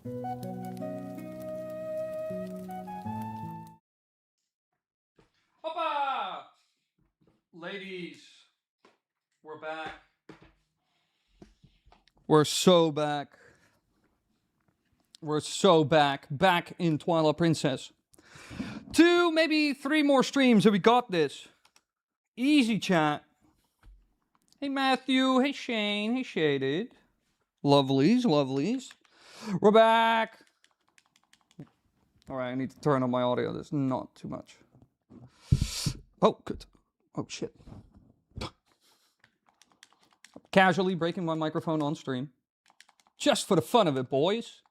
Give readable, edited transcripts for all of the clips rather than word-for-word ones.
Hoppa! Ladies, we're back. We're so back. We're so back. Back in Twilight Princess. 2, maybe 3 more streams, and we got this. Easy chat. Hey Matthew, hey Shane, hey Shaded. Lovelies, lovelies. We're back. Alright, I need to turn on my audio. There's not too much. Oh, good. Oh, shit. Casually breaking my microphone on stream. Just for the fun of it, boys.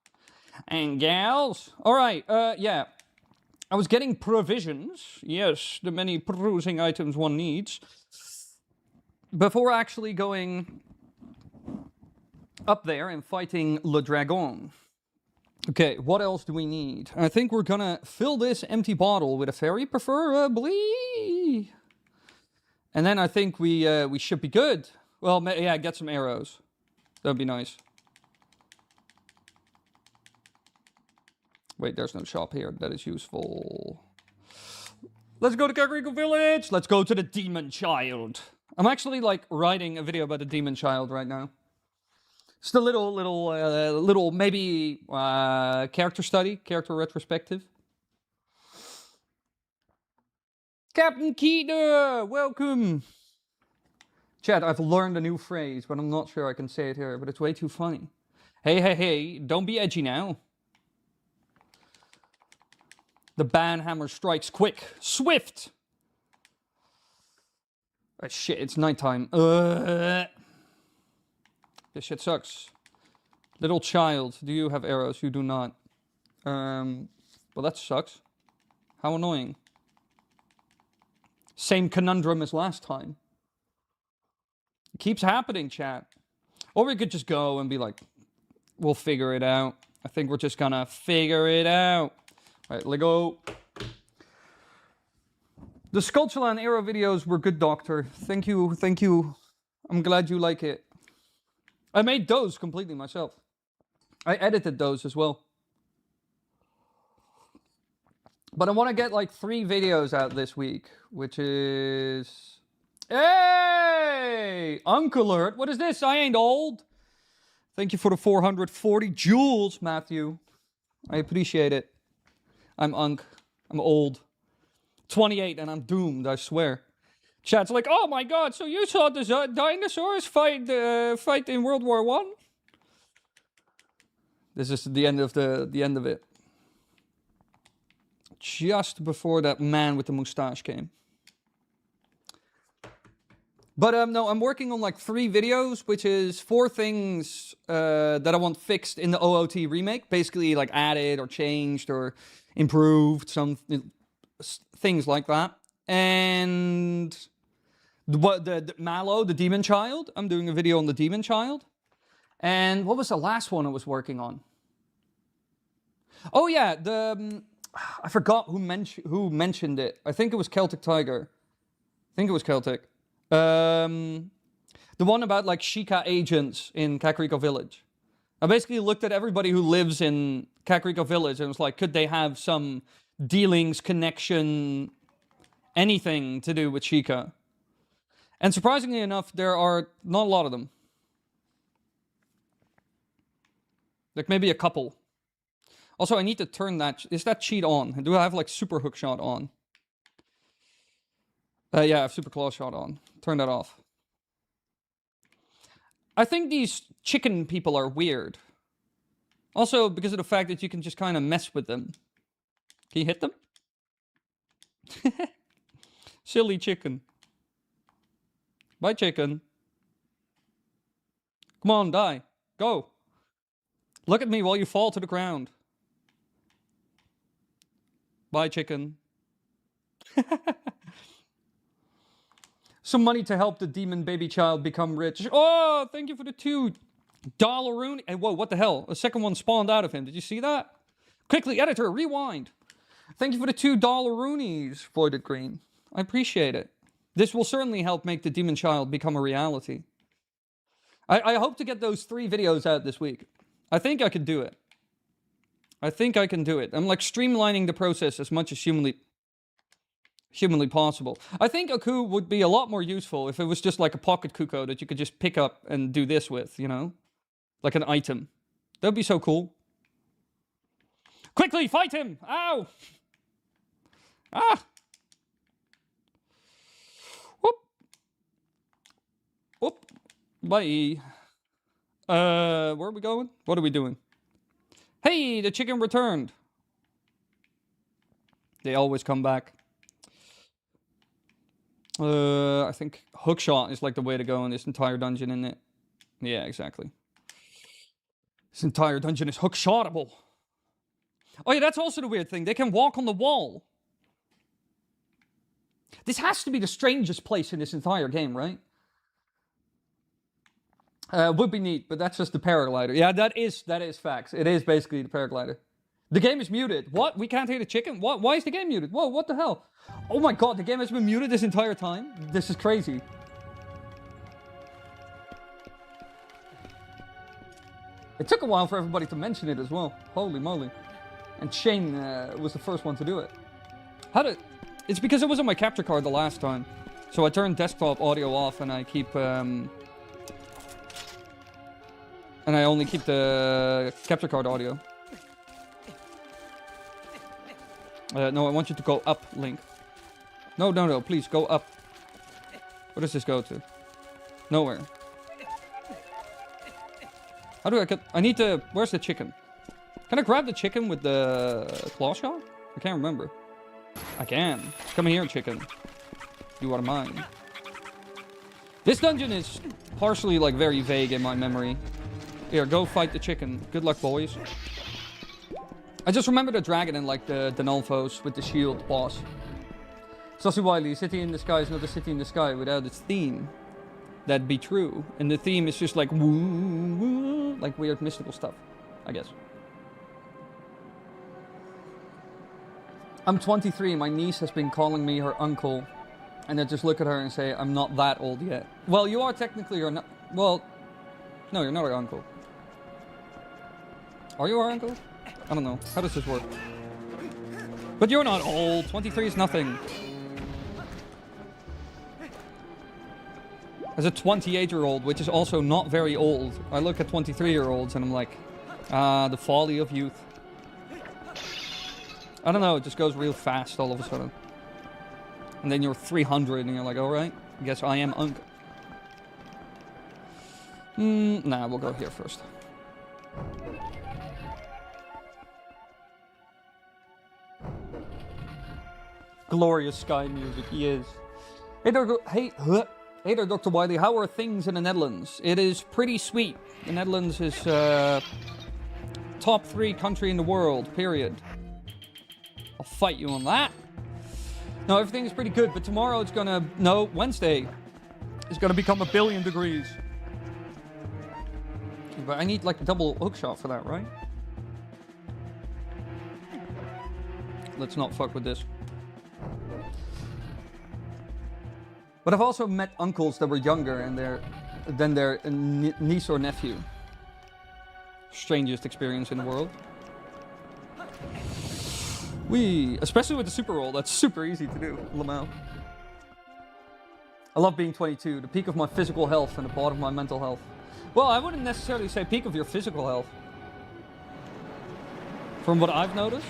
And gals. Alright, yeah. I was getting provisions. Yes, the many perusing items one needs. Before actually going up there and fighting Le Dragon. Okay, what else do we need? I think we're gonna fill this empty bottle with a fairy, preferably. And then I think we should be good. Well, yeah, get some arrows. That'd be nice. Wait, there's no shop here. That is useful. Let's go to Kakariko Village. Let's go to the Demon Child. I'm actually, like, writing a video about the Demon Child right now. It's a little, maybe, character study, character retrospective. Captain Keita, welcome. Chat, I've learned a new phrase, but I'm not sure I can say it here, but it's way too funny. Hey, hey, hey, don't be edgy now. The banhammer strikes quick, swift. Oh, shit, it's nighttime. This shit sucks. Little child, do you have arrows? You do not. Well, that sucks. How annoying. Same conundrum as last time. It keeps happening, chat. Or we could just go and be like, we'll figure it out. I think we're just gonna figure it out. All right, Lego. The Sculptula and Arrow videos were good, Doctor. Thank you, thank you. I'm glad you like it. I made those completely myself. I edited those as well. But I want to get like 3 videos out this week, which is... Hey! Uncle Alert. What is this? I ain't old. Thank you for the 440 jewels, Matthew. I appreciate it. I'm Unk. I'm old. 28 and I'm doomed, I swear. Chat's like, oh my god, so you saw the dinosaurs fight in World War I? This is the end of the end of it. Just before that man with the mustache came. But no, I'm working on like 3 videos, which is 4 things that I want fixed in the OOT remake. Basically like added or changed or improved, some things like that. And the Mallow, the Demon Child. I'm doing a video on the Demon Child. And what was the last one I was working on? Oh yeah, I forgot who mentioned it. I think it was Celtic Tiger. I think it was Celtic. The one about like Sheikah agents in Kakariko Village. I basically looked at everybody who lives in Kakariko Village and was like, could they have some dealings, connection, anything to do with Sheikah? And surprisingly enough, there are not a lot of them. Like maybe a couple. Also, I need to turn that... Is that cheat on? Do I have like super hook shot on? Yeah, I have super claw shot on. Turn that off. I think these chicken people are weird. Also, because of the fact that you can just kind of mess with them. Can you hit them? Silly chicken. Bye, chicken. Come on, die. Go. Look at me while you fall to the ground. Bye, chicken. Some money to help the demon baby child become rich. Oh, thank you for the $2 Rooney. And whoa, what the hell? A second one spawned out of him. Did you see that? Quickly, editor, rewind. Thank you for the $2 Roonies, Floyded Green. I appreciate it. This will certainly help make the demon child become a reality. I hope to get those 3 videos out this week. I think I could do it. I think I can do it. I'm like streamlining the process as much as humanly possible. I think a coup would be a lot more useful if it was just like a pocket Kuko that you could just pick up and do this with, you know? Like an item. That would be so cool. Quickly, fight him! Ow! Ah! Whoop! Whoop! Bye. Where are we going? What are we doing? Hey, the chicken returned. They always come back. I think hookshot is like the way to go in this entire dungeon, isn't it? Yeah, exactly. This entire dungeon is hookshotable. Oh yeah, that's also the weird thing. They can walk on the wall. This has to be the strangest place in this entire game, right? Would be neat, but that's just the paraglider. Yeah, that is facts. It is basically the paraglider. The game is muted. What? We can't hear the chicken? What? Why is the game muted? Whoa, what the hell? Oh my god, the game has been muted this entire time? This is crazy. It took a while for everybody to mention it as well. Holy moly. And Shane was the first one to do it. How did... It's because it was on my capture card the last time. So I turned desktop audio off and I keep... And I only keep the capture card audio. No, I want you to go up, Link. No, please, go up. Where does this go to? Nowhere. How do I get... I need to... Where's the chicken? Can I grab the chicken with the claw shot? I can't remember. I can. Come here, chicken. You are mine. This dungeon is partially, like, very vague in my memory. Here, go fight the chicken. Good luck, boys. I just remember the dragon and, like, the Denolfos with the shield boss. Dr.Wily, city in the sky is not a city in the sky without its theme. That'd be true. And the theme is just like, woo, woo, like weird mystical stuff, I guess. I'm 23, my niece has been calling me her uncle. And I just look at her and say, I'm not that old yet. Well, you are technically your... Well, no, you're not her uncle. Are you our uncle? I don't know. How does this work? But you're not old. 23 is nothing. As a 28-year-old, which is also not very old, I look at 23-year-olds and I'm like, the folly of youth. I don't know, it just goes real fast all of a sudden. And then you're 300 and you're like, alright, I guess I am uncle. Nah, we'll go here first. Glorious sky music, he is. Hey there, Dr. Wily, how are things in the Netherlands? It is pretty sweet. The Netherlands is top 3 country in the world, period. I'll fight you on that. No, everything is pretty good, but tomorrow it's gonna... No, Wednesday is gonna become 1 billion degrees. But I need like a double hookshot for that, right? Let's not fuck with this. But I've also met uncles that were younger than their niece or nephew. Strangest experience in the world. Especially with the super roll, that's super easy to do, Lamau. I love being 22, the peak of my physical health and the bottom of my mental health. Well, I wouldn't necessarily say peak of your physical health. From what I've noticed.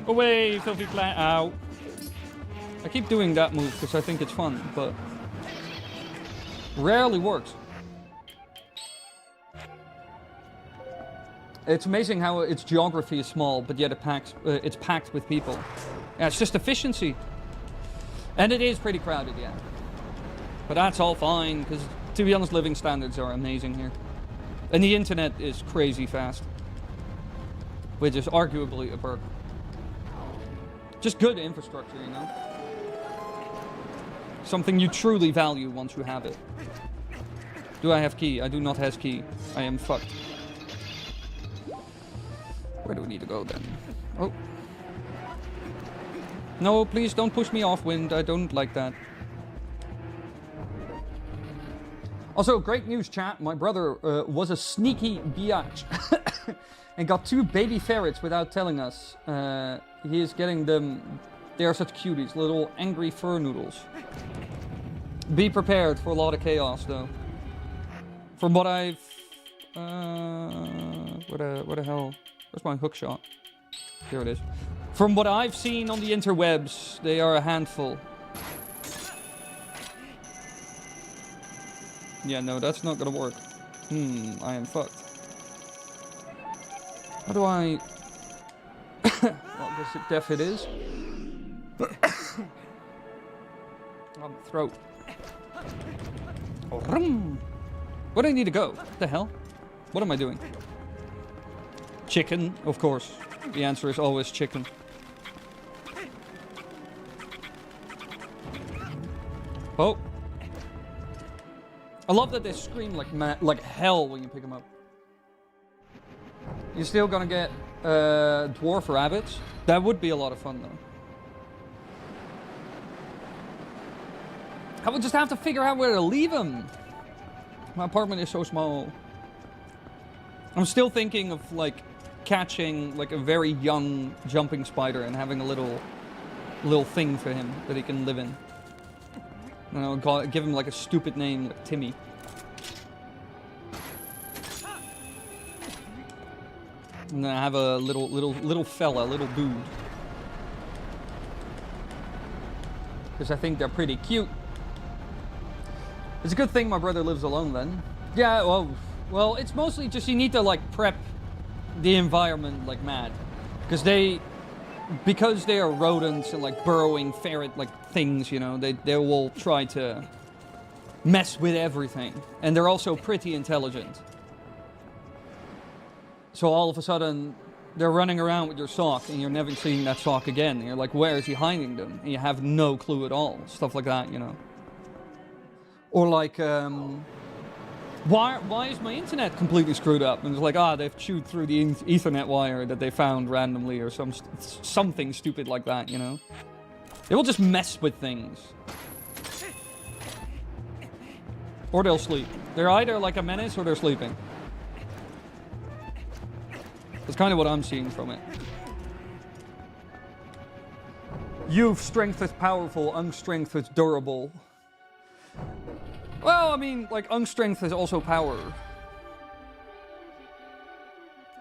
Away, filthy plant. Ow. I keep doing that move because I think it's fun, but rarely works. It's amazing how its geography is small, but yet it's packed with people. Yeah, it's just efficiency. And it is pretty crowded, yeah. But that's all fine, because to be honest, living standards are amazing here. And the internet is crazy fast. Which is arguably a perk. Just good infrastructure, you know? Something you truly value once you have it. Do I have key? I do not have key. I am fucked. Where do we need to go then? Oh. No, please don't push me off, Wind. I don't like that. Also, great news, chat. My brother was a sneaky biatch and got 2 baby ferrets without telling us. He is getting them. They are such cuties, little angry fur noodles. Be prepared for a lot of chaos, though. From what I've... Where the hell... Where's my hook shot? Here it is. From what I've seen on the interwebs, they are a handful. Yeah, no, that's not gonna work. I am fucked. How do I... Well, guess it deaf it is. On the throat. Where do I need to go? What the hell? What am I doing? Chicken, of course. The answer is always chicken. Oh. I love that they scream like hell when you pick them up. You're still gonna get dwarf rabbits. That would be a lot of fun, though. I would just have to figure out where to leave them. My apartment is so small. I'm still thinking of like catching like a very young jumping spider and having a little thing for him that he can live in. You know, give him like a stupid name like Timmy. And then I have a little fella, little dude. Because I think they're pretty cute. It's a good thing my brother lives alone then. Yeah, well, it's mostly just you need to like prep the environment like mad. Because they are rodents and like burrowing ferret like things, you know, they will try to mess with everything. And they're also pretty intelligent. So all of a sudden, they're running around with your sock and you're never seeing that sock again. And you're like, where is he hiding them? And you have no clue at all. Stuff like that, you know. Or like, why is my internet completely screwed up? And it's like, they've chewed through the Ethernet wire that they found randomly or something stupid like that, you know. They will just mess with things. Or they'll sleep. They're either like a menace or they're sleeping. That's kind of what I'm seeing from it. Youth strength is powerful, unstrength is durable. Well, I mean, like, unstrength is also power.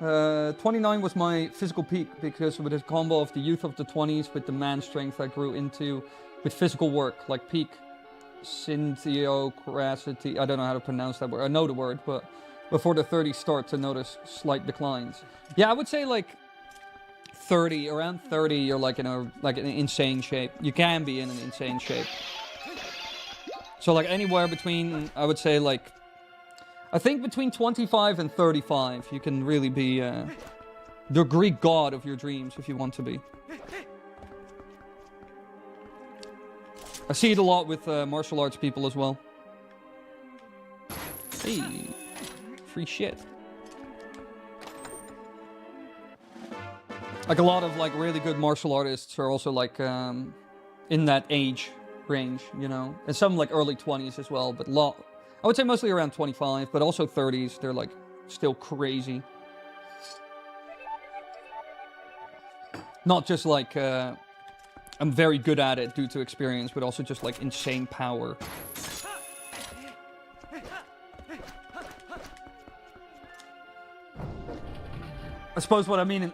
29 was my physical peak because with a combo of the youth of the 20s with the man strength I grew into with physical work, like peak syntheocrasity. I don't know how to pronounce that word. I know the word, but before the 30s start to notice slight declines. Yeah, I would say like 30, around 30, you're like in an insane shape. You can be in an insane shape. So like anywhere between, I would say like, I think between 25 and 35, you can really be the Greek god of your dreams if you want to be. I see it a lot with martial arts people as well. Hey, free shit. Like a lot of like really good martial artists are also like in that age range, you know, and some like early 20s as well, but I would say mostly around 25, but also 30s. They're like still crazy. Not just like I'm very good at it due to experience, but also just like insane power. I suppose what I mean in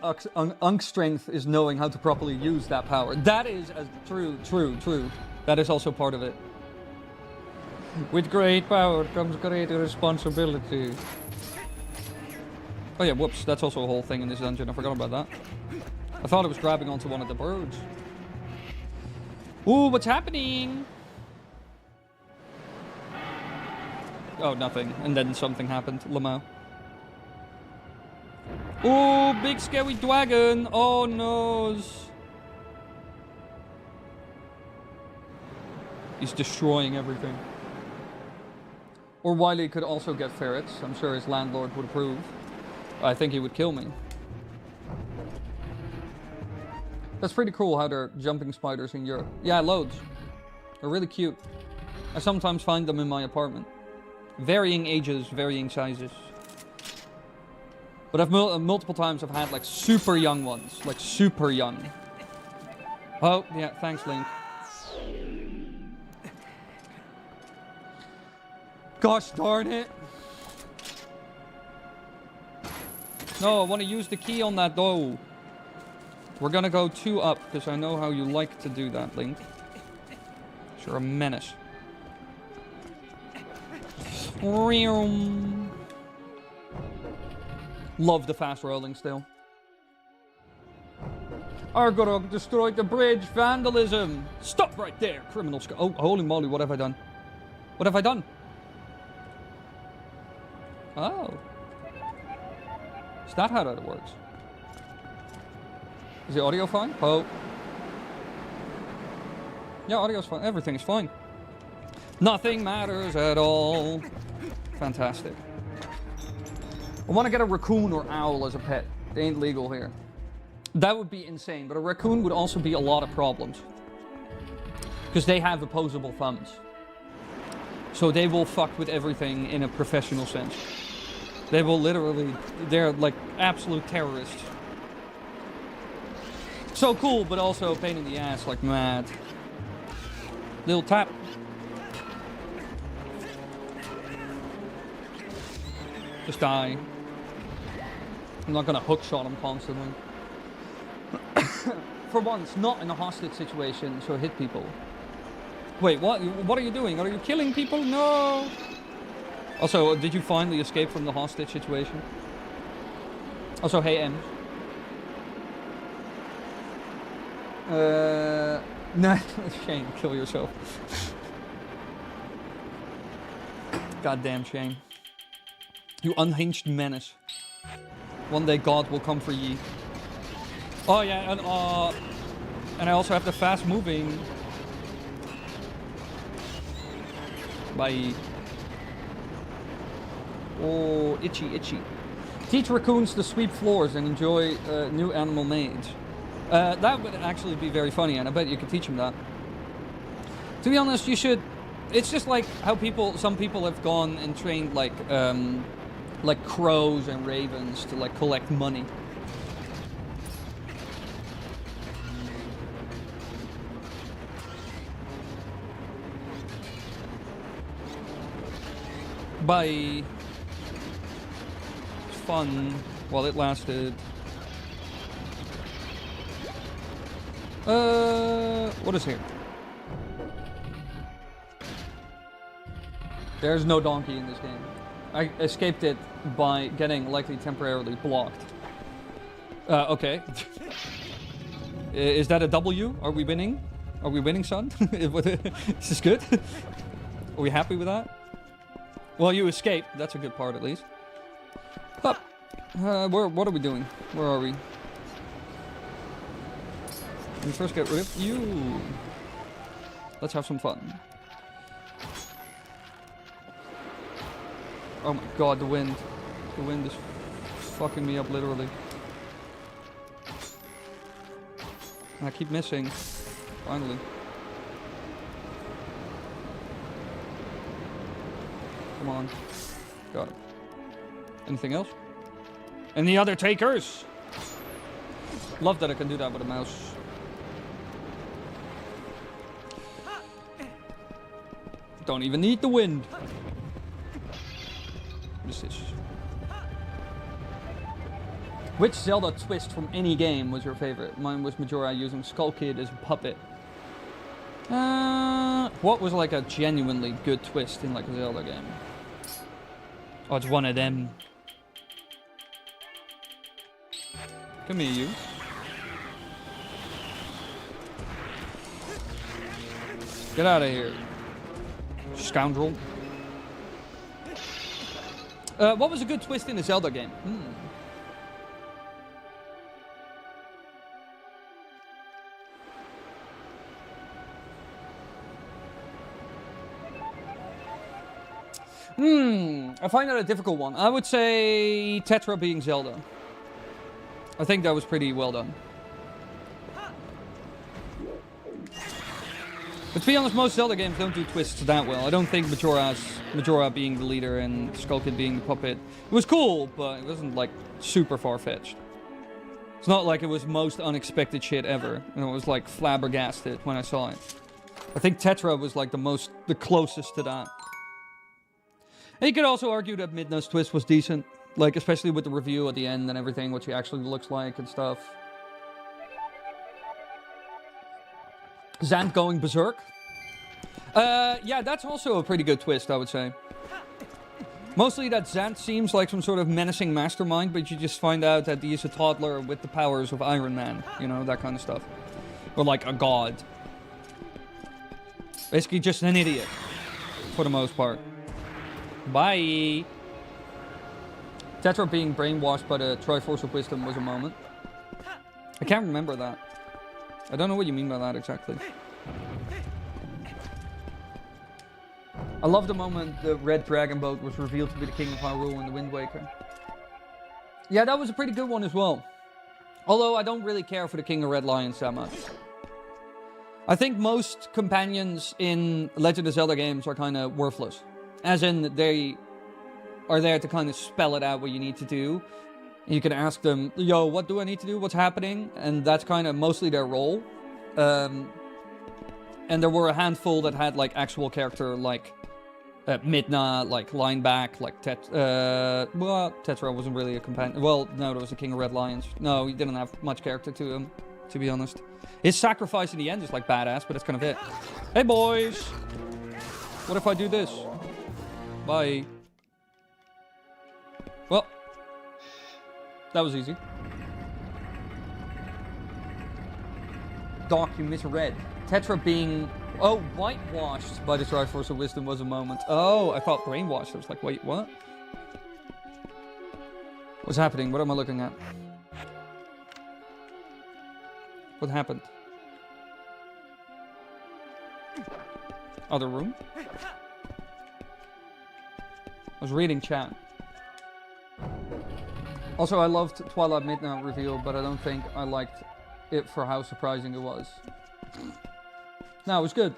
unk strength is knowing how to properly use that power. That is true. That is also part of it. With great power comes great responsibility. Oh yeah, whoops, that's also a whole thing in this dungeon. I forgot about that. I thought it was grabbing onto one of the birds. Ooh, what's happening? Oh, nothing. And then something happened. Lamau. Ooh, big scary dragon. Oh no. He's destroying everything. Or Wily could also get ferrets. I'm sure his landlord would approve. I think he would kill me. That's pretty cool how they're jumping spiders in Europe. Yeah, loads. They're really cute. I sometimes find them in my apartment. Varying ages, varying sizes. But I've multiple times I've had like super young ones. Like super young. Oh, yeah, thanks, Link. Gosh darn it. No, I want to use the key on that though. We're gonna go 2 up, because I know how you like to do that, Link. You're a menace. Love the fast rolling still. Argorok destroyed the bridge. Vandalism. Stop right there, criminal scum. Oh, holy moly, what have I done? What have I done? Oh. Is that how that works? Is the audio fine? Oh. Yeah, audio's fine. Everything's fine. Nothing matters at all. Fantastic. I want to get a raccoon or owl as a pet. They ain't legal here. That would be insane, but a raccoon would also be a lot of problems. Because they have opposable thumbs. So they will fuck with everything in a professional sense. They will literally, they're like absolute terrorists. So cool, but also a pain in the ass like mad. Little tap. Just die. I'm not gonna hookshot him constantly. For once, not in a hostage situation, so hit people. Wait, what? What are you doing? Are you killing people? No! Also, did you finally escape from the hostage situation? Also, hey, M. No, Shane, kill yourself. Goddamn Shane. You unhinged menace. One day God will come for ye. Oh yeah, and I also have the fast moving. Bye. Oh, itchy, itchy. Teach raccoons to sweep floors and enjoy new animal made. That would actually be very funny, and I bet you could teach them that. To be honest, you should. It's just like how some people have gone and trained like crows and ravens to like collect money. Bye. It's fun while it lasted. What is here? There's no donkey in this game. I escaped it by getting likely temporarily blocked. Okay. Is that a W? Are we winning? Are we winning, son? Is this good? Are we happy with that? Well, you escaped. That's a good part, at least. Up. What are we doing? Where are we? Let me first get rid of you. Let's have some fun. Oh my god, the wind. The wind is fucking me up, literally. I keep missing. Finally. Come on. Got it. Anything else? Any other takers? Love that I can do that with a mouse. Don't even need the wind. What is this? Which Zelda twist from any game was your favorite? Mine was Majora using Skull Kid as a puppet. What was like a genuinely good twist in like a Zelda game? Oh, it's one of them. Come here, you. Get out of here, scoundrel. What was a good twist in a Zelda game? I find that a difficult one. I would say Tetra being Zelda. I think that was pretty well done. But to be honest, most Zelda games don't do twists that well. I don't think Majora being the leader and Skull Kid being the puppet. It was cool, but it wasn't like super far-fetched. It's not like it was most unexpected shit ever. And it was like flabbergasted when I saw it. I think Tetra was like the closest to that. And you could also argue that Midna's twist was decent. Like, especially with the review at the end and everything, what she actually looks like and stuff. Zant going berserk. Yeah, that's also a pretty good twist, I would say. Mostly that Zant seems like some sort of menacing mastermind, but you just find out that he's a toddler with the powers of Iron Man. You know, that kind of stuff. Or like a god. Basically just an idiot. For the most part. Bye. Tetra being brainwashed by the Triforce of Wisdom was a moment. I can't remember that. I don't know what you mean by that exactly. I love the moment the red dragon boat was revealed to be the King of Hyrule in the Wind Waker. Yeah, that was a pretty good one as well. Although I don't really care for the King of Red Lions that much. I think most companions in Legend of Zelda games are kind of worthless. As in, they are there to kind of spell it out what you need to do. You can ask them, yo, what do I need to do? What's happening? And that's kind of mostly their role. And there were a handful that had like actual character, like Midna, like Lineback, like well, Tetra wasn't really a companion. Well, no, there was the King of Red Lions. No, he didn't have much character to him, to be honest. His sacrifice in the end is like badass, but that's kind of it. Hey boys! What if I do this? Bye. Well, that was easy. Doc, you misread. Tetra being... Oh, whitewashed by the Triforce of Wisdom was a moment. Oh, I thought brainwashed. I was like, wait, what? What's happening? What am I looking at? What happened? Other room? I was reading chat. Also, I loved Twilight Midnight reveal, but I don't think I liked it for how surprising it was. No, it was good.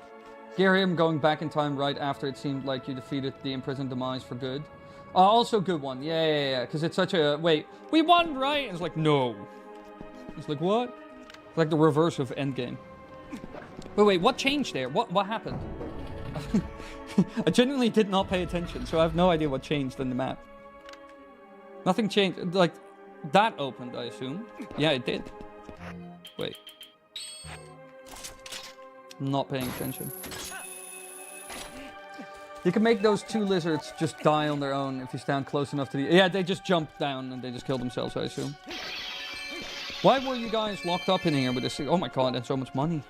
Hear him going back in time right after it seemed like you defeated the imprisoned demise for good. Also good one. Yeah. Because it's such a... Wait, we won, right? And it's like, no. It's like, what? It's like the reverse of Endgame. Wait, what changed there? What happened? I genuinely did not pay attention, so I have no idea what changed in the map. Nothing changed. Like, that opened, I assume. Yeah, it did. Wait. Not paying attention. You can make those two lizards just die on their own if you stand close enough to the... Yeah, they just jump down and they just kill themselves, I assume. Why were you guys locked up in here with this? Oh my god, that's so much money.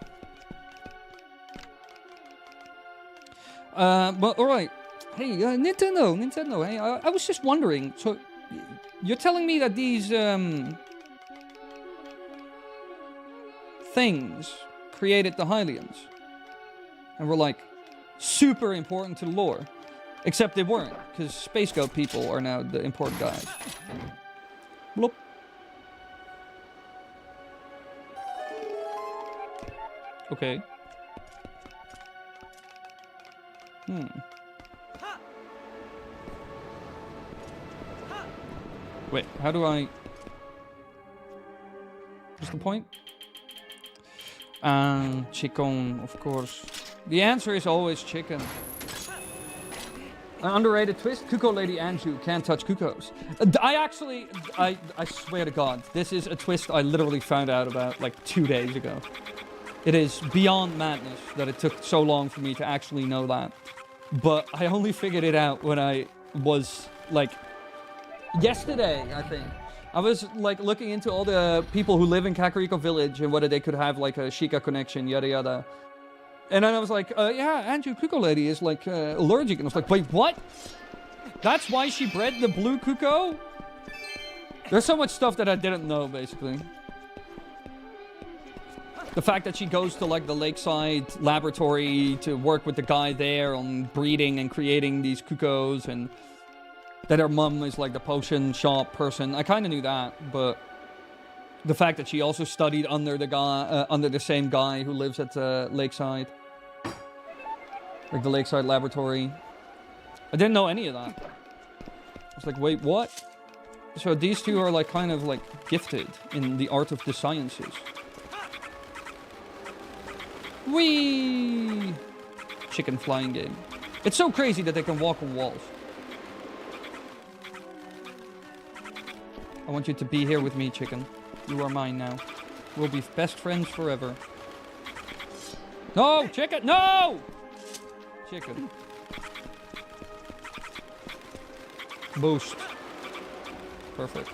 But alright. Hey, Nintendo. Hey, I was just wondering. So, you're telling me that these things created the Hylians and were like super important to the lore, except they weren't, because Space Goat people are now the important guys. Bloop. Okay. Wait, how do I... What's the point? Chicken, of course. The answer is always chicken. An underrated twist, Kuko Lady Anju can't touch Kukos. I swear to God, this is a twist I literally found out about like 2 days ago. It is beyond madness that it took so long for me to actually know that. But I only figured it out when I was like... Yesterday, I think. I was like looking into all the people who live in Kakariko Village and whether they could have like a Sheikah connection, yada yada. And then I was like, yeah, Anju Kuko Lady is like allergic. And I was like, wait, what? That's why she bred the blue Kuko? There's so much stuff that I didn't know, basically. The fact that she goes to like the lakeside laboratory to work with the guy there on breeding and creating these Kukos, and that her mum is like the potion shop person. I kind of knew that, but the fact that she also studied under the guy, under the same guy who lives at Lakeside. Like the Lakeside Laboratory. I didn't know any of that. I was like, wait, what? So these two are like kind of like gifted in the art of the sciences. Whee! Chicken flying game. It's so crazy that they can walk on walls. I want you to be here with me, chicken. You are mine now. We'll be best friends forever. No, chicken, no! Chicken. Boost. Perfect.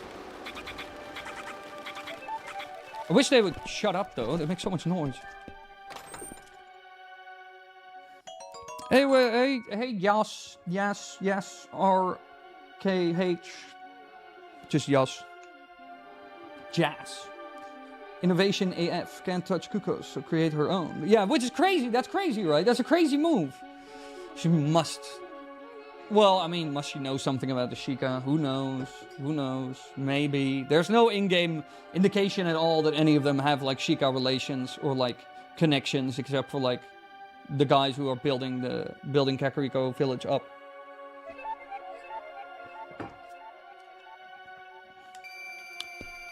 I wish they would shut up though. They make so much noise. Hey, hey, Yas, RKH. Just Yas. Jazz. Innovation AF. Can't touch Kukos, so create her own. Yeah, which is crazy. That's crazy, right? That's a crazy move. She must. Well, I mean, must she know something about the Sheikah? Who knows? Who knows? Maybe. There's no in-game indication at all that any of them have, like, Sheikah relations or, like, connections, except for, like, the guys who are building Kakariko Village up.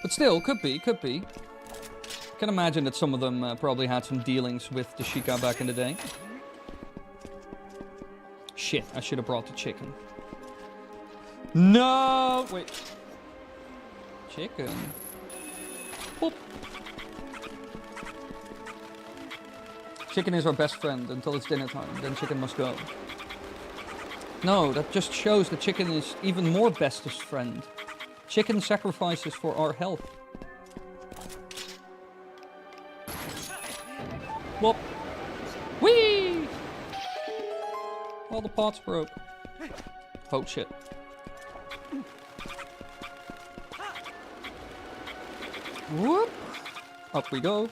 But still, could be. I can imagine that some of them probably had some dealings with the Sheikah back in the day. Shit, I should have brought the chicken. No! Wait. Chicken. Boop. Chicken is our best friend until it's dinner time. Then chicken must go. No, that just shows that chicken is even more bestest friend. Chicken sacrifices for our health. Whoop. Whee! All the pots broke. Oh shit. Whoop. Up we go.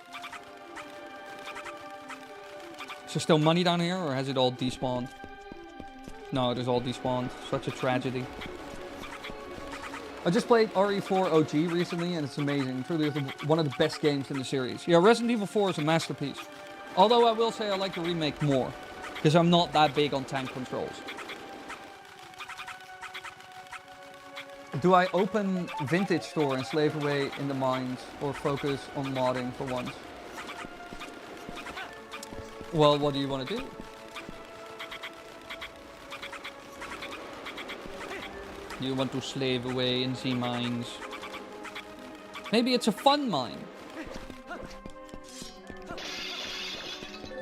Is there still money down here, or has it all despawned? No, it is all despawned. Such a tragedy. I just played RE4 OG recently, and it's amazing. Truly one of the best games in the series. Yeah, Resident Evil 4 is a masterpiece. Although I will say I like the remake more, because I'm not that big on tank controls. Do I open Vintage Store and slave away in the mines, or focus on modding for once? Well, what do you want to do? You want to slave away in the mines. Maybe it's a fun mine.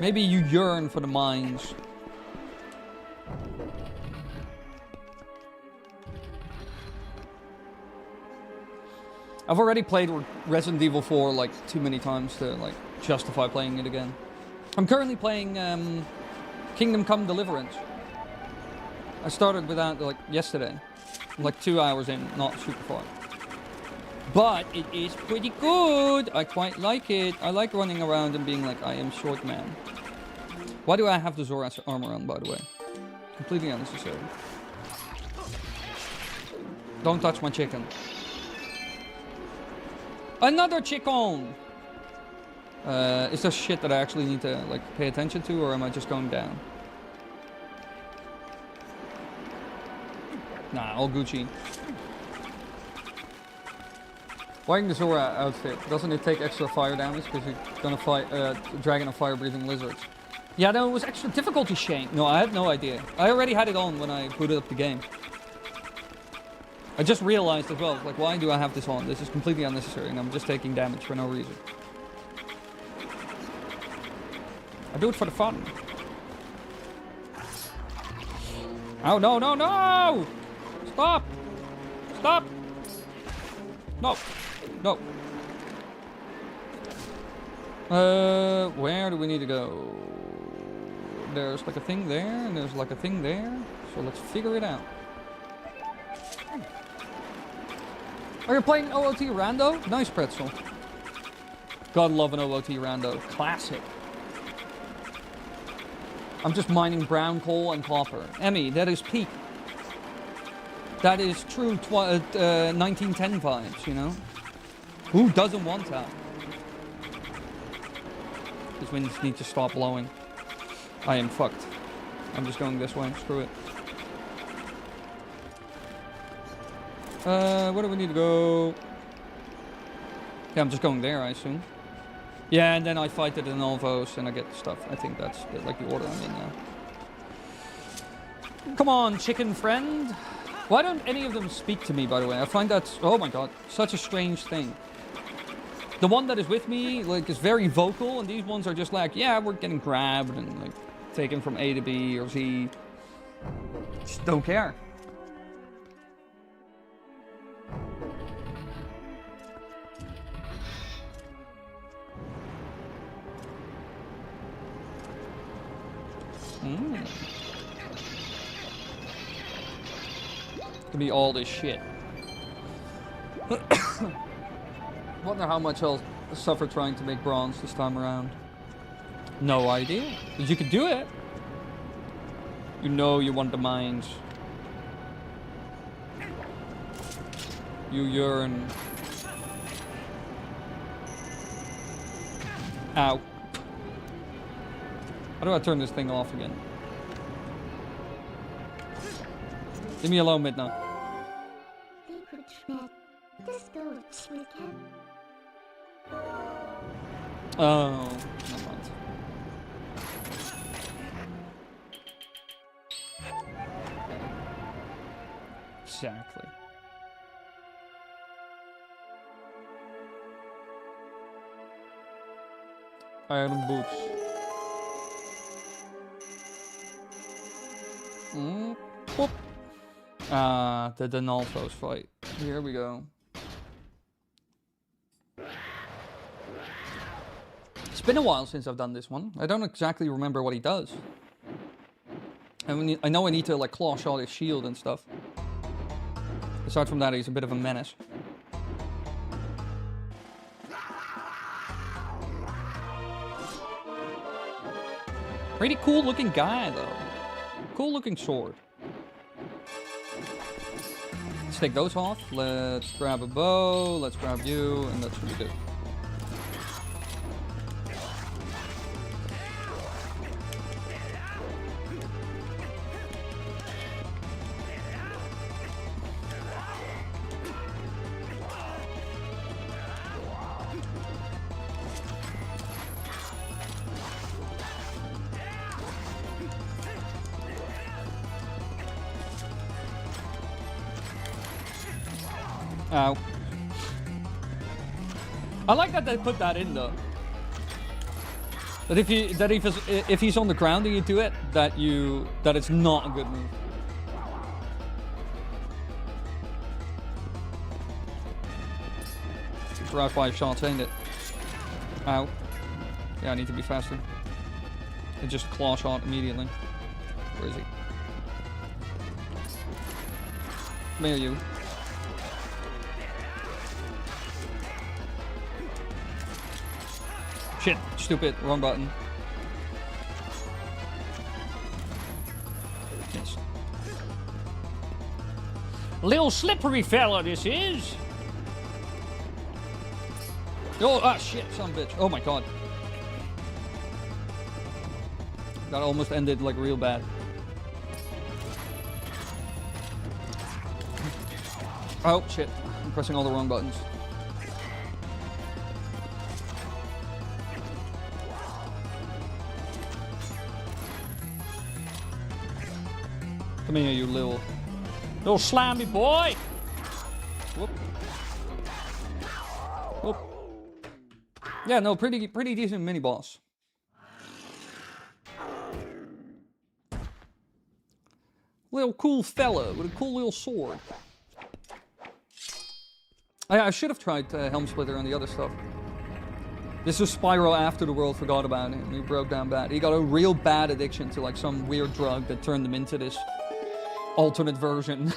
Maybe you yearn for the mines. I've already played Resident Evil 4 like too many times to like justify playing it again. I'm currently playing Kingdom Come Deliverance. I started with that like yesterday. Like 2 hours in, not super far. But it is pretty good. I quite like it. I like running around and being like, I am short man. Why do I have the Zora's armor on, by the way? Completely unnecessary. Don't touch my chicken. Another chicken! Is there shit that I actually need to like pay attention to, or am I just going down? Nah, all Gucci. Wearing the Zora outfit, doesn't it take extra fire damage because you're gonna fight dragon of fire-breathing lizards? Yeah, no, it was extra difficulty, Shane. No, I had no idea. I already had it on when I booted up the game. I just realized as well, like, why do I have this on? This is completely unnecessary, and I'm just taking damage for no reason. I do it for the fun. Oh, no, no, no! Stop! Stop! No. No. Where do we need to go? There's like a thing there, and there's like a thing there. So let's figure it out. Are you playing OOT Rando? Nice pretzel. God love an OOT Rando. Classic. I'm just mining brown coal and copper. Emmy, that is peak. That is true 1910 vibes, you know? Who doesn't want that? These winds need to stop blowing. I am fucked. I'm just going this way. Screw it. Where do we need to go? Yeah, I'm just going there, I assume. Yeah, and then I fight the Denolvos and I get the stuff. I think that's like the order I'm in now. Come on, chicken friend. Why don't any of them speak to me, by the way? I find that, oh my god, such a strange thing. The one that is with me, like, is very vocal, and these ones are just like, yeah, we're getting grabbed and, like, taken from A to B or Z. Just don't care. Give me all this shit. Wonder how much I'll suffer trying to make bronze this time around. No idea. But you could do it. You know you want the mines. You yearn. Ow. How do I turn this thing off again? Leave me alone, Midna. Oh, never mind. Exactly. Iron boots. Whoop. Ah, the Denolfos fight. Here we go. It's been a while since I've done this one. I don't exactly remember what he does. I know I need to like claw shot his shield and stuff. Aside from that, he's a bit of a menace. Pretty cool looking guy though. Cool looking sword. Let's take those off. Let's grab a bow. Let's grab you, and that's what we do. Ow. I like that they put that in though. That if he's on the ground and you do it, that it's not a good move. Drive 5 shots, ain't it? Ow. Yeah, I need to be faster. It just claw shot immediately. Where is he? Come here, you. Shit, stupid, wrong button. Yes. Little slippery fella this is. Oh, ah, shit, son of a bitch. Oh my god. That almost ended like real bad. Oh, shit. I'm pressing all the wrong buttons. Come here, you little slimy boy. Whoop. Whoop. Yeah, no, pretty decent mini boss. Little cool fella with a cool little sword. I should have tried Helm Splitter and the other stuff. This was Spyro after the world forgot about him. He broke down bad. He got a real bad addiction to like some weird drug that turned him into this alternate version.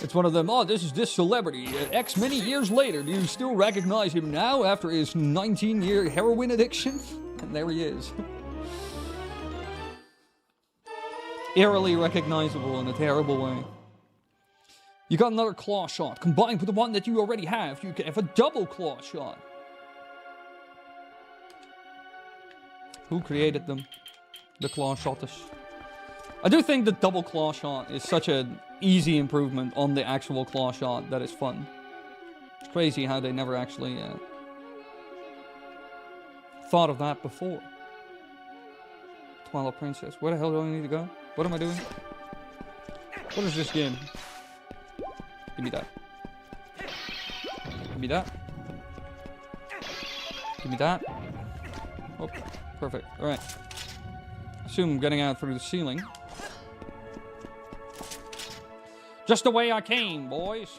It's one of them, oh, this is this celebrity. X many years later, do you still recognize him now after his 19-year heroin addiction? And there he is. Eerily recognizable in a terrible way. You got another claw shot. Combined with the one that you already have, you can have a double claw shot. Who created them? the claw shot is. I do think the double claw shot is such an easy improvement on the actual claw shot that is fun. It's crazy how they never actually thought of that before. Twilight Princess. Where the hell do I need to go? What am I doing? What is this game? Give me that. Give me that. Give me that. Oh, perfect. Alright. Assume I'm getting out through the ceiling. Just the way I came, boys.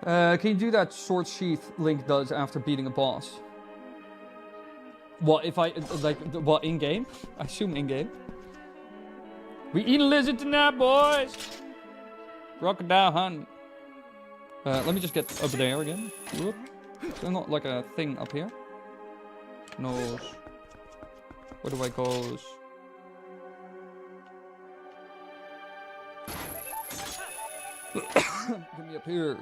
Can you do that sword sheath Link does after beating a boss? What, if I, like, what, in-game? I assume in-game. We eat a lizard tonight, boys! Crocodile hunt. Let me just get up there again. Whoop. Is there not like a thing up here? No. Where do I go? Get me up here.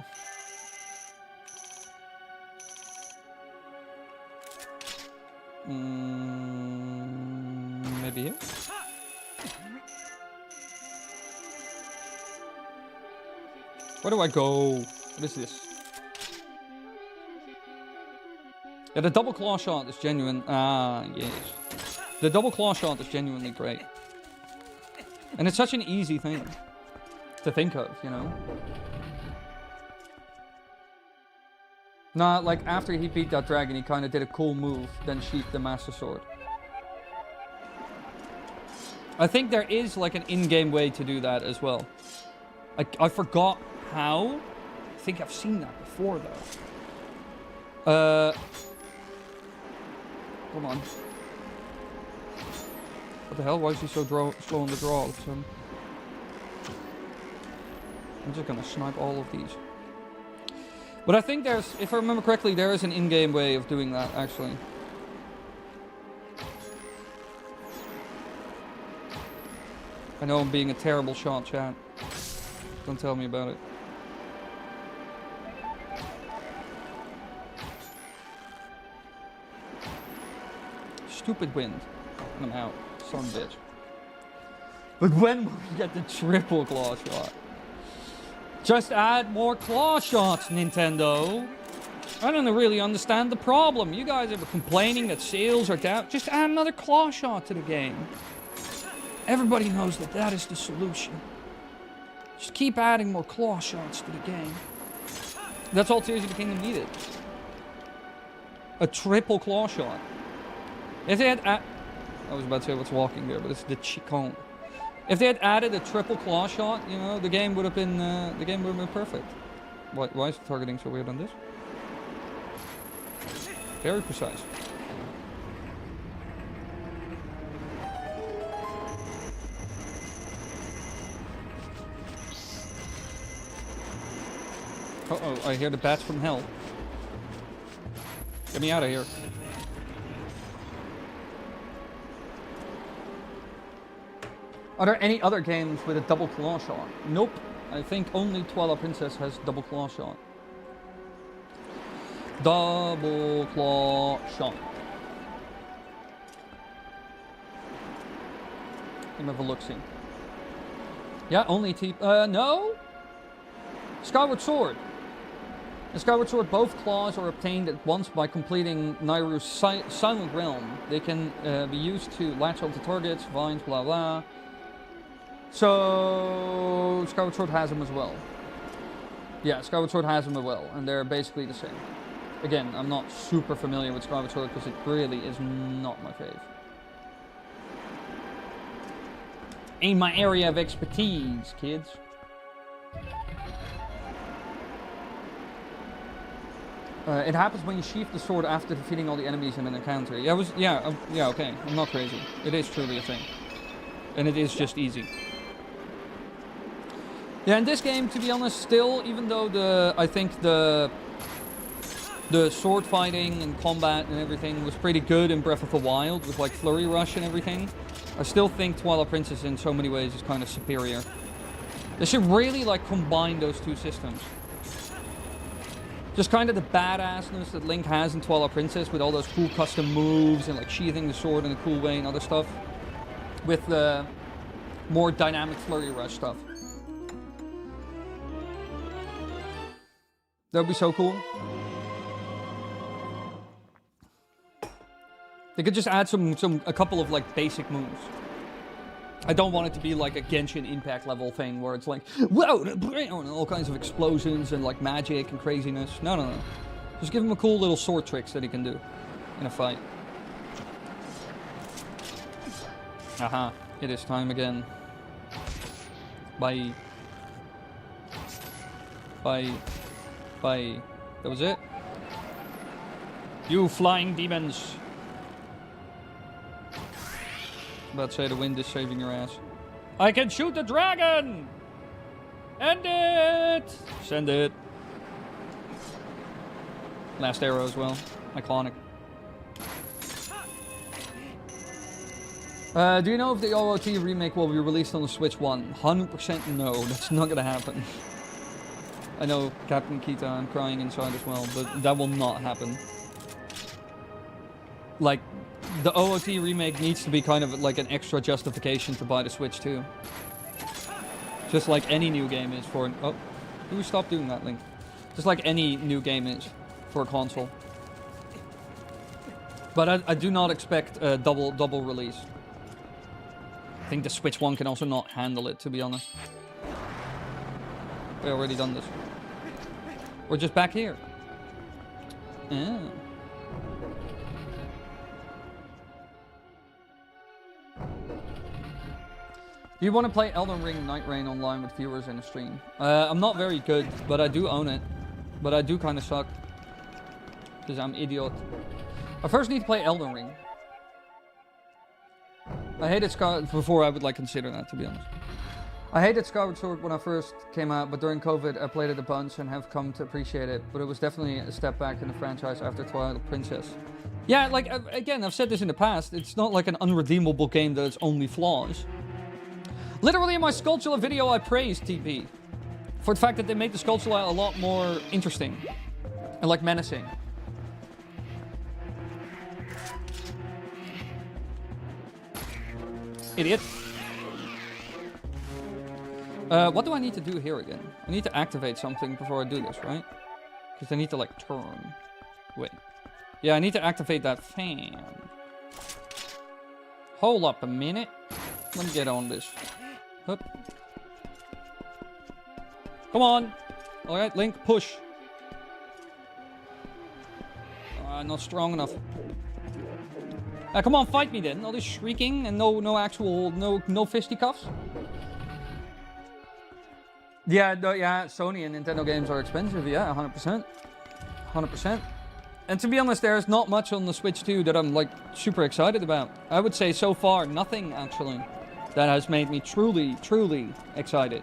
Maybe here? Where do I go? What is this? Yeah, the double claw shot is genuine. Ah, yes. The double claw shot is genuinely great. And it's such an easy thing to think of, you know? Nah, like, after he beat that dragon, he kind of did a cool move, then sheathed the Master Sword. I think there is, like, an in-game way to do that as well. I forgot how. I think I've seen that before, though. Come on. What the hell? Why is he so slow on the draw? I'm just gonna snipe all of these. But I think there's, if I remember correctly, there is an in-game way of doing that, actually. I know I'm being a terrible shot, chat. Don't tell me about it. Stupid wind. I'm out. Son of a bitch. But when will we get the triple claw shot? Just add more claw shots, Nintendo. I don't really understand the problem. You guys are complaining that sales are down. Just add another claw shot to the game. Everybody knows that that is the solution. Just keep adding more claw shots to the game. That's all Tears of the Kingdom needed. A triple claw shot. If they had I was about to say what's walking there, but it's the Chicon. If they had added a triple claw shot, you know, the game would have been perfect. Why is the targeting so weird on this? Very precise. Uh-oh, I hear the bats from hell. Get me out of here. Are there any other games with a double claw shot? Nope. I think only Twilight Princess has double claw shot. Double claw shot. Let me have a look-see. Yeah, only no? Skyward Sword. In Skyward Sword, both claws are obtained at once by completing Nairu's Silent Realm. They can be used to latch onto targets, vines, blah blah. So, Skyward Sword has them as well. Yeah, Skyward Sword has them as well, and they're basically the same. Again, I'm not super familiar with Skyward Sword because it really is not my fave. Ain't my area of expertise, kids. It happens when you sheath the sword after defeating all the enemies in an encounter. Yeah, okay. I'm not crazy. It is truly a thing. And it is just easy. Yeah, in this game, to be honest, still, even though I think the sword fighting and combat and everything was pretty good in Breath of the Wild, with like Flurry Rush and everything, I still think Twilight Princess in so many ways is kind of superior. They should really like combine those two systems. Just kind of the badassness that Link has in Twilight Princess with all those cool custom moves and like sheathing the sword in a cool way and other stuff. With the more dynamic flurry rush stuff. That would be so cool. They could just add a couple of like basic moves. I don't want it to be like a Genshin Impact level thing where it's like, whoa, and all kinds of explosions and like magic and craziness. No, no, no. Just give him a cool little sword tricks that he can do in a fight. Aha, it is time again. Bye. Bye. Bye. That was it? You flying demons. About to say the wind is saving your ass. I can shoot the dragon! End it! Send it. Last arrow as well. Iconic. Do you know if the OOT remake will be released on the Switch 1? 100% no, that's not gonna happen. I know, Captain Kita, I'm crying inside as well, but that will not happen. Like, the OOT remake needs to be kind of like an extra justification to buy the Switch 2. Just like any new game is for an... Oh, can we stop doing that, Link? Just like any new game is for a console. But I do not expect a double release. I think the Switch 1 can also not handle it, to be honest. We already done this. We're just back here. Yeah. Do you want to play Elden Ring Night Rain online with viewers in a stream? I'm not very good, but I do own it. But I do kind of suck. Because I'm idiot. I first need to play Elden Ring. I hated Skyward before I would like consider that, to be honest. I hated Skyward Sword when I first came out, but during COVID I played it a bunch and have come to appreciate it. But it was definitely a step back in the franchise after Twilight Princess. Yeah, like, again, I've said this in the past. It's not like an unredeemable game that it's only flaws. Literally in my Skulltula video I praised TP for the fact that they made the Skulltula a lot more interesting and like menacing. Idiot. What do I need to do here again? I need to activate something before I do this, right? Because I need to like turn. Wait. Yeah, I need to activate that fan. Hold up a minute. Let me get on this. Hup. Come on. Alright, Link, push. Not strong enough. Come on, fight me then. All this shrieking and no fisticuffs. Yeah, Sony and Nintendo games are expensive. Yeah, 100%. 100%. And to be honest, there's not much on the Switch 2 that I'm like super excited about. I would say so far, nothing actually. That has made me truly, truly excited.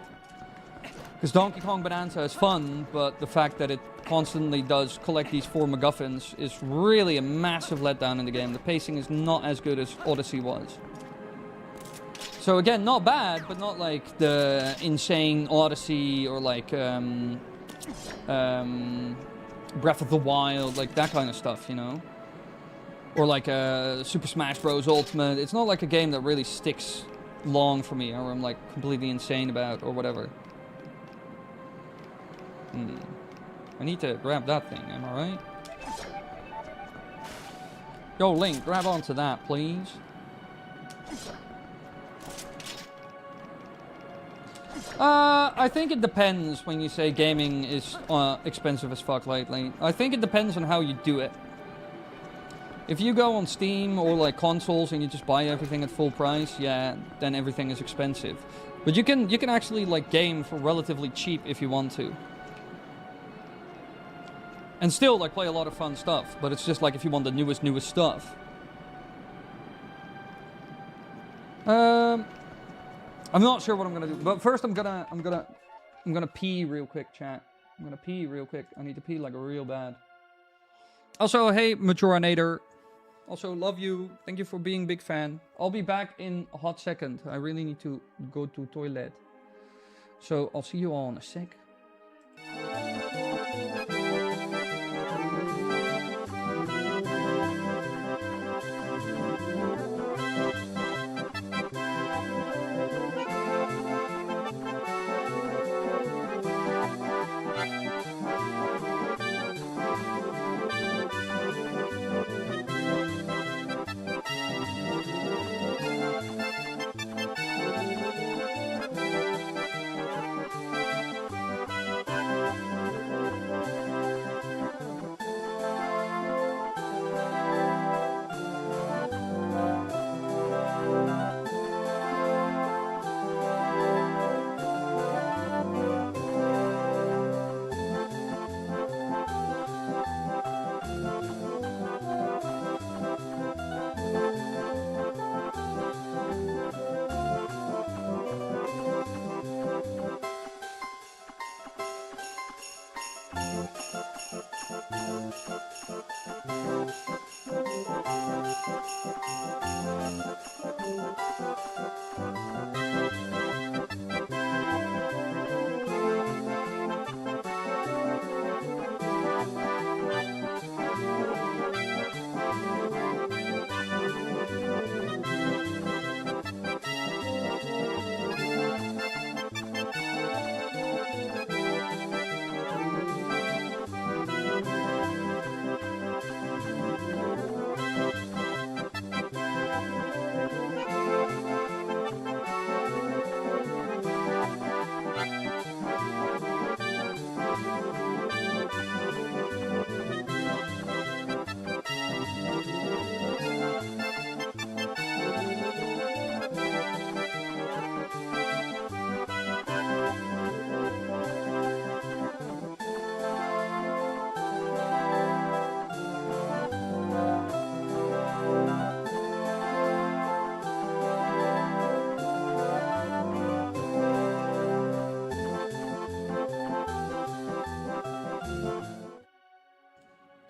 Because Donkey Kong Bonanza is fun, but the fact that it constantly does collect these 4 MacGuffins is really a massive letdown in the game. The pacing is not as good as Odyssey was. So again, not bad, but not like the insane Odyssey or like Breath of the Wild, like that kind of stuff, you know? Or like Super Smash Bros. Ultimate. It's not like a game that really sticks long for me, or I'm like completely insane about, or whatever. I need to grab that thing, am I right? Yo, Link, grab onto that, please. I think it depends when you say gaming is expensive as fuck lately. I think it depends on how you do it. If you go on Steam or like consoles and you just buy everything at full price, yeah, then everything is expensive. But you can actually like game for relatively cheap if you want to. And still like play a lot of fun stuff, but it's just like if you want the newest stuff. I'm not sure what I'm gonna do, but first I'm gonna pee real quick, chat. I'm gonna pee real quick. I need to pee like real bad. Also, hey, Majoranator. Also, love you. Thank you for being a big fan. I'll be back in a hot second. I really need to go to toilet. So I'll see you all in a sec.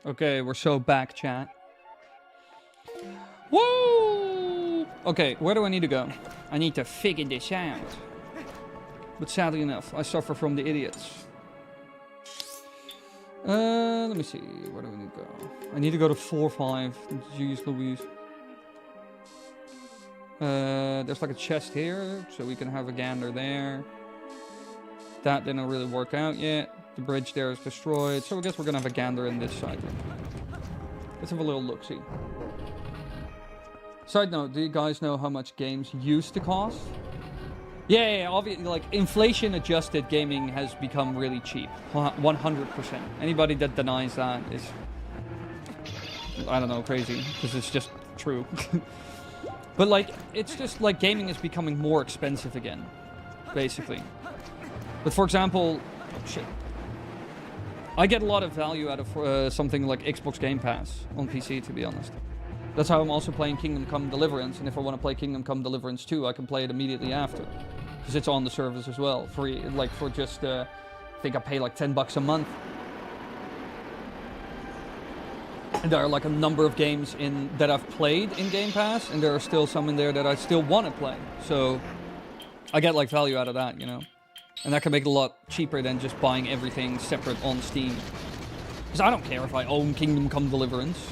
Okay, we're so back, chat. Woo! Okay, where do I need to go? I need to figure this out. But sadly enough, I suffer from the idiots. Let me see. Where do we need to go? I need to go to 4-5. Jeez Louise. There's like a chest here, so we can have a gander there. That didn't really work out yet. The bridge there is destroyed, so I guess we're gonna have a gander in this side. Let's have a little look-see. Side note, do you guys know how much games used to cost? Yeah, obviously, like, inflation-adjusted gaming has become really cheap. 100%. Anybody that denies that is, I don't know, crazy, because it's just true. But, like, it's just, like, gaming is becoming more expensive again, basically. But, for example, oh, shit. I get a lot of value out of something like Xbox Game Pass on PC, to be honest. That's how I'm also playing Kingdom Come Deliverance, and if I want to play Kingdom Come Deliverance 2, I can play it immediately after. Because it's on the service as well, free, like for just, I think I pay like $10 a month. And there are like a number of games that I've played in Game Pass, and there are still some in there that I still want to play. So I get like value out of that, you know. And that can make it a lot cheaper than just buying everything separate on Steam. Because I don't care if I own Kingdom Come Deliverance,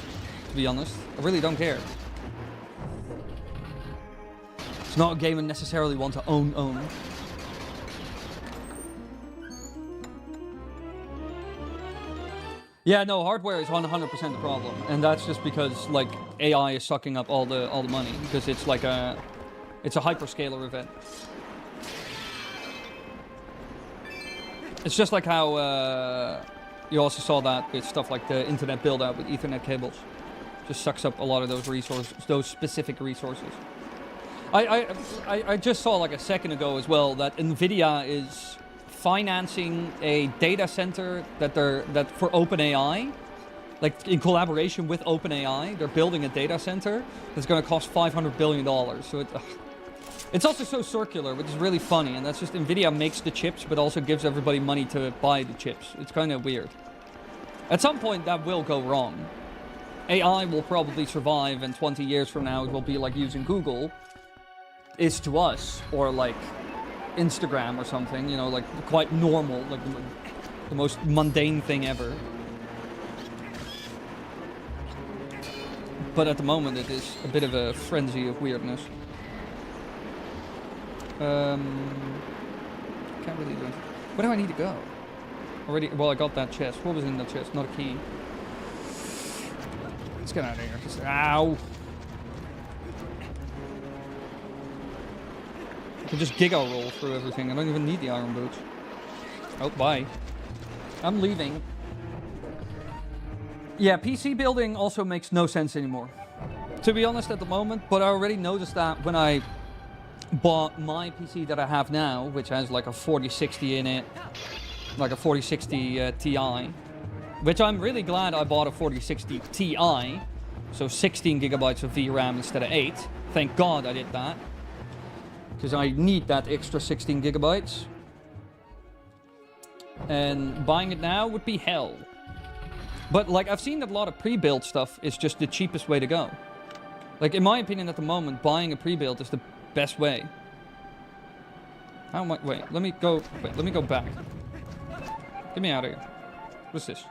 to be honest. I really don't care. It's not a game I necessarily want to own. Yeah, no, hardware is 100% the problem, and that's just because like AI is sucking up all the money because it's like a hyperscaler event. It's just like how you also saw that with stuff like the internet build out with Ethernet cables. Just sucks up a lot of those resources, those specific resources. I just saw like a second ago as well that Nvidia is financing a data center that for OpenAI, like in collaboration with OpenAI, they're building a data center that's going to cost $500 billion. So it's also so circular, which is really funny, and that's just Nvidia makes the chips, but also gives everybody money to buy the chips. It's kind of weird. At some point, that will go wrong. AI will probably survive, and 20 years from now, it will be like using Google is to us, or like Instagram or something, you know, like quite normal, like the most mundane thing ever. But at the moment, it is a bit of a frenzy of weirdness. Can't really do it. Where do I need to go? Already, well, I got that chest. What was in that chest? Not a key. Let's get out of here. Just, ow! I can just giga roll through everything. I don't even need the iron boots. Oh, bye. I'm leaving. Yeah, PC building also makes no sense anymore. To be honest, at the moment, but I already noticed that when I bought my PC that I have now, which has like a 4060 in it, like a 4060 Ti, which I'm really glad I bought a 4060 Ti, so 16 gigabytes of VRAM instead of 8. Thank God I did that, because I need that extra 16 gigabytes. And buying it now would be hell. But like I've seen that a lot of pre-built stuff is just the cheapest way to go. Like in my opinion at the moment, buying a pre-built is the best way. How am I? Wait, let me go. Wait, let me go back. Get me out of here. What's this?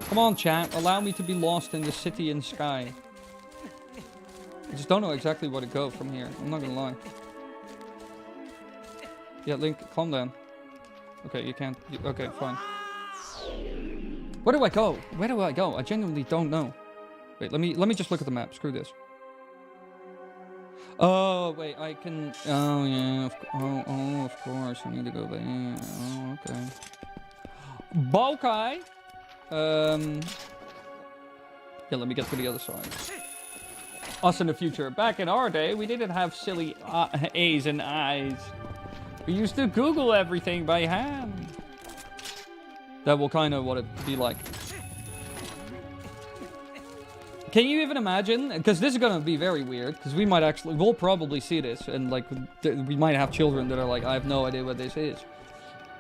Come on, chat. Allow me to be lost in the city and sky. I just don't know exactly where to go from here. I'm not gonna lie. Yeah, Link, calm down. Okay, you can't. Okay, fine. Where do I go? Where do I go? I genuinely don't know. Wait, let me just look at the map. Screw this. Oh, wait, I can... Oh, yeah. Oh, of course. I need to go there. Oh, okay. Bokai! Yeah, let me get to the other side. Us in the future. Back in our day, we didn't have silly A's and I's. We used to Google everything by hand. That will kind of what it be like. Can you even imagine? Because this is gonna be very weird. Because we'll probably see this, and like, we might have children that are like, I have no idea what this is.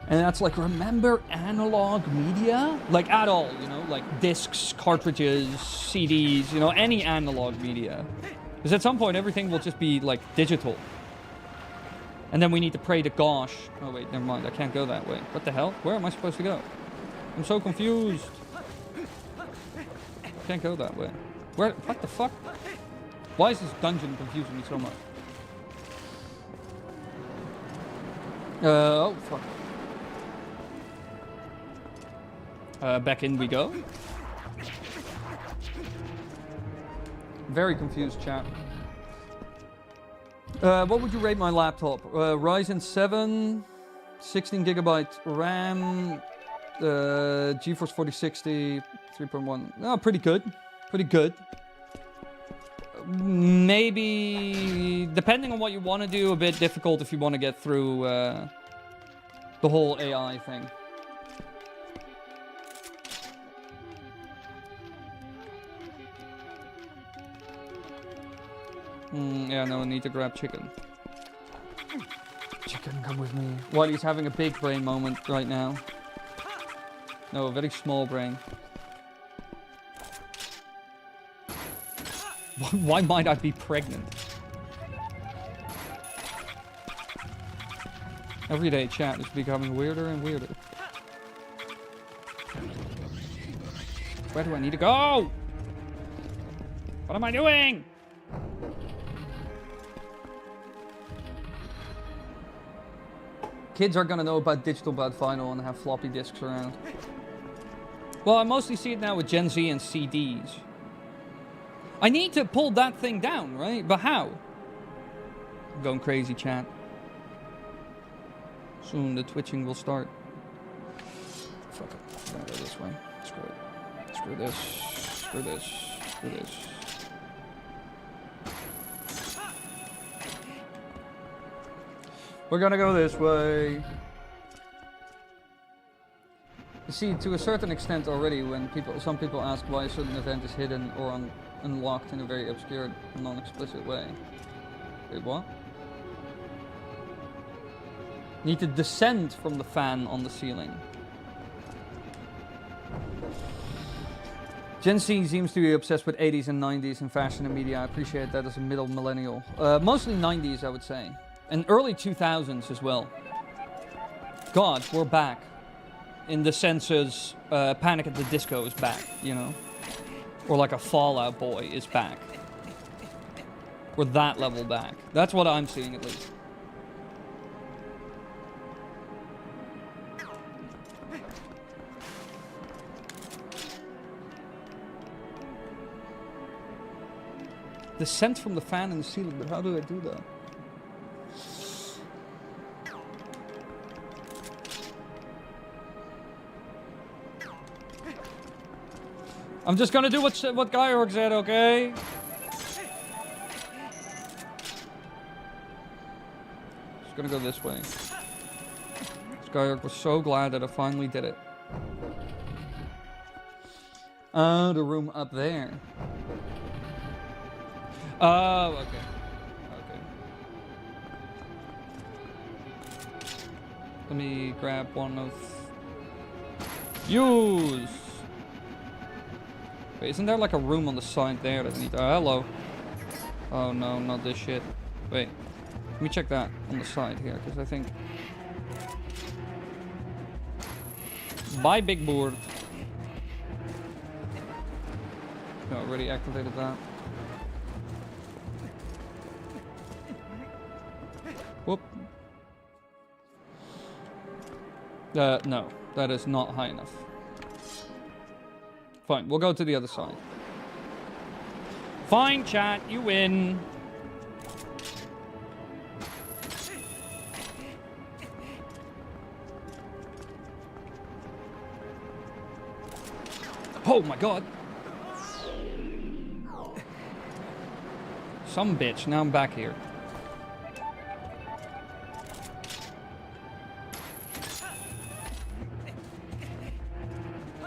And that's like, remember analog media? Like, at all, you know? Like, discs, cartridges, CDs, you know, any analog media. Because at some point, everything will just be, like, digital. And then we need to pray to gosh. Oh, wait, never mind. I can't go that way. What the hell? Where am I supposed to go? I'm so confused. Can't go that way. Where? What the fuck? Why is this dungeon confusing me so much? Oh, fuck. Back in we go. Very confused, chat. What would you rate my laptop? Ryzen 7, 16 gigabyte RAM, GeForce 4060, 3.1. Oh, pretty good. Pretty good. Maybe, depending on what you want to do, a bit difficult if you want to get through the whole AI thing. Yeah, no, I need to grab chicken. Chicken, come with me. Wily's having a big brain moment right now. No, a very small brain. Why might I be pregnant? Everyday chat is becoming weirder and weirder. Where do I need to go? What am I doing? Kids are gonna know about digital bad final and have floppy disks around. Well, I mostly see it now with Gen Z and CDs. I need to pull that thing down, right? But how? I'm going crazy, chat. Soon the twitching will start. Fuck it. I'm gonna go this way. Screw it. Screw this. Screw this. Screw this. We're gonna go this way. You see, to a certain extent already, when some people ask why a certain event is hidden or unlocked in a very obscure, non-explicit way. Wait, what? Need to descend from the fan on the ceiling. Gen Z seems to be obsessed with 80s and 90s in fashion and media. I appreciate that as a middle millennial. Mostly 90s, I would say. And early 2000s as well. God, we're back. In the sense as Panic at the Disco is back, you know? Or like a Fallout Boy is back. We're that level back. That's what I'm seeing, at least. Descent from the fan in the ceiling, but how do I do that? I'm just gonna do what Gyorg said, okay? Just gonna go this way. Gyorg was so glad that I finally did it. Oh, the room up there. Oh, okay. Okay. Let me grab one of... Use! Wait, isn't there like a room on the side there that I need to... Oh, hello. Oh no, not this shit. Wait. Let me check that on the side here, because I think... Bye, big board. No, already activated that. Whoop. No. That is not high enough. Fine, we'll go to the other side. Fine, chat, you win. Oh my god. Some bitch, now I'm back here.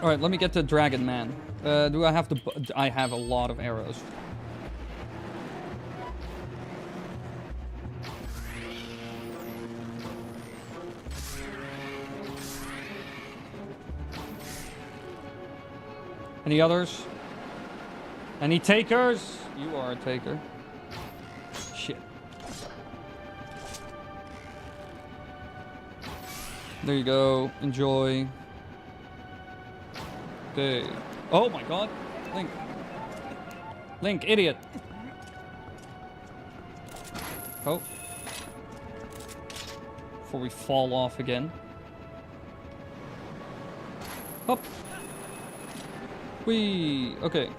Alright, let me get the Dragon Man. Do I have the... I have a lot of arrows. Any others? Any takers? You are a taker. Shit. There you go. Enjoy. Okay. Oh my god. Link. Link, idiot. Oh. Before we fall off again. Up. Whee! Okay.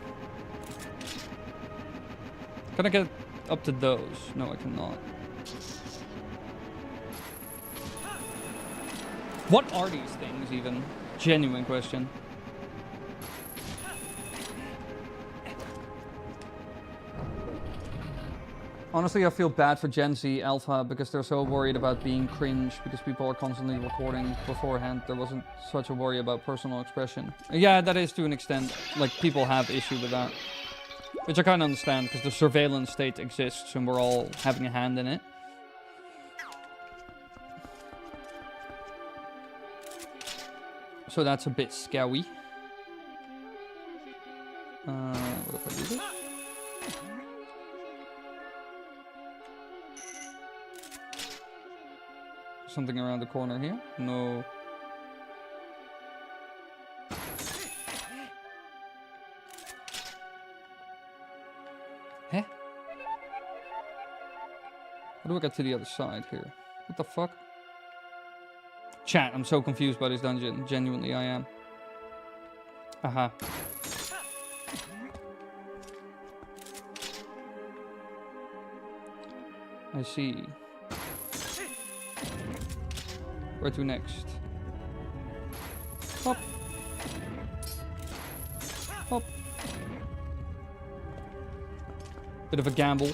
Can I get up to those? No, I cannot. What are these things, even? Genuine question. Honestly, I feel bad for Gen Z Alpha because they're so worried about being cringe because people are constantly recording beforehand. There wasn't such a worry about personal expression. Yeah, that is to an extent. Like, people have issue with that. Which I kind of understand because the surveillance state exists and we're all having a hand in it. So that's a bit scary. What if I do this? Something around the corner here? No. Huh? How do I get to the other side here? What the fuck? Chat, I'm so confused by this dungeon. Genuinely, I am. Aha. I see. Where to next? Hop. Hop. Bit of a gamble.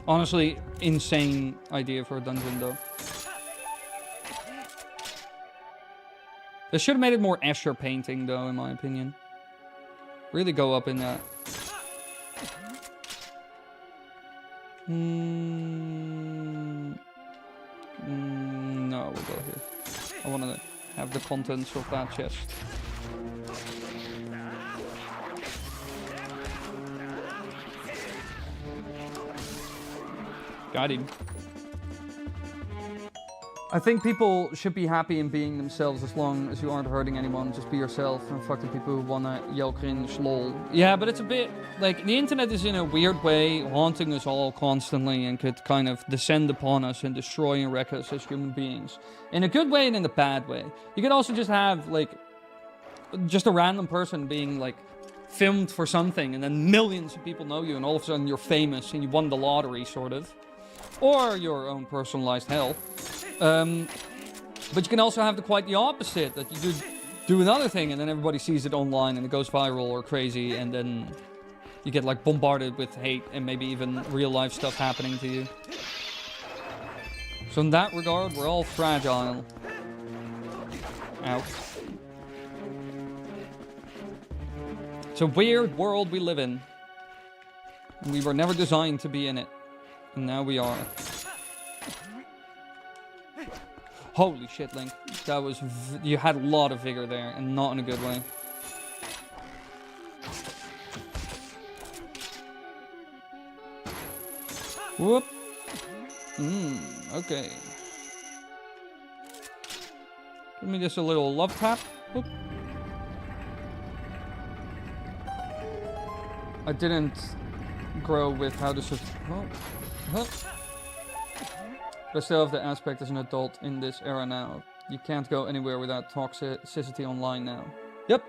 Honestly, insane idea for a dungeon, though. They should have made it more Escher painting, though, in my opinion. Really go up in that. No, we'll go here. I want to have the contents of that chest. Got him. I think people should be happy in being themselves as long as you aren't hurting anyone. Just be yourself and fuck the people who wanna yell cringe, lol. Yeah, but it's a bit like the internet is in a weird way haunting us all constantly and could kind of descend upon us and destroy and wreck us as human beings. In a good way and in a bad way. You could also just have like just a random person being like filmed for something and then millions of people know you and all of a sudden you're famous and you won the lottery, sort of. Or your own personalized hell. But you can also have quite the opposite, that you do another thing and then everybody sees it online and it goes viral or crazy and then you get like bombarded with hate and maybe even real life stuff happening to you. So in that regard, we're all fragile. Ow. It's a weird world we live in. And we were never designed to be in it. And now we are. Holy shit, Link. That was... you had a lot of vigor there, and not in a good way. Whoop. Okay. Give me just a little love tap. Whoop. I didn't grow with how to... But I still have the aspect as an adult in this era now. You can't go anywhere without toxicity online now. Yep.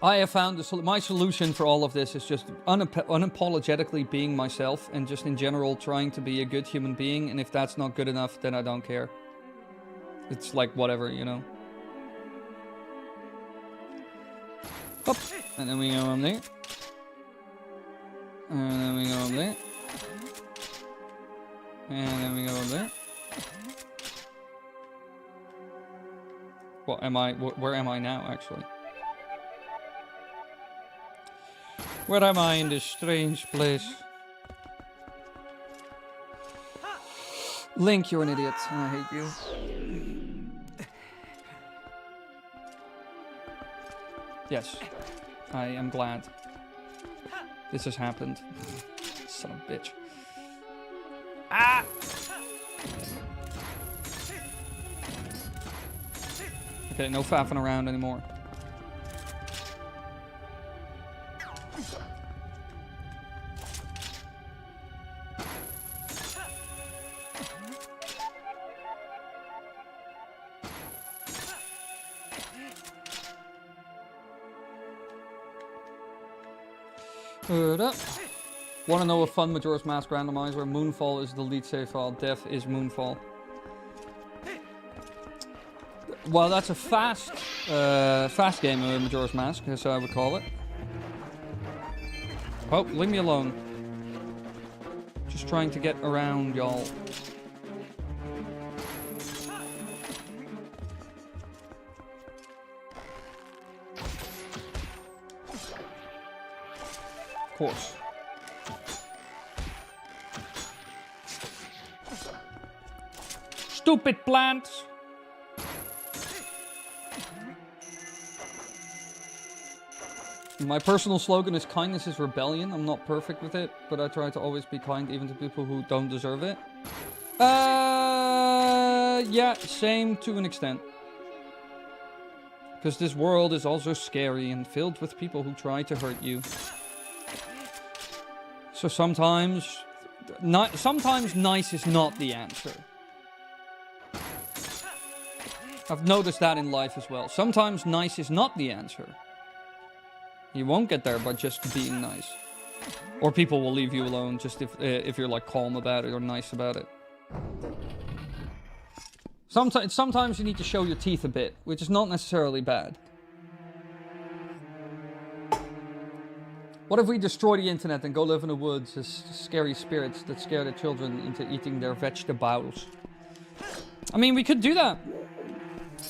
I have found my solution for all of this is just unapologetically being myself and just in general trying to be a good human being. And if that's not good enough, then I don't care. It's like whatever, you know. Up. And then we go on there. And then we go on there. And then we go there. What am I? Where am I now, actually? Where am I in this strange place? Link, you're an idiot. I hate you. Yes, I am glad this has happened. Son of a bitch. Ah! Okay, no faffing around anymore. Want to know a fun Majora's Mask randomizer? Moonfall is the lead save file. Death is Moonfall. Well, that's a fast game of Majora's Mask, as I would call it. Oh, leave me alone. Just trying to get around, y'all. Of course. Stupid plants! My personal slogan is kindness is rebellion. I'm not perfect with it, but I try to always be kind even to people who don't deserve it. Yeah, same to an extent. Because this world is also scary and filled with people who try to hurt you. So sometimes nice is not the answer. I've noticed that in life as well. Sometimes nice is not the answer. You won't get there by just being nice. Or people will leave you alone just if you're like calm about it or nice about it. Sometimes you need to show your teeth a bit, which is not necessarily bad. What if we destroy the internet and go live in the woods as scary spirits that scare the children into eating their vegetables? I mean, we could do that.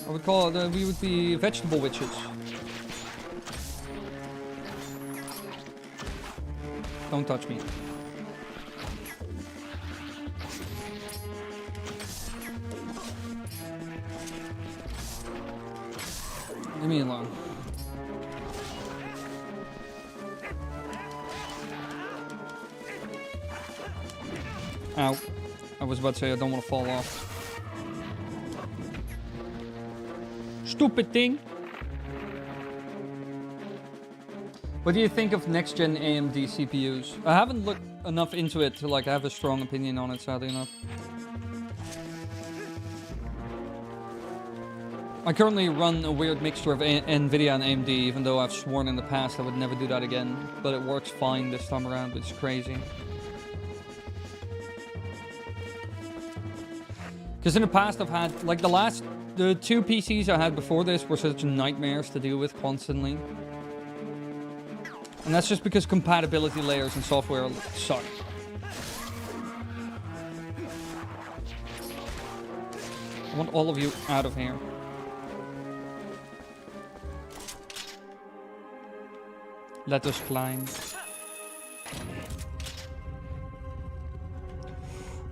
I would call it, we would be vegetable witches. Don't touch me. Leave me alone. Ow. I was about to say I don't want to fall off. Stupid thing. What do you think of next-gen AMD CPUs? I haven't looked enough into it to like have a strong opinion on it, sadly enough. I currently run a weird mixture of NVIDIA and AMD, even though I've sworn in the past I would never do that again. But it works fine this time around, which is crazy. Because in the past I've had, like the two PCs I had before this were such nightmares to deal with constantly. And that's just because compatibility layers and software suck. I want all of you out of here. Let us climb.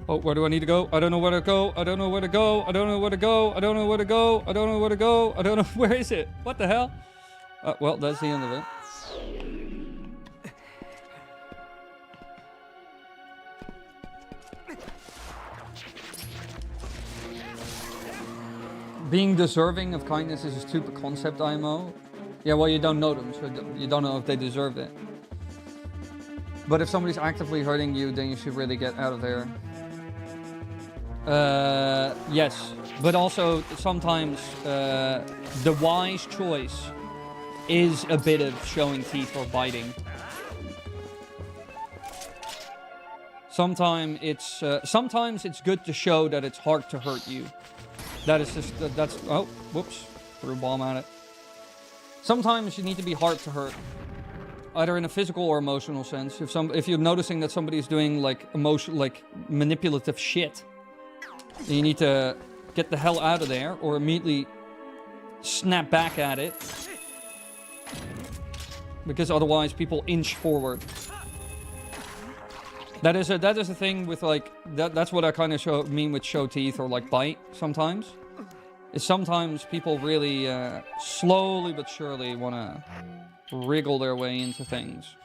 Oh, where do I need to go? I don't know where to go. I don't know where to go. I don't know where to go. I don't know where to go. I don't know where to go. I don't know. Where is it? What the hell? Well, that's the end of it. Being deserving of kindness is a stupid concept, IMO. Yeah, well, you don't know them, so you don't know if they deserve it. But if somebody's actively hurting you, then you should really get out of there. Yes, but also sometimes the wise choice is a bit of showing teeth or biting. Sometimes it's good to show that it's hard to hurt you. That is just, that's, oh, whoops, threw a bomb at it. Sometimes you need to be hard to hurt. either in a physical or emotional sense. If you're noticing that somebody's doing like manipulative shit, then you need to get the hell out of there or immediately snap back at it, because otherwise people inch forward. That is a thing with like that's what I kind of mean with show teeth or like bite sometimes. Is sometimes people really slowly but surely want to wriggle their way into things.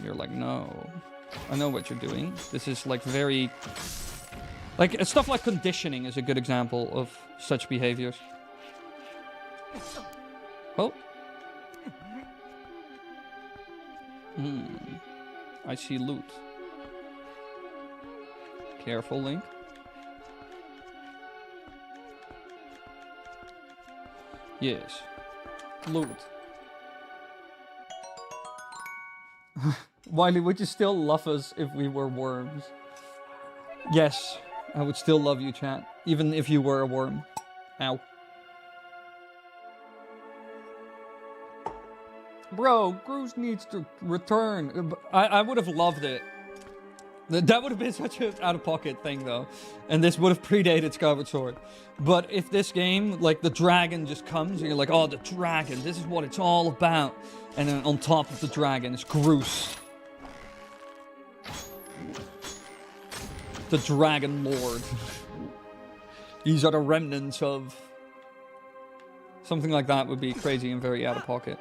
You're like, no, I know what you're doing. This is like very like stuff like conditioning is a good example of such behaviors. Oh. I see loot. Careful, Link. Yes. Loot. Wily, would you still love us if we were worms? Yes, I would still love you, chat. Even if you were a worm. Ow. Bro, Groose needs to return. I would have loved it. That would have been such an out-of-pocket thing, though. And this would have predated Skyward Sword. But if this game, like, the dragon just comes, and you're like, oh, the dragon, this is what it's all about. And then on top of the dragon is Groose. The Dragon Lord. These are the remnants of... Something like that would be crazy and very out-of-pocket.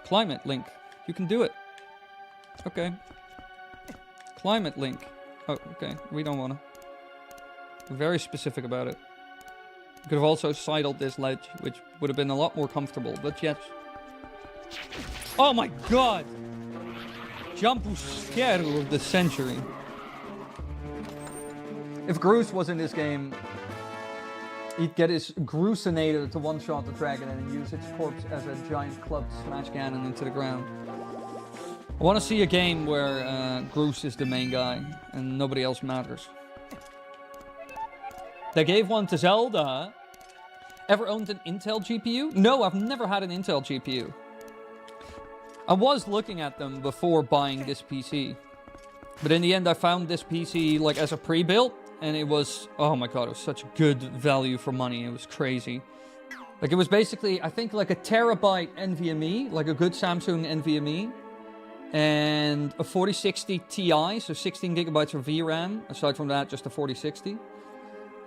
Climate, Link. You can do it. Okay. Climate, Link. Oh, okay. We don't want to. We're very specific about it. You could have also sidled this ledge, which would have been a lot more comfortable, but yes. Oh my god! Jump scare of the century. If Groose was in this game, he'd get his Groosinator to one-shot the dragon and use its corpse as a giant club to smash Ganon into the ground. I want to see a game where Groose is the main guy and nobody else matters. They gave one to Zelda. Ever owned an Intel GPU? No, I've never had an Intel GPU. I was looking at them before buying this PC. But in the end, I found this PC like as a pre-built. And it was, oh my god, it was such good value for money. It was crazy. Like it was basically, I think like a terabyte NVMe, like a good Samsung NVMe. And a 4060 Ti, so 16 gigabytes of VRAM. Aside from that, just a 4060.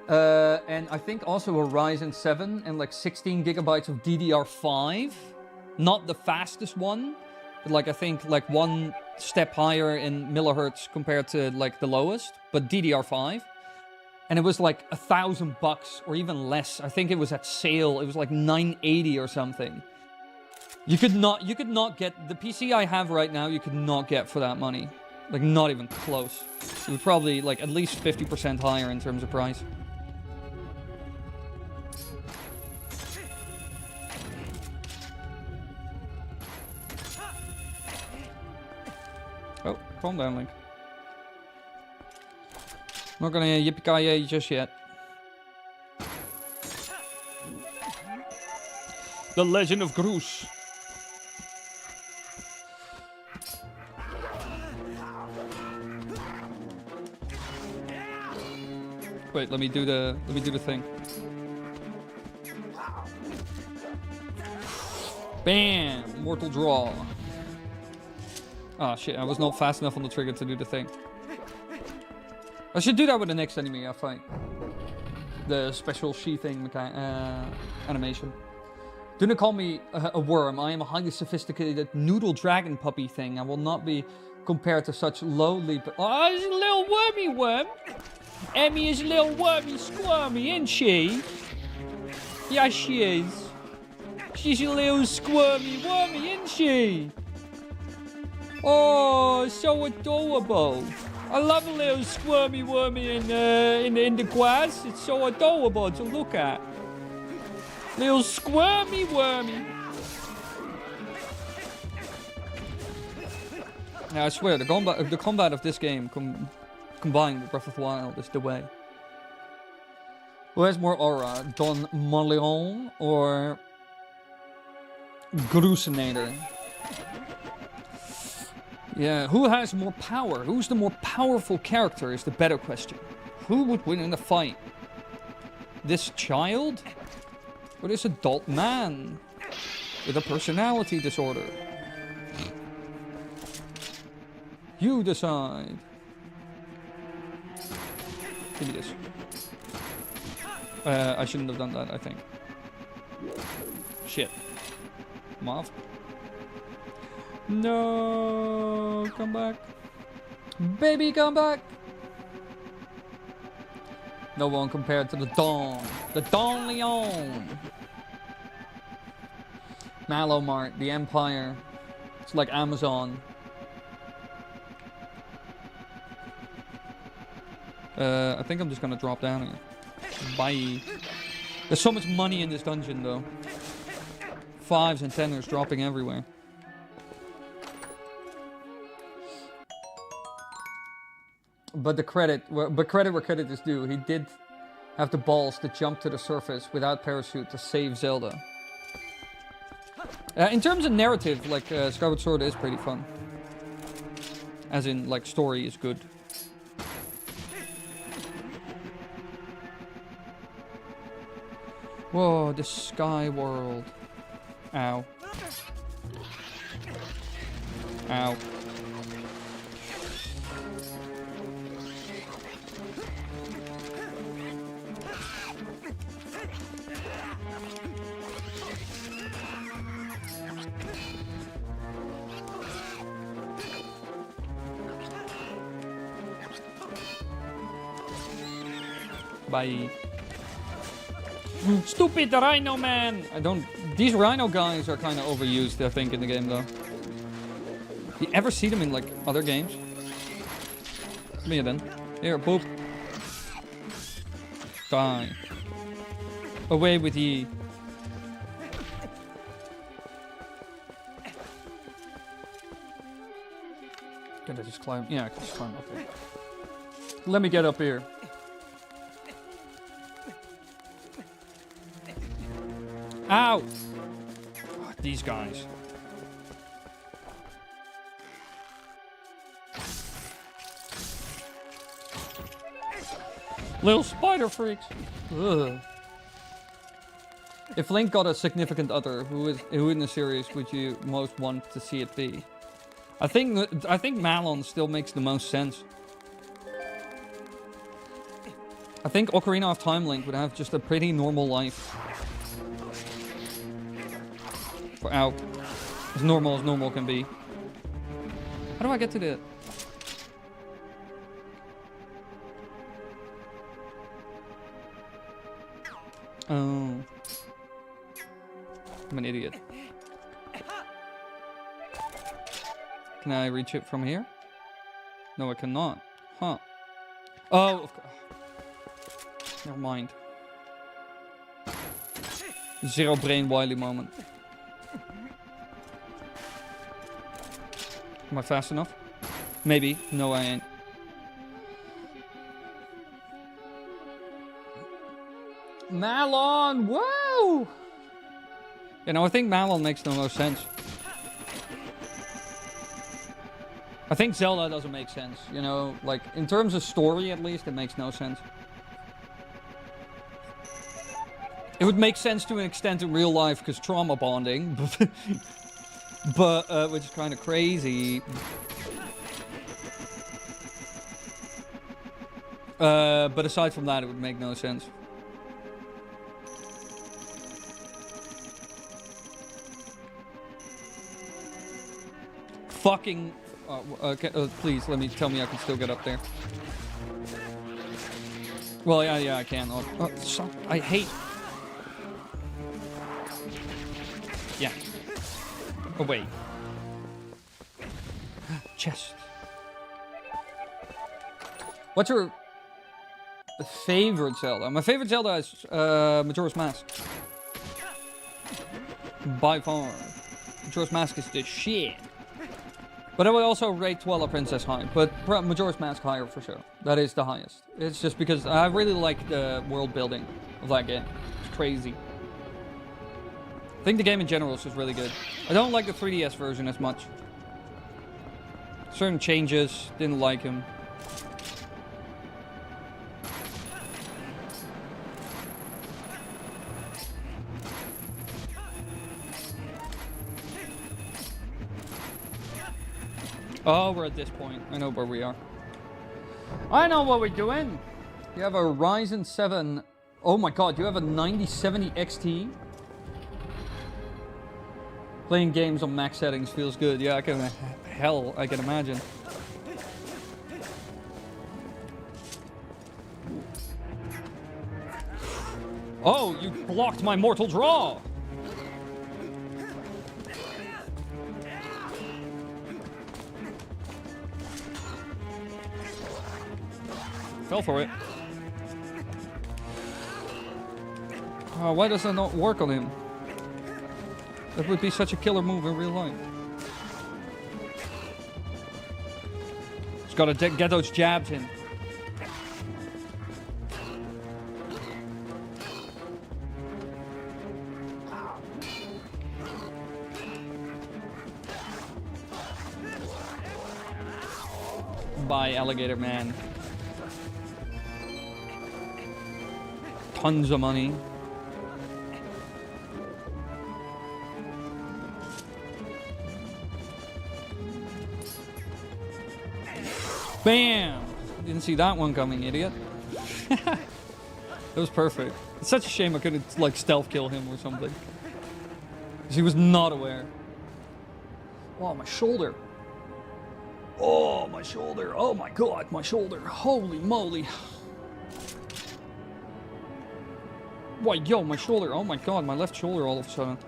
And I think also a Ryzen 7 and like 16 gigabytes of DDR5. Not the fastest one, but like I think like one step higher in millihertz compared to like the lowest, but DDR5. And it was like $1,000 or even less. I think it was at sale. It was like $980 or something. You could not get the PC I have right now. You could not get for that money, like not even close. It was probably like at least 50% higher in terms of price. Oh, calm down, Link. Not gonna yippee-ki-yay just yet. The Legend of Groose. Wait, let me do the thing. Bam! Mortal Draw. Ah, shit, I was not fast enough on the trigger to do the thing. I should do that with the next enemy I fight. The special sheathing animation. Do not call me a worm. I am a highly sophisticated noodle dragon puppy thing. I will not be compared to such lowly... Oh, it's a little wormy worm. Emmy is a little wormy squirmy, isn't she? Yeah, she is. She's a little squirmy wormy, isn't she? Oh, so adorable. I love a little squirmy wormy in the grass. It's so adorable to look at. Little squirmy wormy. Yeah, I swear, the combat of this game combined with Breath of the Wild is the way. Who has more aura, Don Maleon or Grusenator. Yeah, who has more power? Who's the more powerful character is the better question. Who would win in a fight? This child? Or this adult man? With a personality disorder? You decide. Give me this. I shouldn't have done that, I think. Shit. Mauve. No, come back. Baby, come back. No one compared to the Dawn. The Dawn Leon. Malomart, the Empire. It's like Amazon. I think I'm just gonna drop down here. Bye. There's so much money in this dungeon, though. 5s and 10ers dropping everywhere. But credit where credit is due. He did have the balls to jump to the surface without parachute to save Zelda. In terms of narrative, like Skyward Sword is pretty fun. As in, like, story is good. Whoa, the sky world. Ow. Ow. Bye. Stupid Rhino Man! These Rhino guys are kind of overused, I think, in the game, though. You ever see them in, like, other games? Come here, then. Here, boop. Die. Away with ye. Can I just climb? Yeah, I can just climb up here. Let me get up here. Ow! Oh, these guys. Little spider freaks. Ugh. If Link got a significant other, who in the series would you most want to see it be? I think Malon still makes the most sense. I think Ocarina of Time Link would have just a pretty normal life. Ow. As normal can be. How do I get to the... Oh. I'm an idiot. Can I reach it from here? No, I cannot. Huh. Oh, of course. Never mind. Zero brain Wily moment. Am I fast enough? Maybe. No, I ain't. Malon! Whoa! You know, I think Malon makes the most sense. I think Zelda doesn't make sense. You know, like, in terms of story, at least, it makes no sense. It would make sense to an extent in real life, because trauma bonding. But, which is kind of crazy. But aside from that, it would make no sense. Fucking... okay, please, tell me I can still get up there. Well, yeah, I can. I hate... Yeah. Oh, wait. Chest. What's your favorite Zelda? My favorite Zelda is Majora's Mask. By far. Majora's Mask is the shit. But I would also rate Twilight Princess high. But Majora's Mask higher for sure. That is the highest. It's just because I really like the world building of that game. It's crazy. I think the game in general is just really good. I don't like the 3DS version as much. Certain changes, didn't like him. Oh, we're at this point. I know where we are. I know what we're doing. You have a Ryzen 7. Oh my god, you have a 9070 XT. Playing games on max settings feels good. Yeah, I can imagine. Oh, you blocked my mortal draw. Fell for it. Oh, why does that not work on him? That would be such a killer move in real life. Just gotta get those jabs in. Bye, alligator man. Tons of money. Bam! Didn't see that one coming, idiot. That was perfect. It's such a shame I couldn't, like, stealth kill him or something. Because he was not aware. Oh, my shoulder. Oh, my shoulder. Oh, my God, my shoulder. Holy moly. Why, yo, my shoulder. Oh, my God, my left shoulder all of a sudden.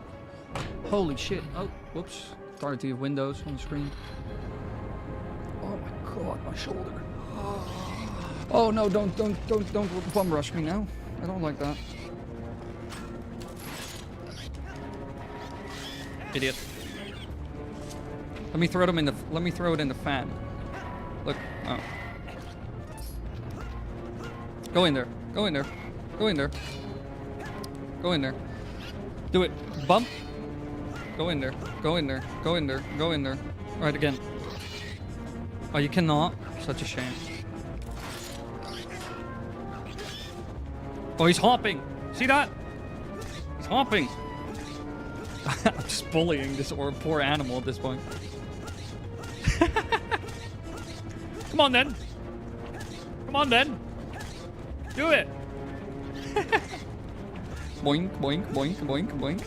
Holy shit. Oh, whoops. Started to have windows on the screen. Oh, my God, my shoulder. Oh, no, don't bum rush me now. I don't like that. Idiot. Let me throw it in the fan. Look. Oh. Go in there. Go in there. Go in there. Go in there. Do it. Bump. Go in there. Go in there. Go in there. Go in there. Right again. Oh, you cannot. Such a shame. Oh, he's hopping. See that? He's hopping. I'm just bullying this poor animal at this point. Come on then. Come on then. Do it. Boink, boink, boink, boink, boink.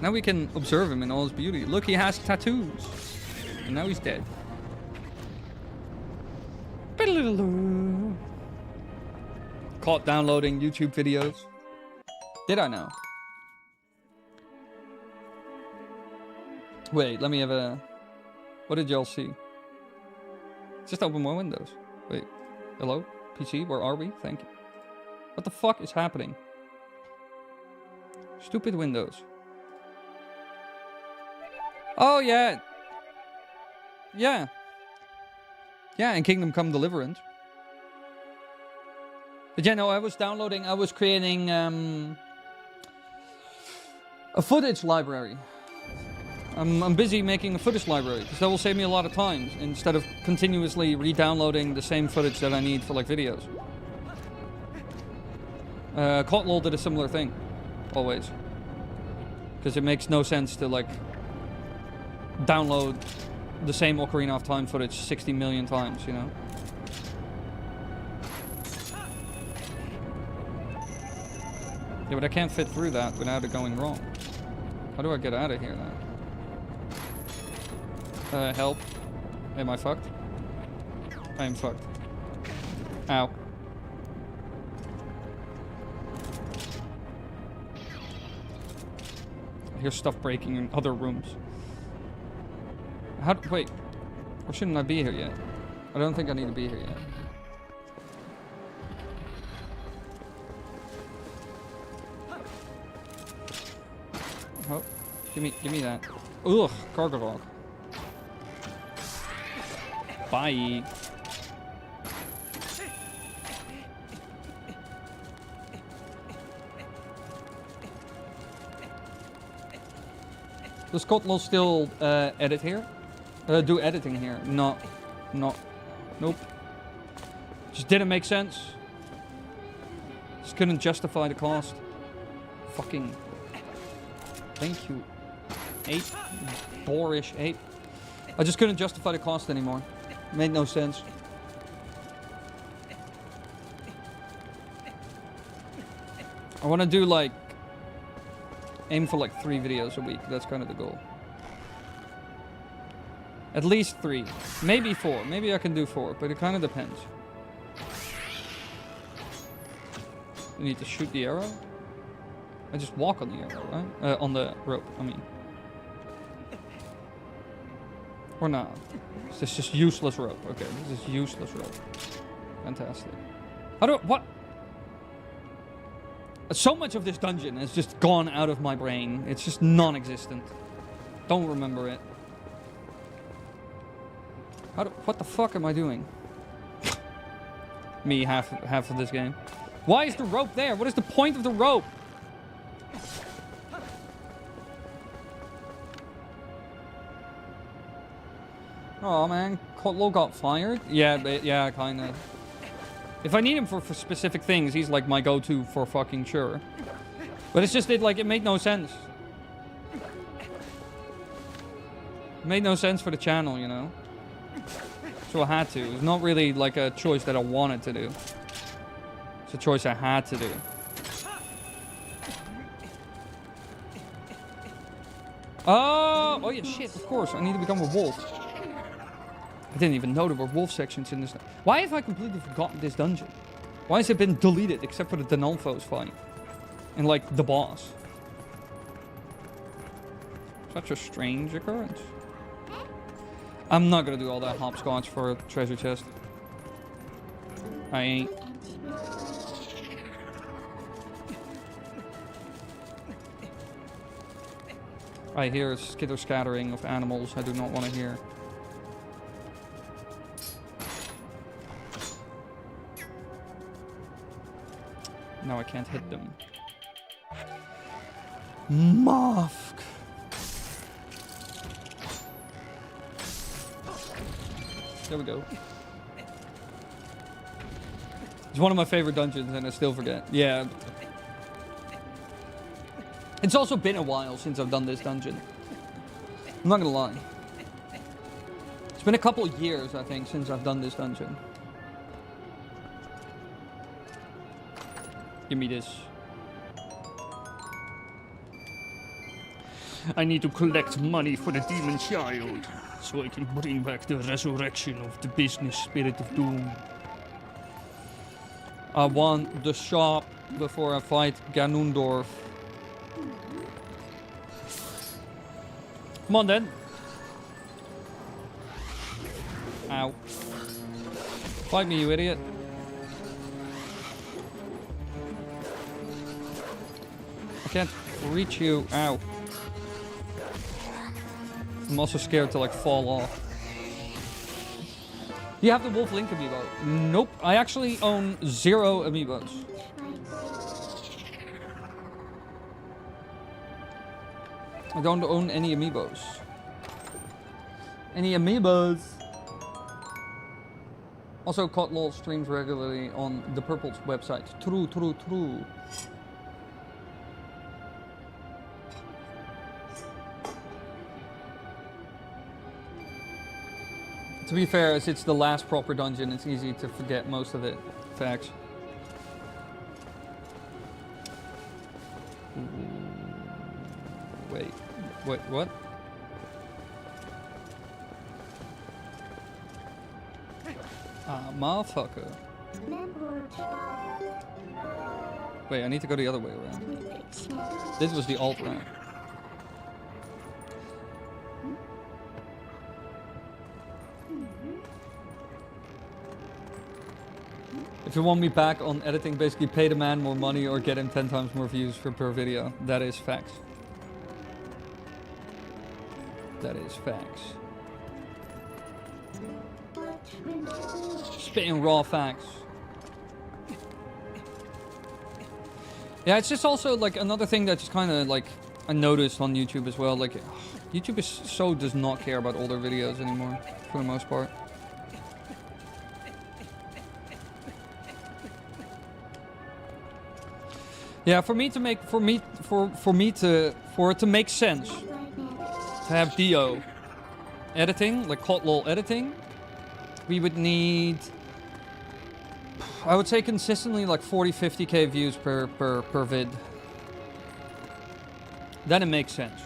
Now we can observe him in all his beauty. Look, he has tattoos. And now he's dead. Caught downloading YouTube videos. Did I know? Wait, let me have a... What did y'all see? Just open more windows. Wait. Hello? PC, where are we? Thank you. What the fuck is happening? Stupid windows. Oh, yeah. Yeah. Yeah, and Kingdom Come Deliverance. But yeah, no, I was creating a footage library. I'm busy making a footage library, because that will save me a lot of time, instead of continuously re-downloading the same footage that I need for, like, videos. Kotlol did a similar thing, always. Because it makes no sense to, like, download the same Ocarina of Time footage 60 million times, you know? Yeah, but I can't fit through that without it going wrong. How do I get out of here now? Help. Am I fucked? I am fucked. Ow. I hear stuff breaking in other rooms. Wait. Or shouldn't I be here yet? I don't think I need to be here yet. Oh, give me that. Ugh, cargo log. Bye. Does Kotlin still edit here? Do editing here? No. No. Nope. Just didn't make sense. Just couldn't justify the cost. Fucking... Thank you. Ape. Boorish ape. I just couldn't justify the cost anymore. Made no sense. I want to do like... Aim for like 3 videos a week. That's kind of the goal. At least 3. Maybe 4. Maybe I can do 4, but it kind of depends. You need to shoot the arrow? I just walk on the arrow, right? On the rope, I mean. Or not. Is this just useless rope? Okay, this is useless rope. Fantastic. How do I... What? So much of this dungeon has just gone out of my brain. It's just non-existent. Don't remember it. What the fuck am I doing? Me, half of this game. Why is the rope there? What is the point of the rope? Oh man, Kotlo got fired? Yeah, yeah, kinda. If I need him for specific things, he's like my go-to for fucking sure. But it's just, it made no sense. It made no sense for the channel, you know? So I had to. It's not really like a choice that I wanted to do. It's a choice I had to do. Oh yeah, shit, of course. I need to become a wolf. I didn't even know there were wolf sections in this. Why have I completely forgotten this dungeon? Why has it been deleted except for the Denolfos fight? And like the boss. Such a strange occurrence. I'm not gonna do all that hopscotch for a treasure chest. I ain't. I hear a skitter-scattering of animals I do not want to hear. Now I can't hit them. Mafk! There we go. It's one of my favorite dungeons and I still forget. Yeah. It's also been a while since I've done this dungeon. I'm not gonna lie. It's been a couple of years, I think, since I've done this dungeon. Give me this. I need to collect money for the demon child, so I can bring back the resurrection of the business spirit of doom. I want the shop before I fight Ganondorf. Come on then. Ow. Fight me, you idiot. I can't reach you. Ow. I'm also scared to like fall off. Do you have the Wolf Link amiibo? Nope. I actually own 0 amiibos. I don't own any amiibos. Any amiibos? Also, Kotlol streams regularly on the Purple's website. True. To be fair, as it's the last proper dungeon, it's easy to forget most of it. Facts. Wait, what? Ah, motherfucker. Wait, I need to go the other way around. This was the alt round. If you want me back on editing, basically pay the man more money or get him 10 times more views per video. That is facts. That is facts. Spitting raw facts. Yeah, it's just also like another thing that just kind of like I noticed on YouTube as well. Like YouTube does not care about older videos anymore, for the most part. Yeah, for it to make sense to have Dio editing, like Kotlol editing, we would need, I would say consistently like 40-50k views per vid. Then it makes sense.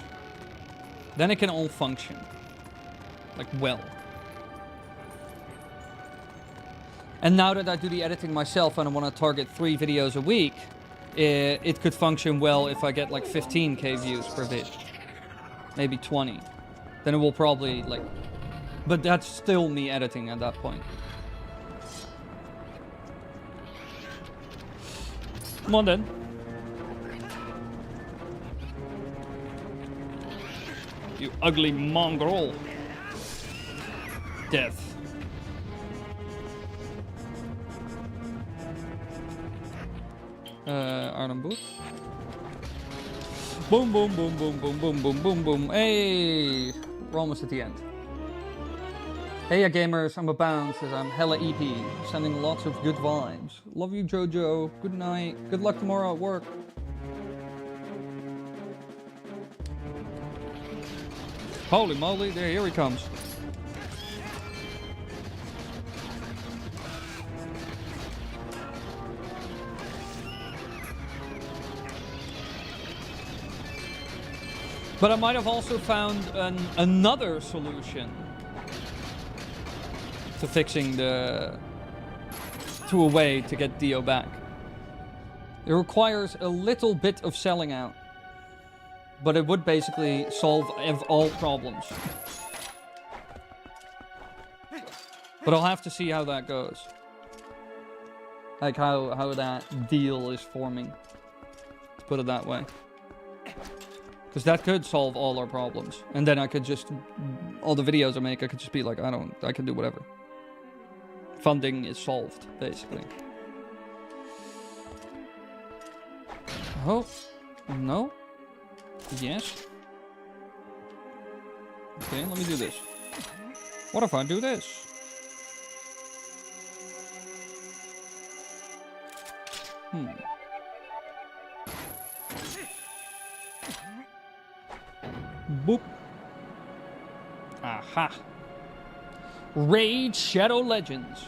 Then it can all function. Like, well. And now that I do the editing myself and I want to target 3 videos a week, it could function well if I get like 15k views per vid. Maybe 20. Then it will probably like... But that's still me editing at that point. Come on then. You ugly mongrel. Death. Iron boots. Boom, boom, boom, boom, boom, boom, boom, boom, boom. Hey! We're almost at the end. Hey, gamers, I'm abound, says I'm hella EP. Sending lots of good vibes. Love you, Jojo. Good night. Good luck tomorrow at work. Holy moly, here he comes. But I might have also found another solution to fixing to a way to get Dio back. It requires a little bit of selling out, but it would basically solve all problems. But I'll have to see how that goes. Like how that deal is forming, to put it that way. Because that could solve all our problems. And then I could just, all the videos I make, I could just be like, I can do whatever. Funding is solved, basically. Oh, no. Yes. Okay, let me do this. What if I do this? Boop. Aha. Raid Shadow Legends.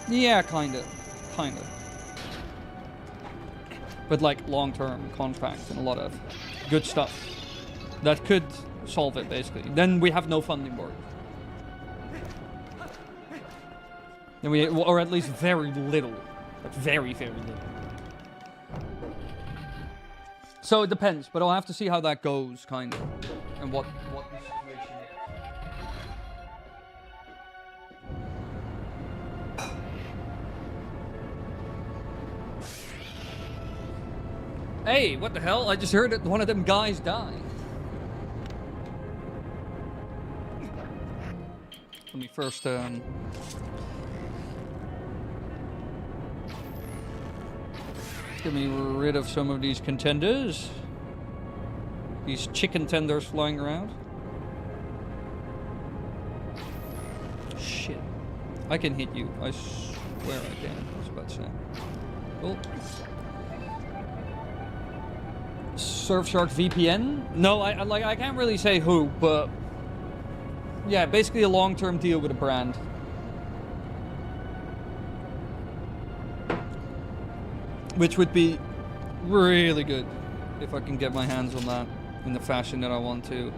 Yeah, kinda. But like long-term contract and a lot of good stuff that could solve it, basically. Then we have no funding board. Then or at least very little. Like very, very little. So it depends, but I'll have to see how that goes, kind of, and what the situation is. Hey, what the hell? I just heard that one of them guys died. Let me first, get me rid of some of these contenders. These chicken tenders flying around. Shit. I can hit you. I swear I can. I was about to say. Cool. Surfshark VPN? No, I can't really say who, but yeah, basically a long-term deal with a brand. Which would be really good if I can get my hands on that in the fashion that I want to.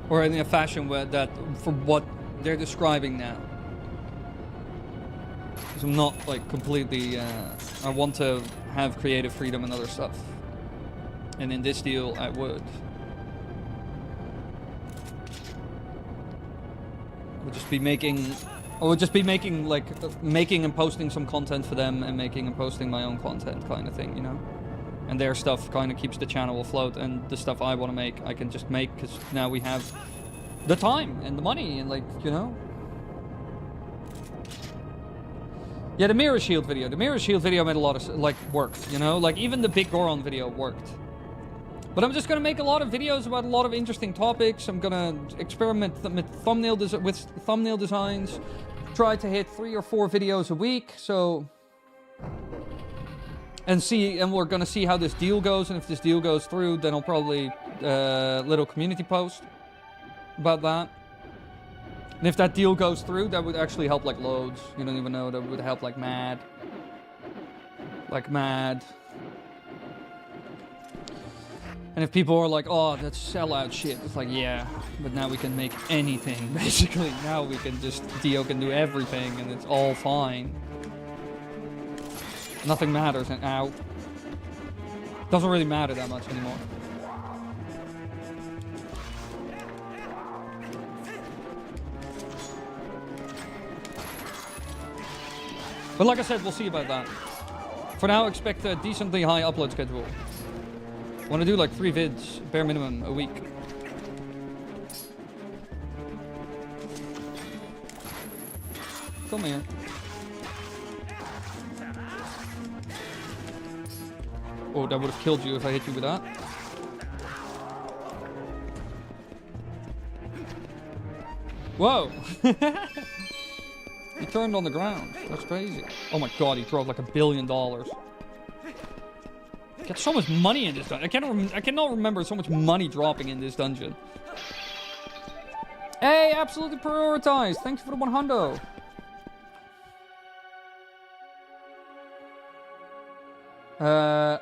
Or in a fashion where for what they're describing now. Because I'm not like completely, I want to have creative freedom and other stuff. And in this deal, I would. I would just be making like making and posting some content for them and making and posting my own content kind of thing, you know? And their stuff kind of keeps the channel afloat, and the stuff I want to make, I can just make because now we have the time and the money and like, you know? Yeah, the Mirror Shield video. The Mirror Shield video made a lot of, like, worked, you know? Like, even the Big Goron video worked. But I'm just gonna make a lot of videos about a lot of interesting topics. I'm gonna experiment with thumbnail designs. Try to hit 3 or 4 videos a week. So, and we're gonna see how this deal goes. And if this deal goes through, then I'll probably little community post about that. And if that deal goes through, that would actually help like loads. You don't even know, that would help like mad. Like mad. And if people are like, oh, that's sellout shit, it's like, yeah, but now we can make anything, basically. Now we can just, Dio can do everything, and it's all fine. Nothing matters, and ow. Doesn't really matter that much anymore. But like I said, we'll see about that. For now, expect a decently high upload schedule. I want to do like 3 vids, bare minimum, a week. Come here. Oh, that would have killed you if I hit you with that. Whoa! He turned on the ground. That's crazy. Oh my god, he drove like $1 billion. Get so much money in this dungeon. I cannot remember so much money dropping in this dungeon. Hey, absolutely prioritized. Thank you for the 100.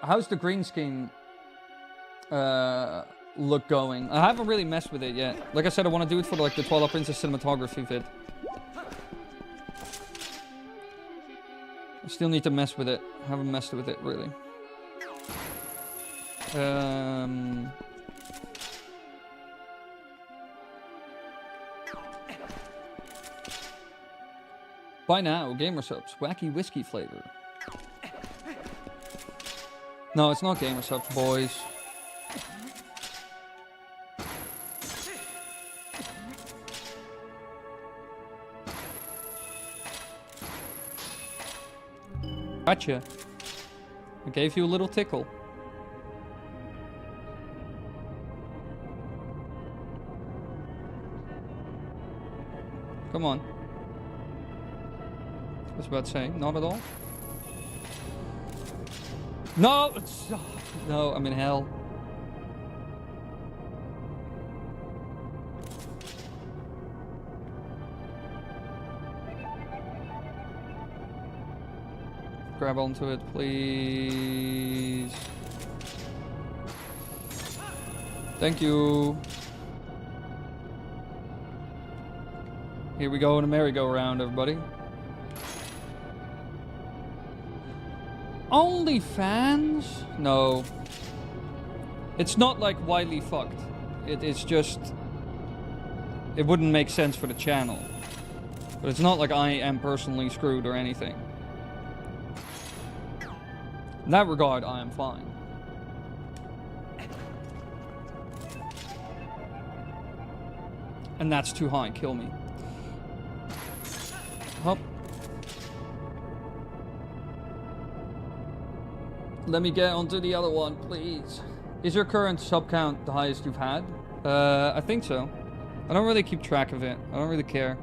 How's the green screen look going? I haven't really messed with it yet. Like I said, I want to do it for like the Twilight Princess cinematography vid. I still need to mess with it. I haven't messed with it really. By now, gamer subs, wacky whiskey flavor. No, it's not gamer subs, boys. Gotcha. I gave you a little tickle. Come on. I was about to say, not at all. No! No, I'm in hell. Grab onto it, please. Thank you. Here we go in a merry-go-round, everybody. OnlyFans? No. It's not like Wily fucked. It's just... It wouldn't make sense for the channel. But it's not like I am personally screwed or anything. In that regard, I am fine. And that's too high. Kill me. Hop. Let me get onto the other one, please. Is your current sub count the highest you've had? I think so. I don't really keep track of it. I don't really care.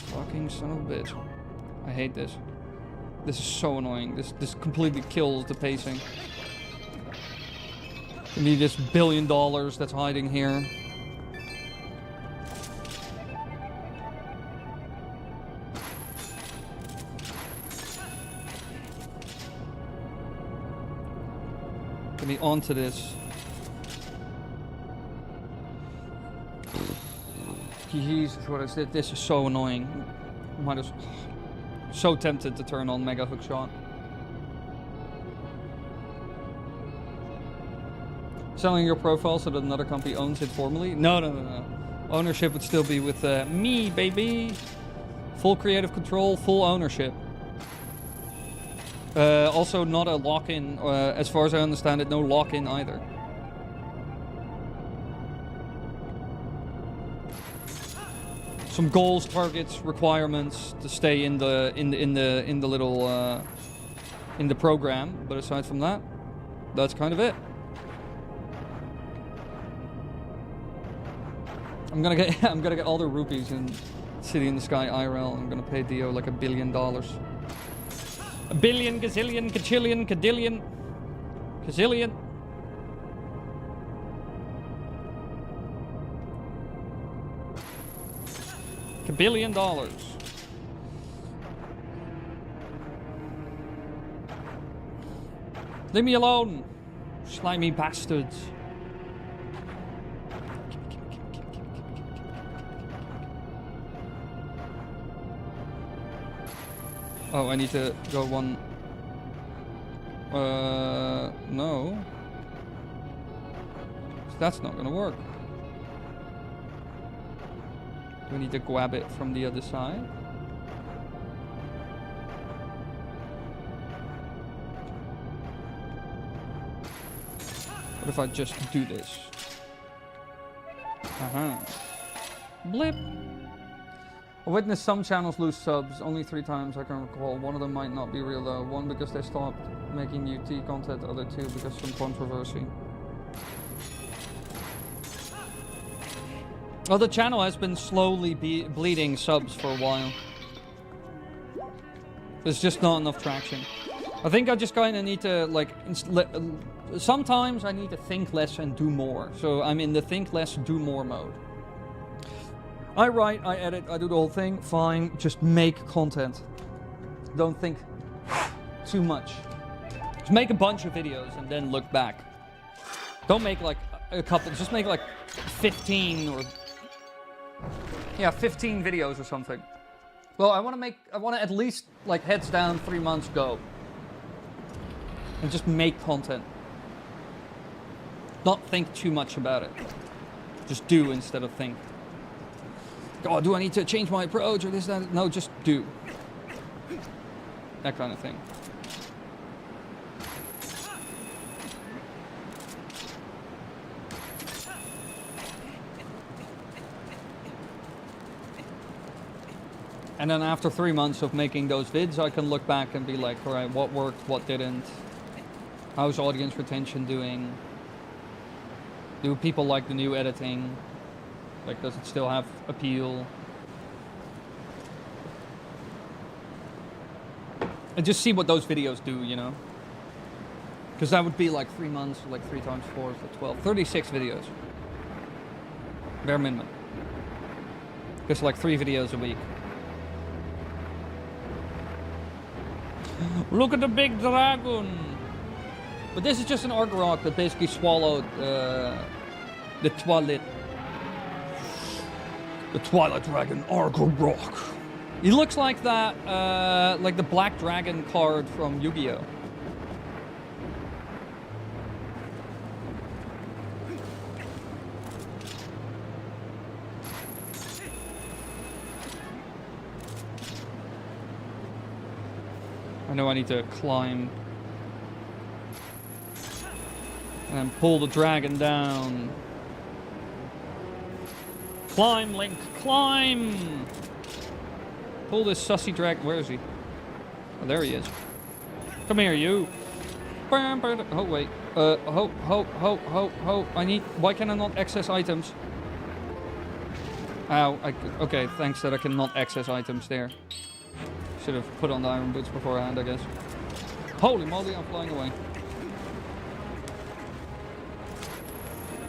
Fucking son of a bitch. I hate this. This is so annoying. This completely kills the pacing. Give me this $1 billion that's hiding here. Get me onto this. Jesus, what is it? This is so annoying. Might as so tempted to turn on Mega Hook Shot. Selling your profile so that another company owns it formally? No. Ownership would still be with me, baby. Full creative control, full ownership. Also not a lock-in, as far as I understand it, no lock-in either. some goals, targets, requirements to stay in the little in the program. But aside from that, that's kind of it. I'm gonna get all the rupees in City in the Sky IRL. I'm gonna pay Dio like $1 billion. A billion, gazillion, kachillion, cadillion, gazillion. $1 billion. Leave me alone, slimy bastards. Oh, I need to go one. No. That's not gonna work. Do I need to grab it from the other side? What if I just do this? Blip. I witnessed some channels lose subs, only 3 times I can recall. One of them might not be real though. One because they stopped making UT content, other 2 because some controversy. Well, the channel has been slowly bleeding subs for a while. There's just not enough traction. I think I just kind of need to, like, sometimes I need to think less and do more. So I'm in the think less, do more mode. I write, I edit, I do the whole thing. Fine, just make content. Don't think too much. Just make a bunch of videos and then look back. Don't make like a couple, just make like 15 or... Yeah, 15 videos or something. Well, I want to at least like heads down 3 months go. And just make content. Not think too much about it. Just do instead of think. Oh, do I need to change my approach or this, that? No, just do. That kind of thing. And then after 3 months of making those vids, I can look back and be like, alright, what worked, what didn't? How's audience retention doing? Do people like the new editing? Like, does it still have appeal? And just see what those videos do, you know? Because that would be like 3 months, like 3 times 4 is 12. 36 videos. Bare minimum. Just like 3 videos a week. Look at the big dragon! But this is just an Argorok that basically swallowed the Twilight. The Twilight Dragon Argorok. He looks like that, like the Black Dragon card from Yu-Gi-Oh! I know I need to climb and pull the dragon down. Climb, Link, climb! Pull this sussy dragon. Where is he? Oh, there he is. Come here, you. Oh, wait. I need... Why can I not access items? Ow. Okay, thanks that I cannot access items there. Should have put on the iron boots beforehand, I guess. Holy moly, I'm flying away.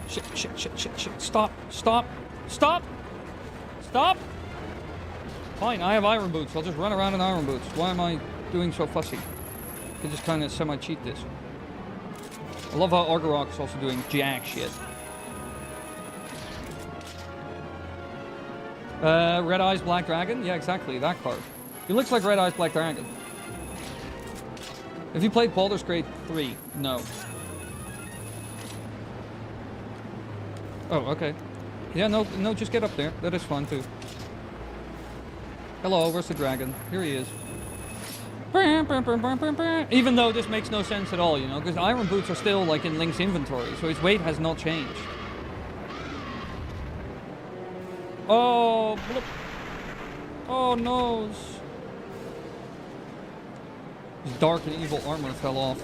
Shit. Stop. Fine, I have iron boots. I'll just run around in iron boots. Why am I doing so fussy? I could just kind of semi-cheat this. I love how Argorok's also doing jack shit. Red Eyes Black Dragon? Yeah, exactly, that card. He looks like Red Eyes Black Dragon. Have you played Baldur's Gate 3? No. Oh, okay. Yeah, no, just get up there. That is fun, too. Hello, where's the dragon? Here he is. Even though this makes no sense at all, you know, because iron boots are still, like, in Link's inventory, so his weight has not changed. Oh, bloop. Oh no. His dark and evil armor fell off.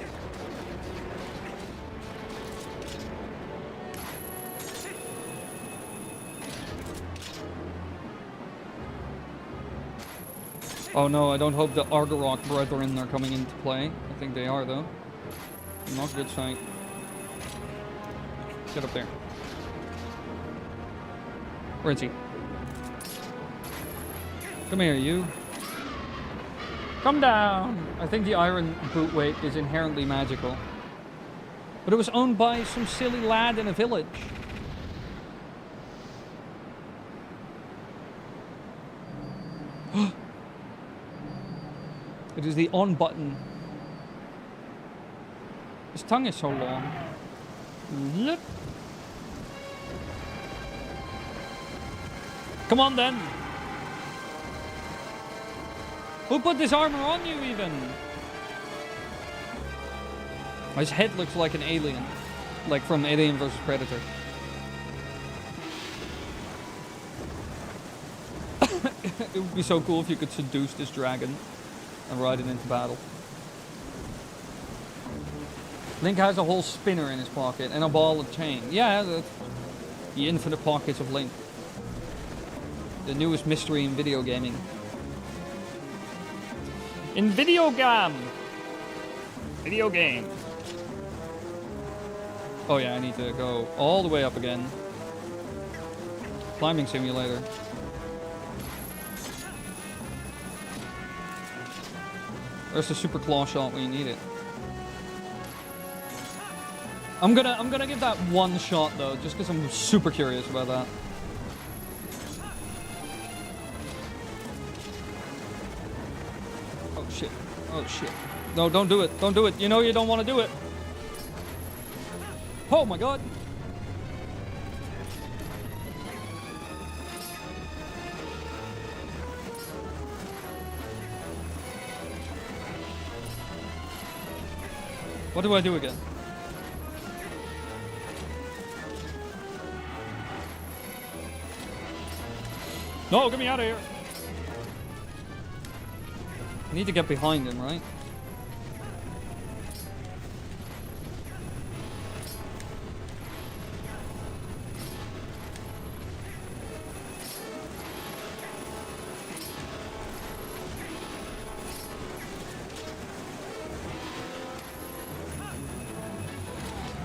Oh no, I don't hope the Argarok brethren are coming into play. I think they are though. Not a good sight. Get up there. Where is he? Come here, you. Come down! I think the iron boot weight is inherently magical. But it was owned by some silly lad in a village. It is the on button. His tongue is so long. Look. Come on then. Who put this armor on you even? His head looks like an alien. Like from Alien vs. Predator. It would be so cool if you could seduce this dragon and ride it into battle. Link has a whole spinner in his pocket and a ball of chain. Yeah, the infinite pockets of Link. The newest mystery in video gaming. In video game! Video game. Oh yeah, I need to go all the way up again. Climbing simulator. There's the super claw shot when you need it. I'm gonna give that one shot though, just because I'm super curious about that. Oh shit. Oh shit. No, don't do it. Don't do it. You know you don't want to do it. Oh my god. What do I do again? No, get me out of here. I need to get behind him, right?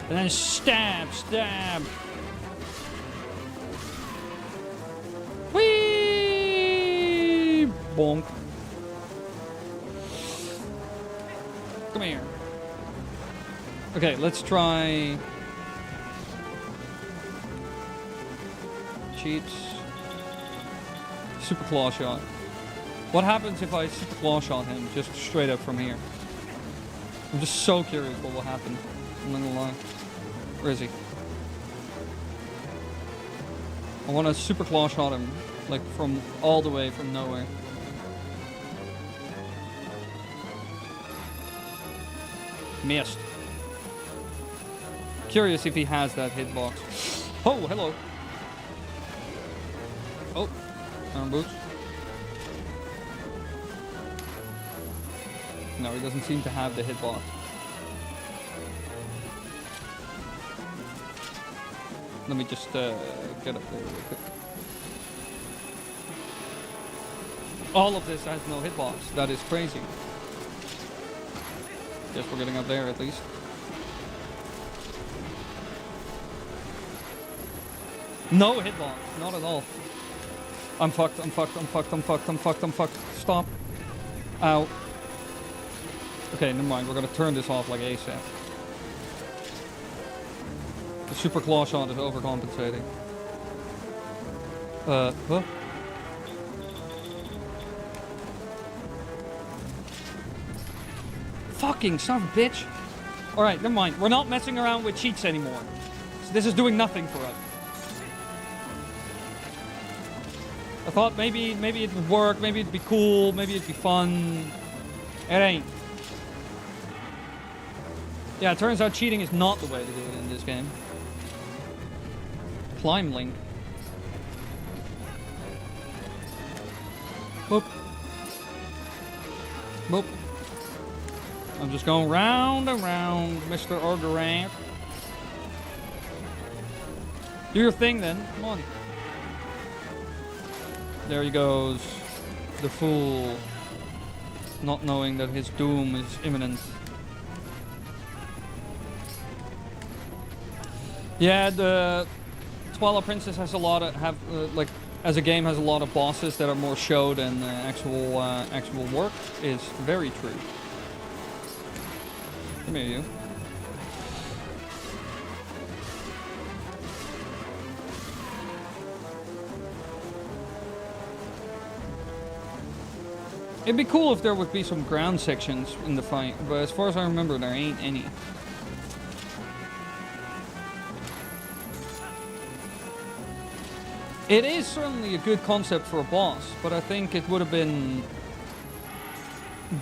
And then stab, stab. Whee! Bonk. Come here. Okay, let's try... Cheats. Super claw shot. What happens if I super claw shot him just straight up from here? I'm just so curious what will happen. I'm not gonna lie. Where is he? I want to super claw shot him, like from all the way from nowhere. Missed. Curious if he has that hitbox. Oh, hello. Oh, arm boots. No, he doesn't seem to have the hitbox. Let me just get up there real quick. All of this has no hitbox. That is crazy. Guess we're getting up there at least. No hitbox. Not at all. I'm fucked. I'm fucked. I'm fucked. I'm fucked. I'm fucked. I'm fucked. Stop. Ow. Okay, never mind. We're gonna turn this off like ASAP. The super claw shot is overcompensating. Huh? Fucking son of a bitch. Alright, never mind. We're not messing around with cheats anymore. So this is doing nothing for us. I thought maybe it would work, maybe it'd be cool, maybe it'd be fun. It ain't. Yeah, it turns out cheating is not the way to do it in this game. Climb Link. Boop. Boop. I'm just going round and round, Mr. Orgerat. Do your thing then. Come on. There he goes. The fool. Not knowing that his doom is imminent. Yeah, the Twilight Princess has a lot of like as a game has a lot of bosses that are more show than actual work. Is very true. Come here, you. It'd be cool if there would be some ground sections in the fight, but as far as I remember, there ain't any. It is certainly a good concept for a boss, but I think it would have been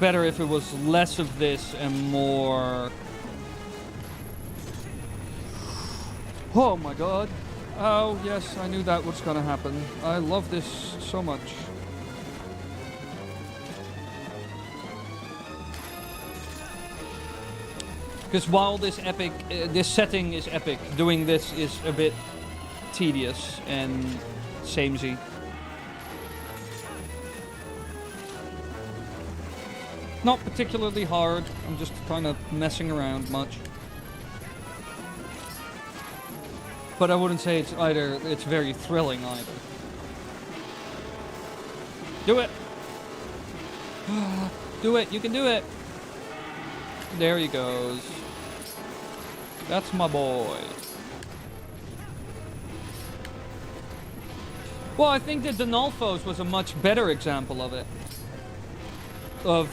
better if it was less of this and more... Oh my god. Oh yes, I knew that was gonna happen. I love this so much. Because while this setting is epic, doing this is a bit tedious and samey. Not particularly hard, I'm just kind of messing around much. But I wouldn't say it's very thrilling either. Do it! Do it, you can do it! There he goes. That's my boy. Well, I think that Denalfos was a much better example of it. Of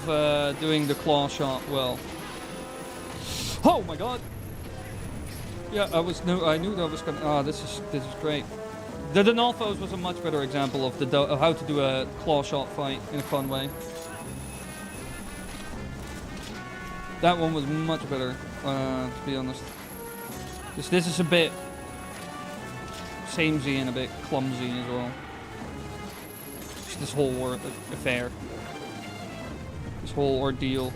doing the claw shot well. Oh my god! Yeah, I knew that was gonna. Ah, this is great. The Denalfos was a much better example of how to do a claw shot fight in a fun way. That one was much better, to be honest. This is a bit samey and a bit clumsy as well. Just this whole affair. This whole ordeal.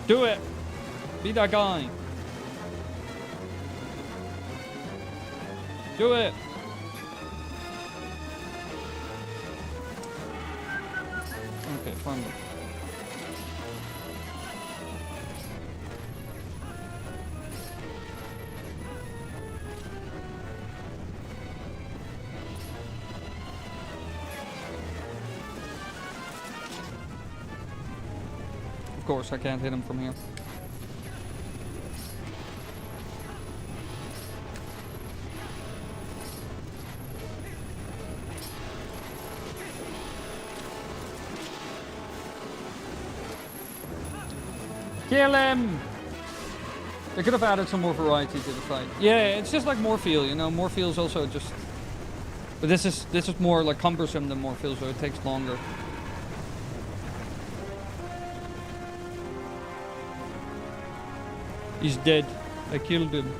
Do it! Be that guy! Do it! Okay, fine. Of course, I can't hit him from here. Kill him! They could have added some more variety to the fight. Yeah, it's just like Morpheal, you know. Morpheal's also just... But this is more like cumbersome than Morpheal, so it takes longer. He's dead. I killed him.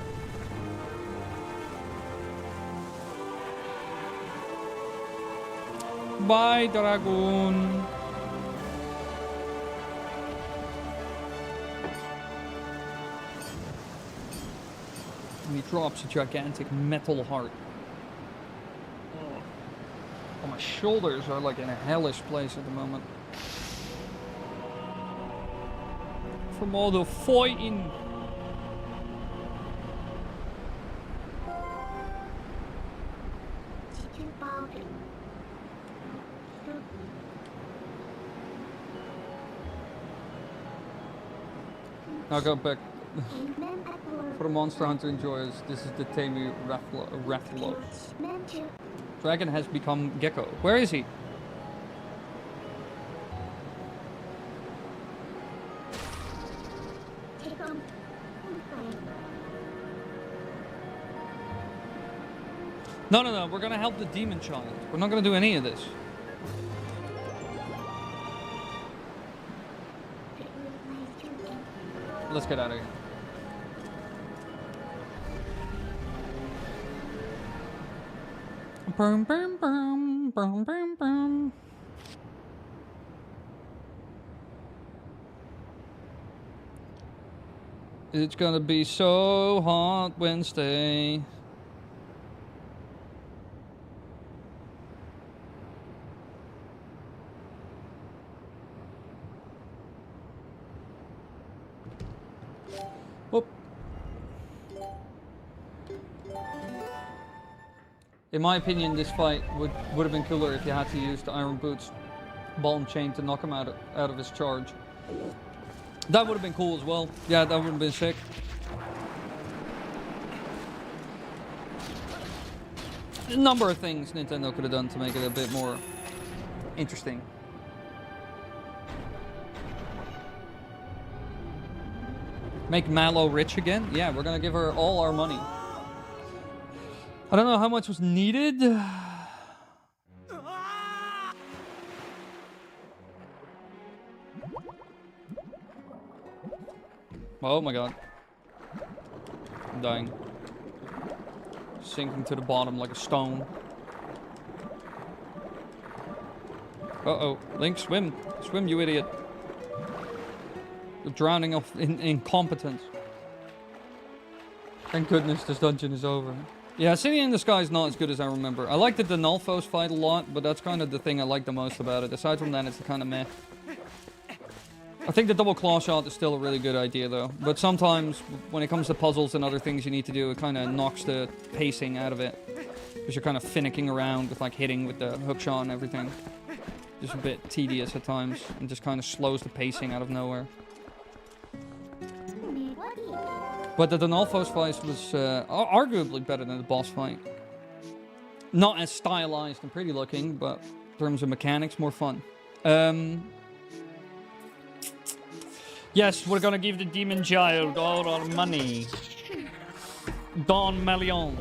Bye, Dragon. And he drops a gigantic metal heart. Oh, my shoulders are like in a hellish place at the moment. From all the fighting. Now go back. For a monster hunter enjoys, this is the Tame Rathalos. Dragon has become Gecko. Where is he? No, we're gonna help the demon child. We're not gonna do any of this. Let's get out of here. I'm Boom, boom, boom, boom, boom, boom. It's gonna be so hot Wednesday. Whoop. In my opinion, this fight would have been cooler if you had to use the Iron Boots ball and chain to knock him out of his charge. That would have been cool as well. Yeah, that would have been sick. A number of things Nintendo could have done to make it a bit more interesting. Make Mallow rich again? Yeah, we're gonna give her all our money. I don't know how much was needed. Oh my god. I'm dying. Sinking to the bottom like a stone. Uh-oh. Link, swim. Swim, you idiot. You're drowning off in incompetence. Thank goodness this dungeon is over. Yeah, City in the Sky is not as good as I remember. I liked the Denolfos fight a lot, but that's kind of the thing I like the most about it. Aside from that, it's kind of meh. I think the double claw shot is still a really good idea, though. But sometimes, when it comes to puzzles and other things you need to do, it kind of knocks the pacing out of it. Because you're kind of finicking around with, like, hitting with the hook shot and everything. Just a bit tedious at times, and just kind of slows the pacing out of nowhere. But the Denolfos fight was arguably better than the boss fight. Not as stylized and pretty looking, but in terms of mechanics, more fun. Yes, we're gonna give the demon child all our money. Don Malion.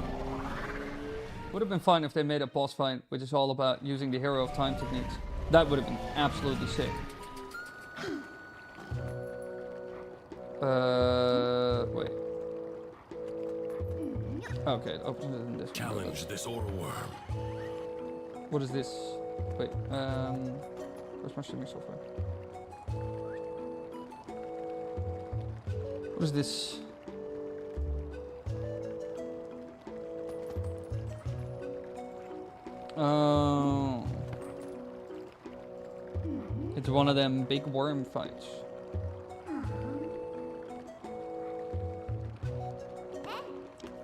Would have been fun if they made a boss fight which is all about using the Hero of Time techniques. That would have been absolutely sick. Wait. Okay, open it in this. Challenge this Orworm. What is this? Wait, where's my streaming software? What is this? Oh. It's one of them big worm fights.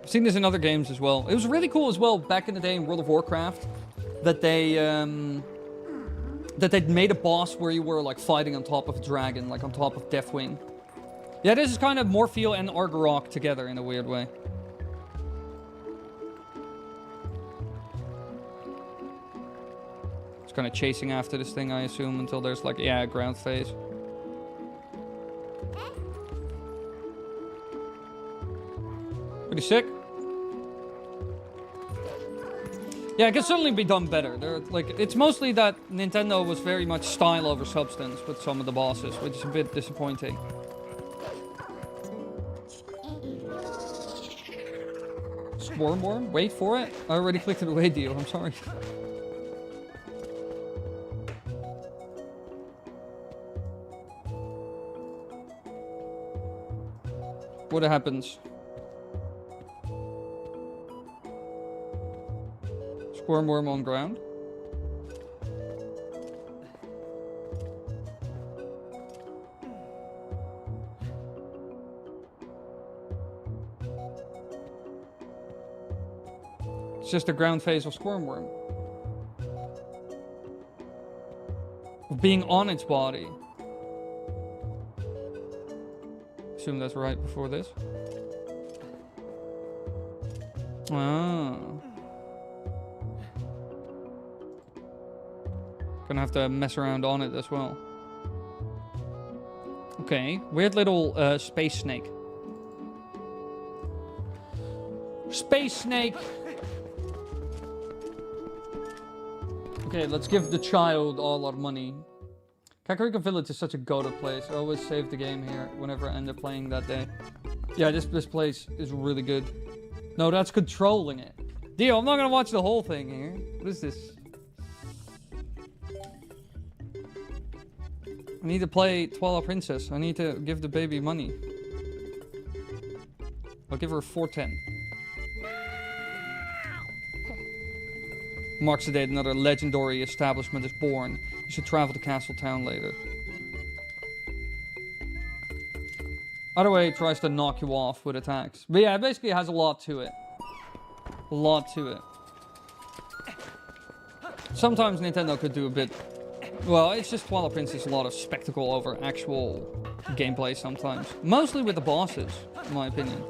I've seen this in other games as well. It was really cool as well back in the day in World of Warcraft that they made a boss where you were like fighting on top of a dragon, like on top of Deathwing. Yeah, this is kind of Morpheal and Argarok together in a weird way. It's kind of chasing after this thing, I assume, until there's like, yeah, a ground phase. Pretty sick. Yeah, it can certainly be done better. It's mostly that Nintendo was very much style over substance with some of the bosses, which is a bit disappointing. Swarmworm? Wait for it? I already clicked the away deal, I'm sorry. What happens? Squirmworm on ground. It's just a ground phase of Squirmworm. Of being on its body. Assume that's right before this. Ah. Gonna have to mess around on it as well. Okay, weird little space snake. Space snake! Okay, let's give the child all our money. Kakariko Village is such a go-to place. I always save the game here whenever I end up playing that day. Yeah, this place is really good. No, that's controlling it. Deal, I'm not gonna watch the whole thing here. What is this? I need to play Twilight Princess. I need to give the baby money. I'll give her 410. Marks the date another legendary establishment is born. You should travel to Castle Town later. Either way, it tries to knock you off with attacks. But yeah, it basically has a lot to it. A lot to it. Sometimes Nintendo could do a bit... Well, it's just Twilight Princess, a lot of spectacle over actual gameplay sometimes. Mostly with the bosses, in my opinion.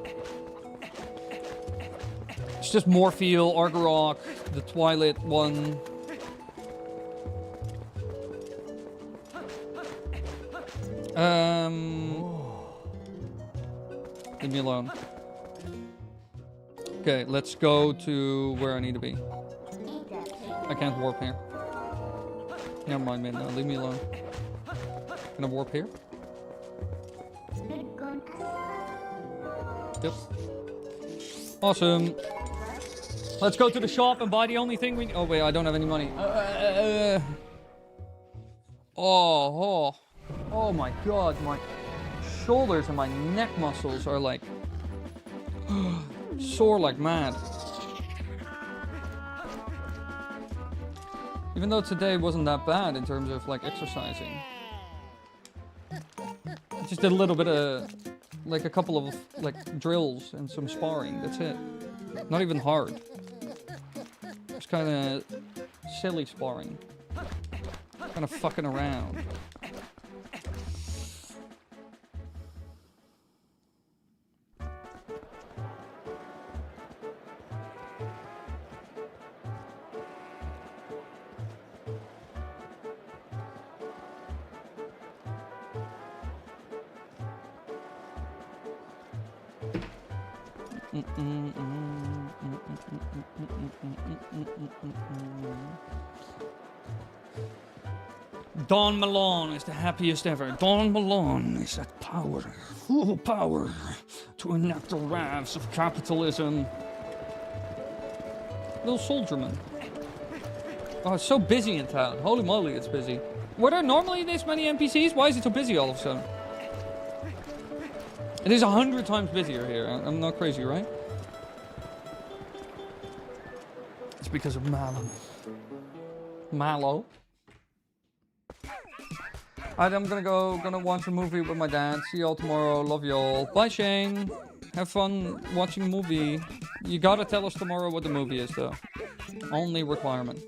It's just Morpheal, Argarok, the Twilight one. Leave me alone. Okay, let's go to where I need to be. I can't warp here. Never mind, man. No, leave me alone. Can I warp here? Yep. Awesome. Let's go to the shop and buy the only thing we... Oh, wait, I don't have any money. Oh my god. My shoulders and my neck muscles are like... sore like mad. Even though today wasn't that bad in terms of like exercising. I just did a little bit of... like a couple of like drills and some sparring. That's it. Not even hard. Just kind of silly sparring. Kind of fucking around. Don Malone is the happiest ever. Don Malone is that power, full power to enact the wraths of capitalism. Little soldierman. Oh, it's so busy in town. Holy moly, it's busy. Were there normally this many NPCs? Why is it so busy all of a sudden? It is 100 times busier here. I'm not crazy, right? It's because of Mallow. Mallow? Alright, I'm gonna watch a movie with my dad. See y'all tomorrow. Love y'all. Bye, Shane. Have fun watching a movie. You gotta tell us tomorrow what the movie is, though. Only requirement.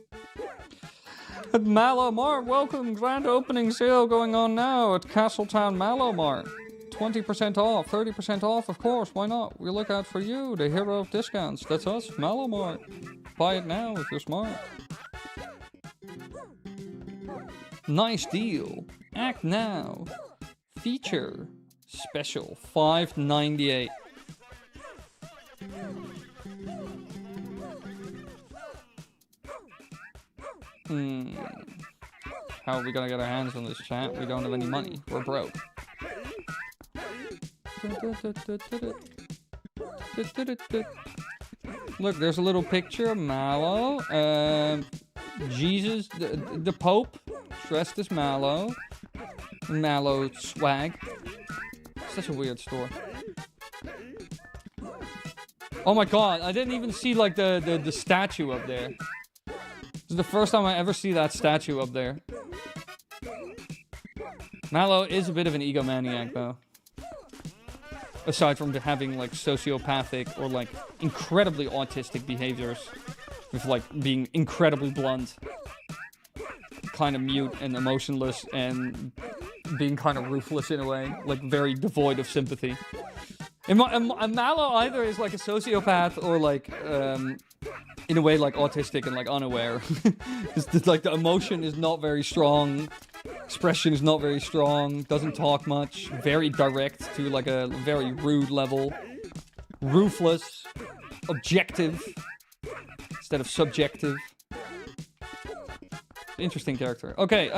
At Mallow Mart, welcome. Grand opening sale going on now at Castletown Mallow Mart. 20% off, 30% off, of course. Why not? We look out for you, the hero of discounts. That's us, Mallow Mart. Buy it now if you're smart. Nice deal. Act now. Feature. Special. $5.98. How are we gonna get our hands on this, chat? We don't have any money. We're broke. Look, there's a little picture of Mallow. Jesus, the Pope, dressed as Mallow. Mallow swag. Such a weird store. Oh my god, I didn't even see like the statue up there. This is the first time I ever see that statue up there. Mallow is a bit of an egomaniac though. Aside from having like sociopathic or like incredibly autistic behaviors. With like being incredibly blunt. Kind of mute and emotionless and being kind of ruthless in a way. Like very devoid of sympathy. And Mallow either is like a sociopath or like, in a way like autistic and like unaware. It's like the emotion is not very strong. Expression is not very strong. Doesn't talk much. Very direct to like a very rude level. Ruthless. Objective. Instead of subjective. Interesting character. Okay,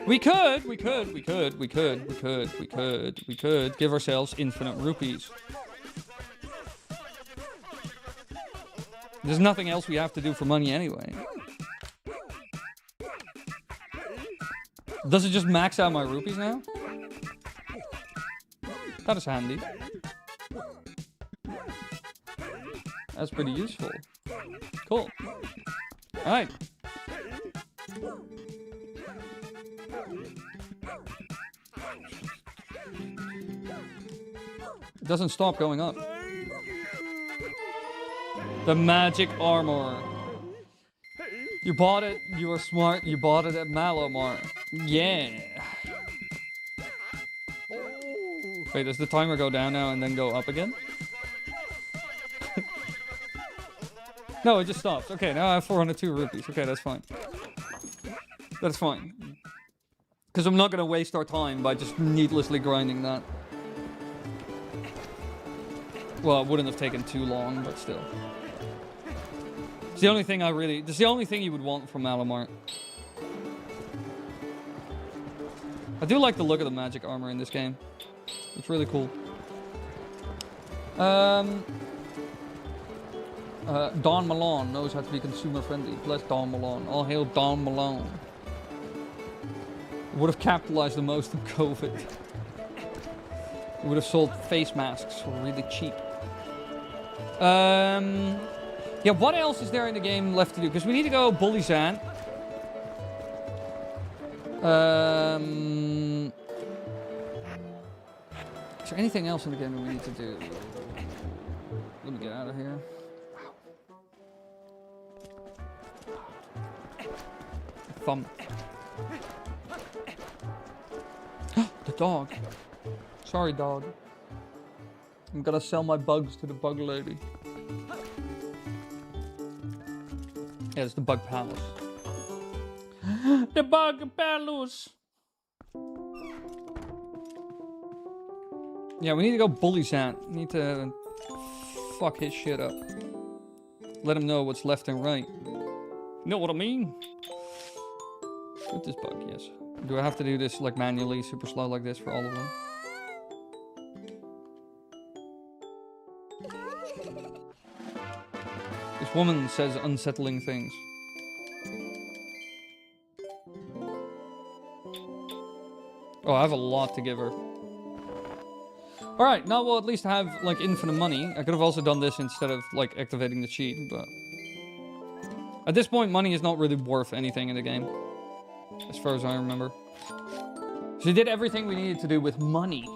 we could give ourselves infinite rupees. There's nothing else we have to do for money anyway. Does it just max out my rupees now? That is handy. That's pretty useful. Cool. Alright. It doesn't stop going up. The magic armor. You bought it. You were smart. You bought it at Malamar. Yeah. Wait, does the timer go down now and then go up again? No, it just stops. Okay, now I have 402 rupees. Okay, that's fine. That's fine. Because I'm not going to waste our time by just needlessly grinding that. Well, it wouldn't have taken too long, but still. It's the only thing I really... It's the only thing you would want from Malamar. I do like the look of the magic armor in this game. It's really cool. Don Malone knows how to be consumer friendly. Bless Don Malone. All hail Don Malone. Would have capitalized the most on COVID. Would have sold face masks for really cheap. Yeah, what else is there in the game left to do? Because we need to go bully Zan. Is there anything else in the game that we need to do? Let me get out of here. Thumb. The dog. Sorry, dog. I'm gonna sell my bugs to the bug lady. Yeah, it's the bug palace. The bug palace. Yeah, we need to go bully Sant. We need to fuck his shit up. Let him know what's left and right. Know what I mean? Shoot this bug, yes. Do I have to do this like manually, super slow like this for all of them? This woman says unsettling things. Oh, I have a lot to give her. Alright, now we'll at least have, like, infinite money. I could have also done this instead of, like, activating the cheat, but... At this point, money is not really worth anything in the game. As far as I remember. So we did everything we needed to do with money.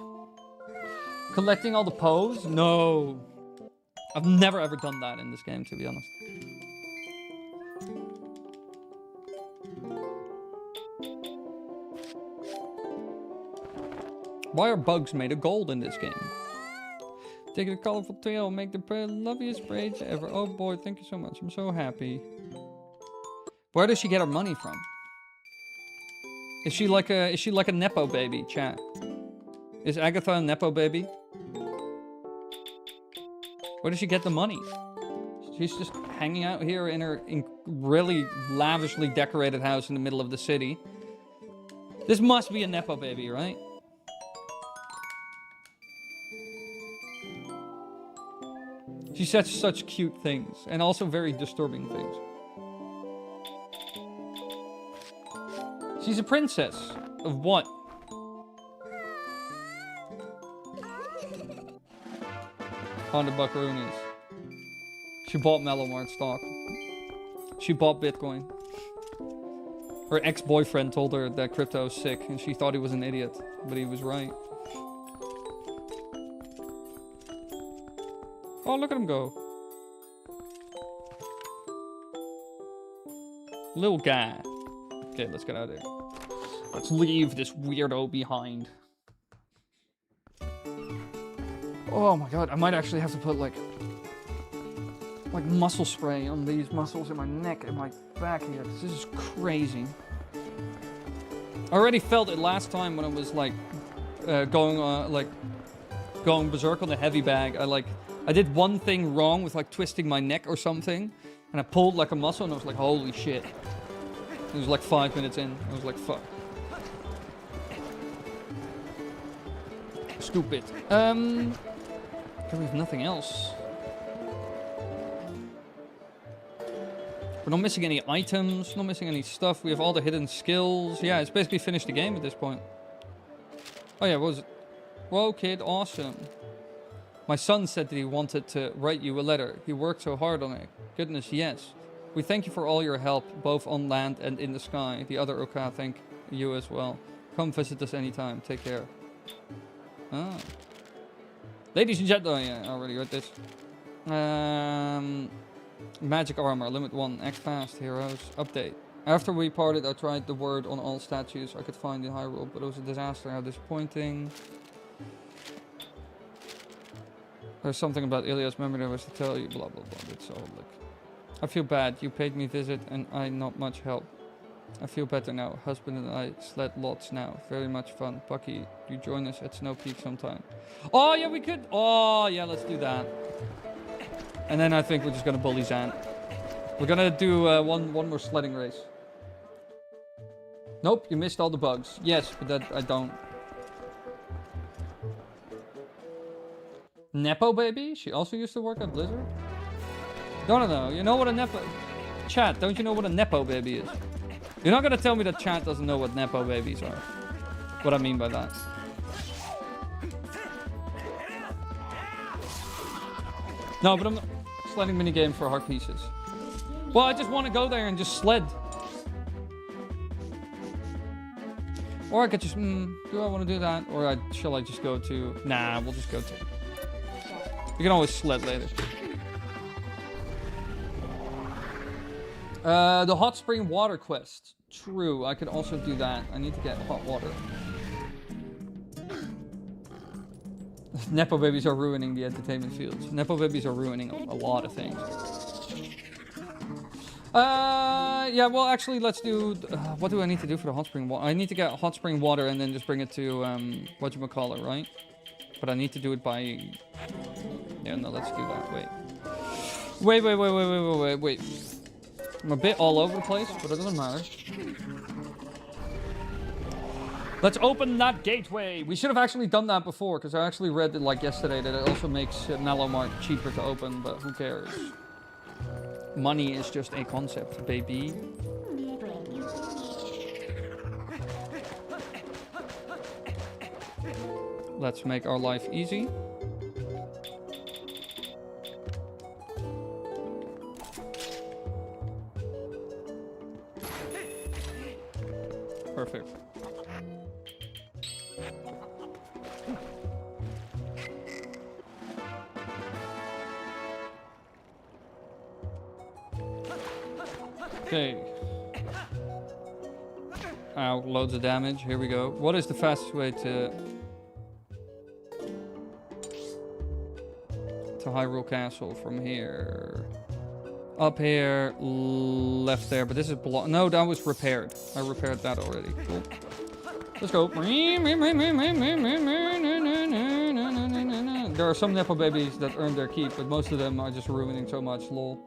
Collecting all the Poes? No. I've never ever done that in this game, to be honest. Why are bugs made of gold in this game? Take a colorful tail, make the loveliest braids ever. Oh boy, thank you so much. I'm so happy. Where does she get her money from? Is she like a nepo baby, chat? Is Agatha a nepo baby? Where does she get the money? She's just hanging out here in her really lavishly decorated house in the middle of the city. This must be a nepo baby, right? She says such cute things, and also very disturbing things. She's a princess. Of what? $100 buckaroonies. She bought Mellowmart stock. She bought Bitcoin. Her ex-boyfriend told her that crypto is sick, and she thought he was an idiot, but he was right. Oh, look at him go. Little guy. Okay, let's get out of here. Let's leave this weirdo behind. Oh my god, I might actually have to put like muscle spray on these muscles in my neck and my back here. This is crazy. I already felt it last time when I was like going berserk on the heavy bag. I did one thing wrong with like twisting my neck or something, and I pulled like a muscle and I was like, holy shit. It was like 5 minutes in. I was like, fuck. Scoop it. Okay, we have nothing else. We're not missing any items, not missing any stuff. We have all the hidden skills. Yeah, it's basically finished the game at this point. Oh yeah, what was it? Whoa, kid, awesome. My son said that he wanted to write you a letter. He worked so hard on it. Goodness, yes. We thank you for all your help, both on land and in the sky. The other Oka thank you as well. Come visit us anytime. Take care. Ah. Ladies and gentlemen, yeah, I already read this. Magic armor, limit 1, act fast, heroes. Update. After we parted, I tried the word on all statues I could find in Hyrule, but it was a disaster. How disappointing. There's something about Ilia's memory I was to tell you, blah, blah, blah. It's all like... I feel bad. You paid me visit and I not much help. I feel better now. Husband and I sled lots now. Very much fun. Bucky, you join us at Snow Peak sometime. Oh, yeah, we could. Oh, yeah, let's do that. And then I think we're just going to bully Zan. We're going to do one more sledding race. Nope, you missed all the bugs. Yes, but that I don't. Nepo baby? She also used to work at Blizzard? No. You know what a Nepo... Chat, don't you know what a Nepo baby is? You're not going to tell me that chat doesn't know what Nepo babies are. What I mean by that. No, but I'm not... Sledding minigame for hard pieces. Well, I just want to go there and just sled. Or I could just... do I want to do that? Or shall I just go to... Nah, we'll just go to... You can always sled later. The hot spring water quest. True, I could also do that. I need to get hot water. Nepo babies are ruining the entertainment fields. Nepo babies are ruining a lot of things. Yeah, well, actually, let's do... what do I need to do for the hot spring water? I need to get hot spring water and then just bring it to, whatchamacallit, right? But I need to do it by... Yeah, no, let's do that. Wait. I'm a bit all over the place, but it doesn't matter. Let's open that gateway. We should have actually done that before, because I actually read it like yesterday that it also makes Mellowmart cheaper to open, but who cares? Money is just a concept, baby. Let's make our life easy. Perfect. Okay. Ow, loads of damage. Here we go. What is the fastest way to Hyrule Castle from here? Up here, left there, but this is no, that was repaired. I repaired that already. Cool. Let's go. There are some Nepo babies that earn their keep, but most of them are just ruining so much. Lol.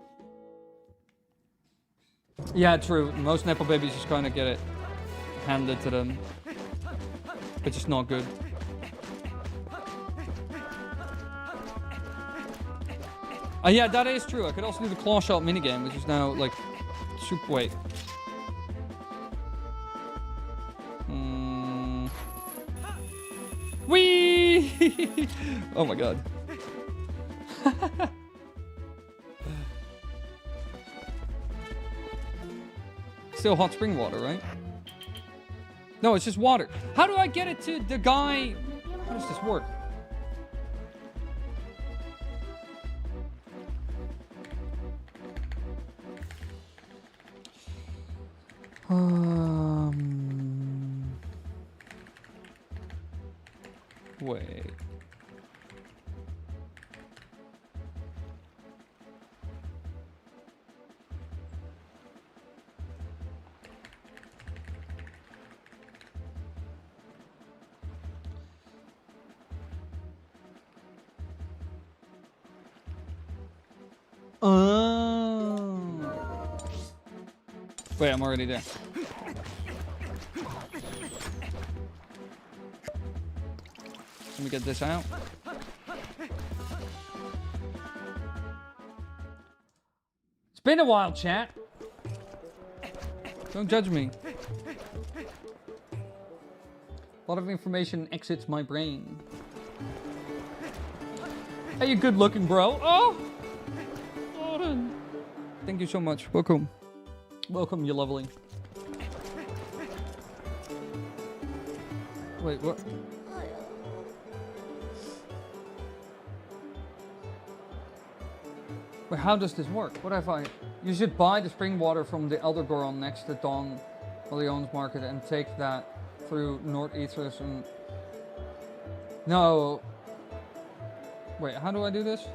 Yeah, true. Most Nepo babies just kind of get it handed to them, which is not good. Yeah, that is true. I could also do the claw shot minigame, which is now like super. Wait. Whee! Oh my god. Still hot spring water, right? No, it's just water. How do I get it to the guy? How does this work? Wait. Wait, I'm already there. Let me get this out. It's been a while, chat. Don't judge me. A lot of information exits my brain. Hey, you good looking, bro. Oh! Gordon. Thank you so much. Welcome. Welcome, you lovely. Wait, what? Wait, how does this work? What have I... You should buy the spring water from the Elder Goron next to Don Leon's market and take that through North Ethers and... No. Wait, how do I do this?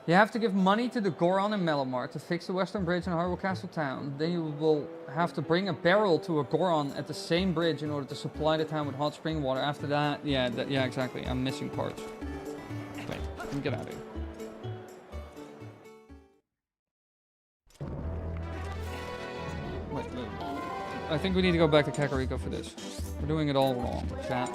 You have to give money to the Goron in Melamar to fix the western bridge in Hyrule Castle Town. Then you will have to bring a barrel to a Goron at the same bridge in order to supply the town with hot spring water. After that, yeah, exactly. I'm missing parts. Wait, let me get out of here. Wait. I think we need to go back to Kakariko for this. We're doing it all wrong, chat.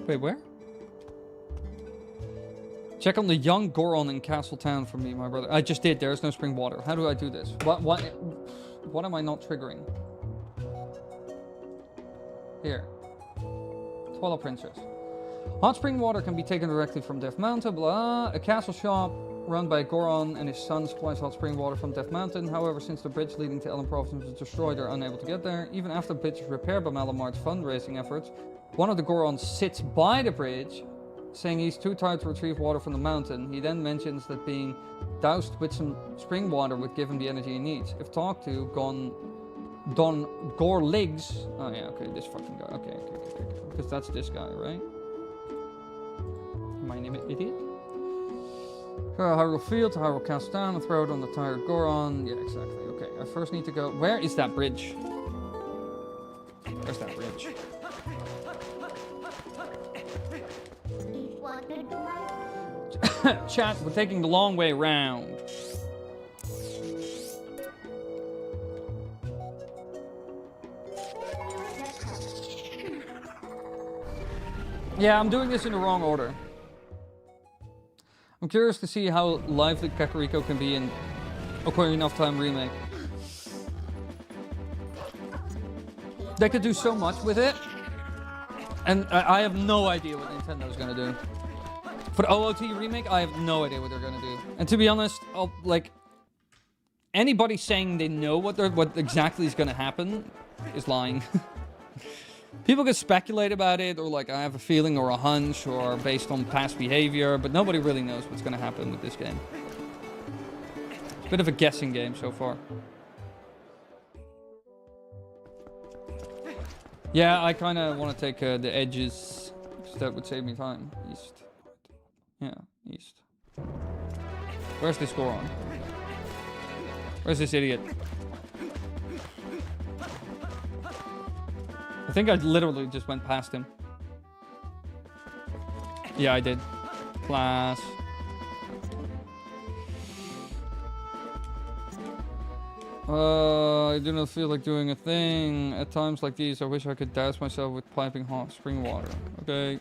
Wait, where? Check on the young Goron in Castle Town for me, my brother. I just did. There is no spring water. How do I do this? What am I not triggering? Here. Twilight Princess. Hot spring water can be taken directly from Death Mountain, blah. A castle shop run by Goron and his son supplies hot spring water from Death Mountain. However, since the bridge leading to Elen Province was destroyed, they're unable to get there. Even after the bridge is repaired by Malamar's fundraising efforts, one of the Gorons sits by the bridge, saying he's too tired to retrieve water from the mountain. He then mentions that being doused with some spring water would give him the energy he needs. If talked to, Don Gorligs... Oh yeah, okay, this fucking guy. Okay. Because that's this guy, right? Am I an idiot? Hyrule Field to Hyrule Castle Town and throw it on the tired Goron. Yeah, exactly. Okay, I first need to go... Where is that bridge? Where's that bridge? Chat, we're taking the long way round. Yeah, I'm doing this in the wrong order. I'm curious to see how lively Kakariko can be in Ocarina of Time Remake. They could do so much with it, and I have no idea what Nintendo's gonna do. For the OOT remake, I have no idea what they're gonna do. And to be honest, like anybody saying they know what exactly is gonna happen is lying. People can speculate about it, or like I have a feeling or a hunch, or based on past behavior, but nobody really knows what's gonna happen with this game. It's a bit of a guessing game so far. Yeah, I kind of want to take the edges, because that would save me time. East. Yeah, east. Where's this Goron? Where's this idiot? I think I literally just went past him. Yeah, I did. Class. I do not feel like doing a thing. At times like these, I wish I could douse myself with piping hot spring water. Okay.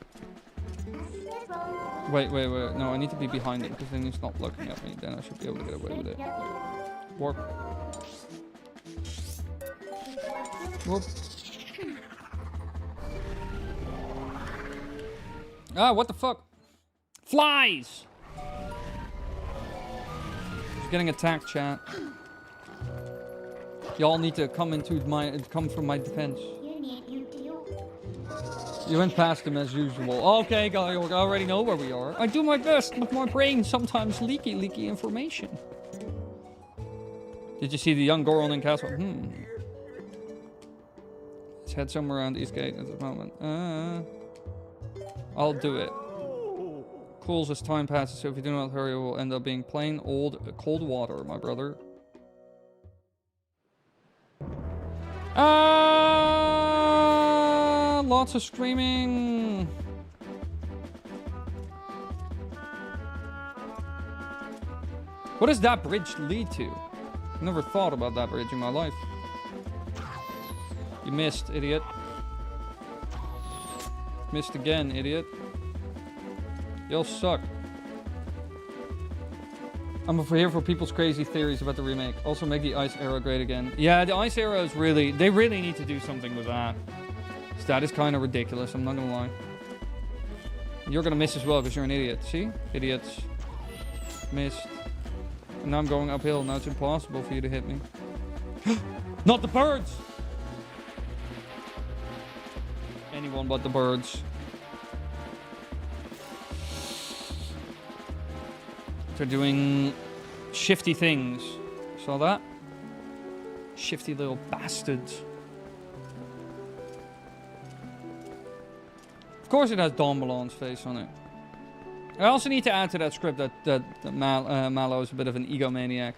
Wait. No, I need to be behind him, because then he's not looking at me. Then I should be able to get away with it. Warp. Whoop. Ah, what the fuck? Flies! He's getting attacked, chat. Y'all need to come from my defense. You went past him as usual. Okay, guy, you already know where we are. I do my best, but my brain sometimes leaky information. Did you see the young Goron in Castle? Let's head somewhere around Eastgate at the moment. I'll do it. cools as time passes, so if you do not hurry, it will end up being plain old cold water, my brother. Lots of screaming. What does that bridge lead to? Never thought about that bridge in my life. You missed, idiot. Missed again, idiot. Y'all suck. I'm here for people's crazy theories about the remake. Also make the ice arrow great again. Yeah, the ice arrow is really... They really need to do something with that. So that is kind of ridiculous, I'm not gonna lie. You're gonna miss as well because you're an idiot. See? Idiots. Missed. And now I'm going uphill. Now it's impossible for you to hit me. Not the birds! Anyone but the birds. They're doing shifty things. Saw that? Shifty little bastards. Of course it has Don Malon's face on it. I also need to add to that script that Mallow is a bit of an egomaniac.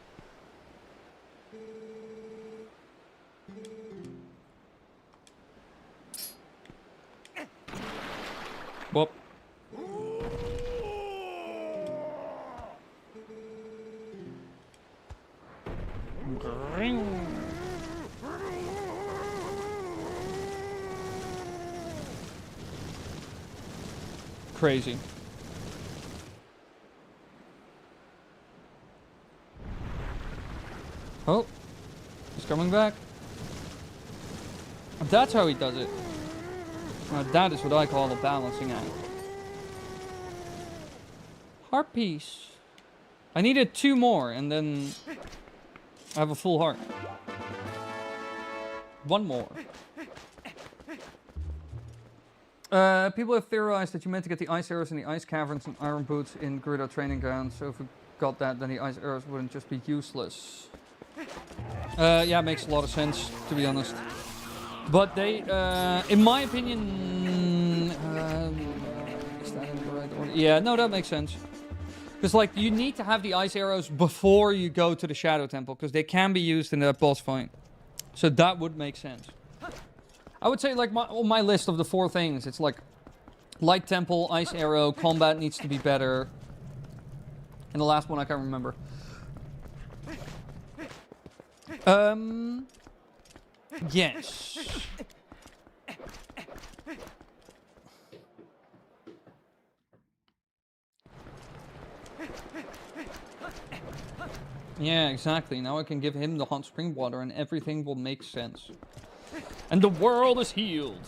Whoop. Crazy. Oh, he's coming back. That's how he does it. Now that is what I call a balancing act. Heart piece. I needed 2 more and then I have a full heart. 1 more. People have theorized that you meant to get the ice arrows in the ice caverns and iron boots in Gerudo training ground. So if we got that, then the ice arrows wouldn't just be useless. Yeah, it makes a lot of sense, to be honest. But they, in my opinion, is that in the right order? Yeah, no, that makes sense. Because, like, you need to have the ice arrows before you go to the Shadow Temple, because they can be used in that boss fight. So that would make sense. I would say, like, on my list of the 4 things, it's like Light Temple, Ice Arrow, combat needs to be better. And the last one I can't remember. Yes. Yeah, exactly. Now I can give him the hot spring water and everything will make sense. And the world is healed.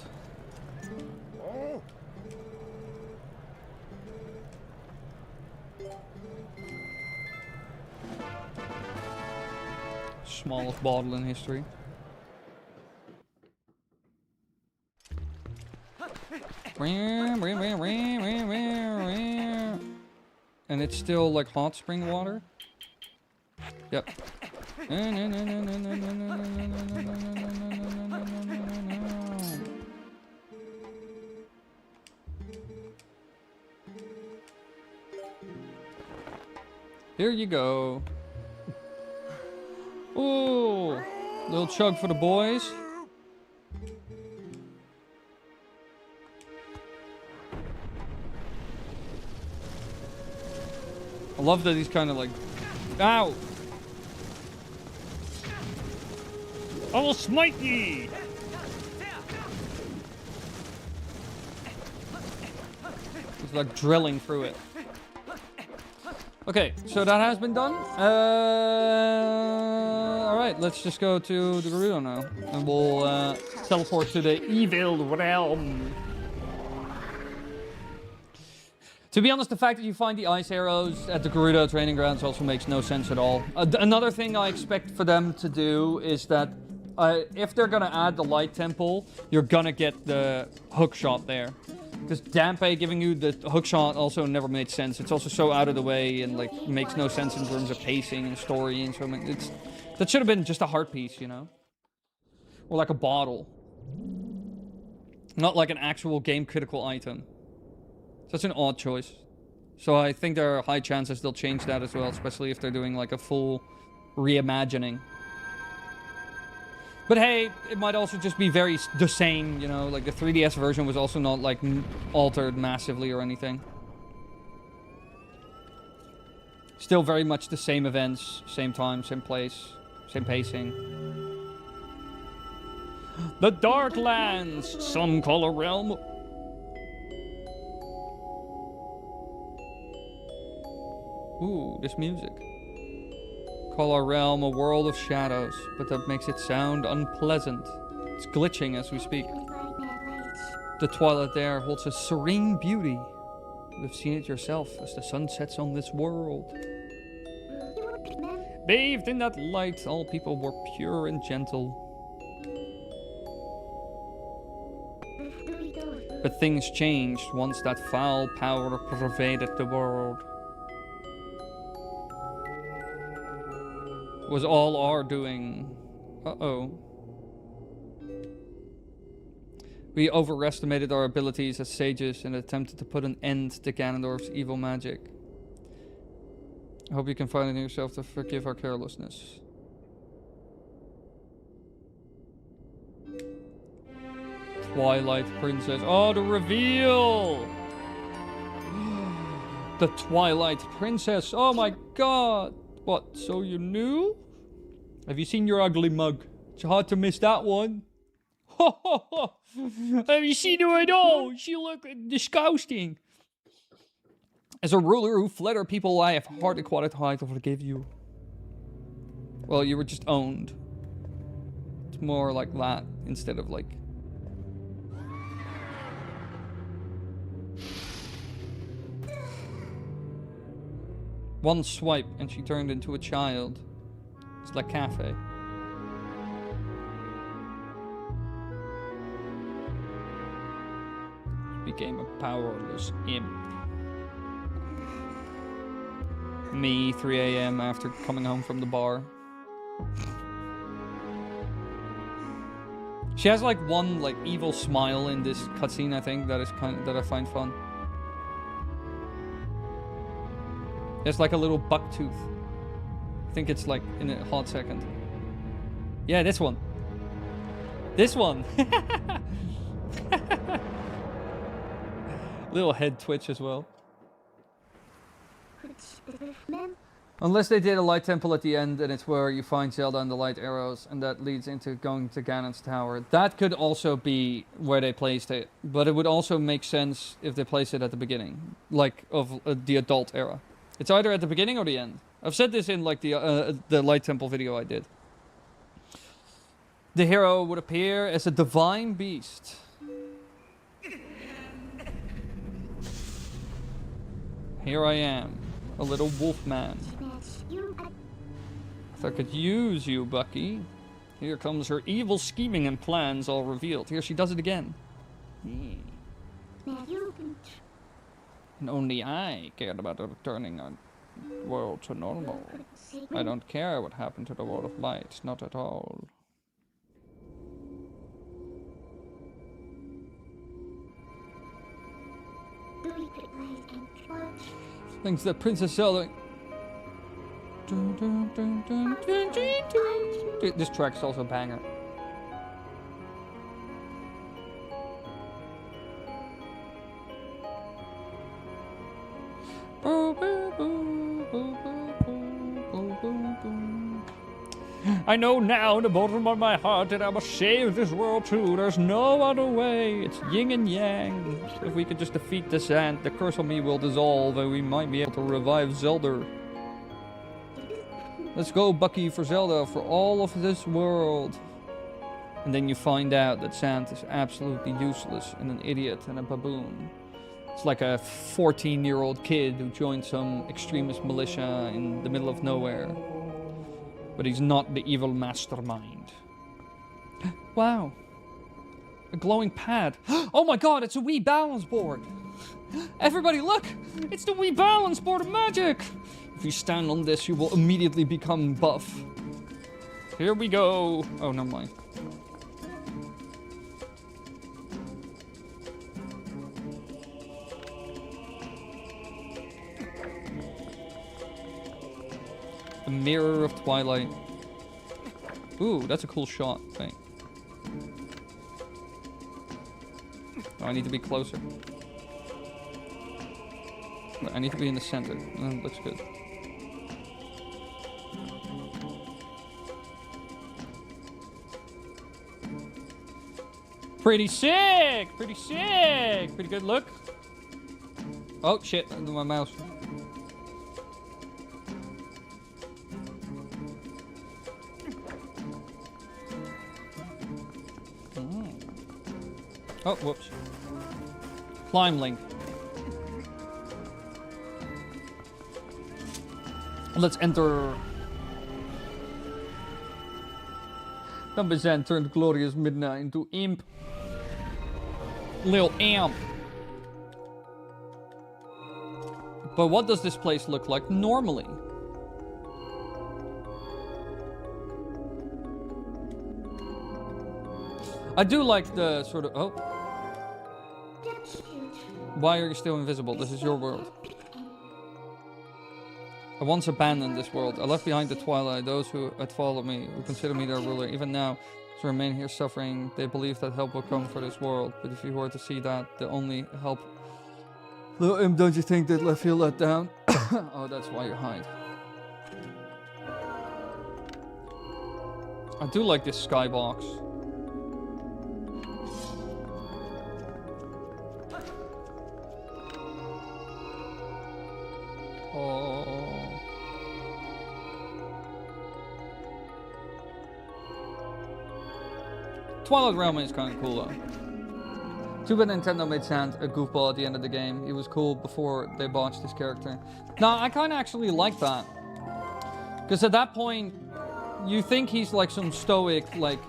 Smallest bottle in history. And it's still like hot spring water? Yep. Here you go. Ooh, little chug for the boys. I love that he's kind of like, ow! I will smite ye! He's like drilling through it. Okay, so that has been done. Alright, let's just go to the Gerudo now. And we'll teleport to the evil realm. To be honest, the fact that you find the ice arrows at the Gerudo training grounds also makes no sense at all. Another thing I expect for them to do is that if they're gonna add the light temple, you're gonna get the hook shot there. Because Dampe giving you the hook shot also never made sense. It's also so out of the way and like makes no sense in terms of pacing and story and so on. That should have been just a heart piece, you know? Or like a bottle. Not like an actual game critical item. Such an odd choice. So I think there are high chances they'll change that as well, especially if they're doing like a full reimagining. But hey, it might also just be the same, you know, like the 3DS version was also not like altered massively or anything. Still very much the same events, same time, same place, same pacing. The Dark Lands, some call a realm. Ooh, this music. Call our realm a world of shadows, but that makes it sound unpleasant. It's glitching as we speak. The twilight there holds a serene beauty. You've seen it yourself as the sun sets on this world. Bathed in that light, all people were pure and gentle. But things changed once that foul power pervaded the world. Was all our doing. Uh-oh. We overestimated our abilities as sages and attempted to put an end to Ganondorf's evil magic. I hope you can find it in yourself to forgive our carelessness. Twilight Princess. Oh, the reveal! The Twilight Princess. Oh my god. What, so you knew? Have you seen your ugly mug? It's hard to miss that one. Ho ho ho! Have you seen her at all? She look disgusting. As a ruler who flatter people, I have hardly quite high to forgive you. Well, you were just owned. It's more like that instead of like... One swipe and she turned into a child. It's like cafe. She became a powerless imp. Me, 3 a.m. after coming home from the bar. She has like one like evil smile in this cutscene, I think, that I find fun. There's like a little buck tooth. I think it's like in a hot second. Yeah, this one. This one. Little head twitch as well. Unless they did a light temple at the end and it's where you find Zelda and the light arrows and that leads into going to Ganon's tower. That could also be where they placed it. But it would also make sense if they placed it at the beginning. Like of the adult era. It's either at the beginning or the end. I've said this in like the Light Temple video I did. The hero would appear as a divine beast. Here I am, a little wolf man. If I could use you, Bucky. Here comes her evil scheming and plans all revealed. Here she does it again. And only I cared about returning our world to normal. I don't care what happened to the world of light, not at all. Thanks to Princess Zelda. This track's also a banger. I know now in the bottom of my heart that I must save this world too. There's no other way. It's yin and yang. If we could just defeat the sand, the curse on me will dissolve and we might be able to revive Zelda. Let's go, Bucky, for Zelda, for all of this world. And then you find out that Sand is absolutely useless and an idiot and a baboon. It's like a 14-year-old kid who joined some extremist militia in the middle of nowhere. But he's not the evil mastermind. Wow. A glowing pad. Oh my god, it's a Wii balance board. Everybody look! It's the Wii balance board of magic! If you stand on this, you will immediately become buff. Here we go. Oh, never mind. Mirror of Twilight. Ooh, that's a cool shot. Wait. Oh, I need to be closer. Wait, I need to be in the center. Looks good. Pretty sick! Pretty sick! Pretty good look. Oh, shit. My mouse. Oh, whoops. Climb link. Let's enter. Dumbezan turned glorious midnight into imp. Lil amp. But what does this place look like normally? I do like the sort of... Oh. Why are you still invisible? This is your world. I once abandoned this world. I left behind the Twilight, those who had followed me, who consider me their ruler. Even now, to remain here suffering, they believe that help will come for this world. But if you were to see that, the only help... Don't you think that I feel let down? Oh, that's why you hide. I do like this skybox. Oh. Twilight Realm is kind of cool though. Too bad Nintendo made Sand a goofball at the end of the game. He was cool before they botched his character. Now, I kind of actually like that. Because at that point, you think he's like some stoic, like,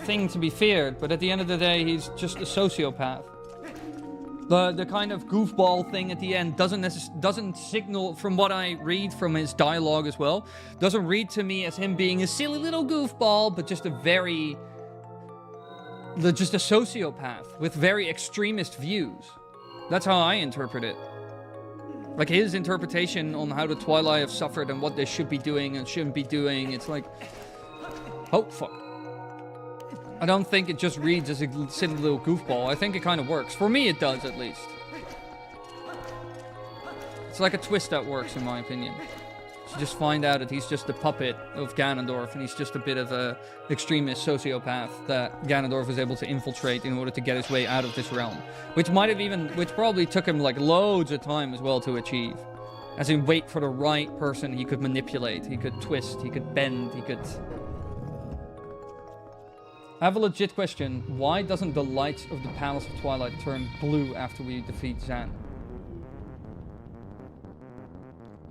thing to be feared. But at the end of the day, he's just a sociopath. The kind of goofball thing at the end doesn't signal, from what I read from his dialogue as well, doesn't read to me as him being a silly little goofball, but just a very... just a sociopath with very extremist views. That's how I interpret it. Like his interpretation on how the Twilight have suffered and what they should be doing and shouldn't be doing. It's like, oh fuck. I don't think it just reads as a silly little goofball. I think it kind of works. For me, it does at least. It's like a twist that works, in my opinion. You just find out that he's just a puppet of Ganondorf, and he's just a bit of a extremist sociopath that Ganondorf was able to infiltrate in order to get his way out of this realm. Which probably took him like loads of time as well to achieve. As in wait for the right person he could manipulate, he could twist, he could bend, he could... I have a legit question. Why doesn't the lights of the Palace of Twilight turn blue after we defeat Zan?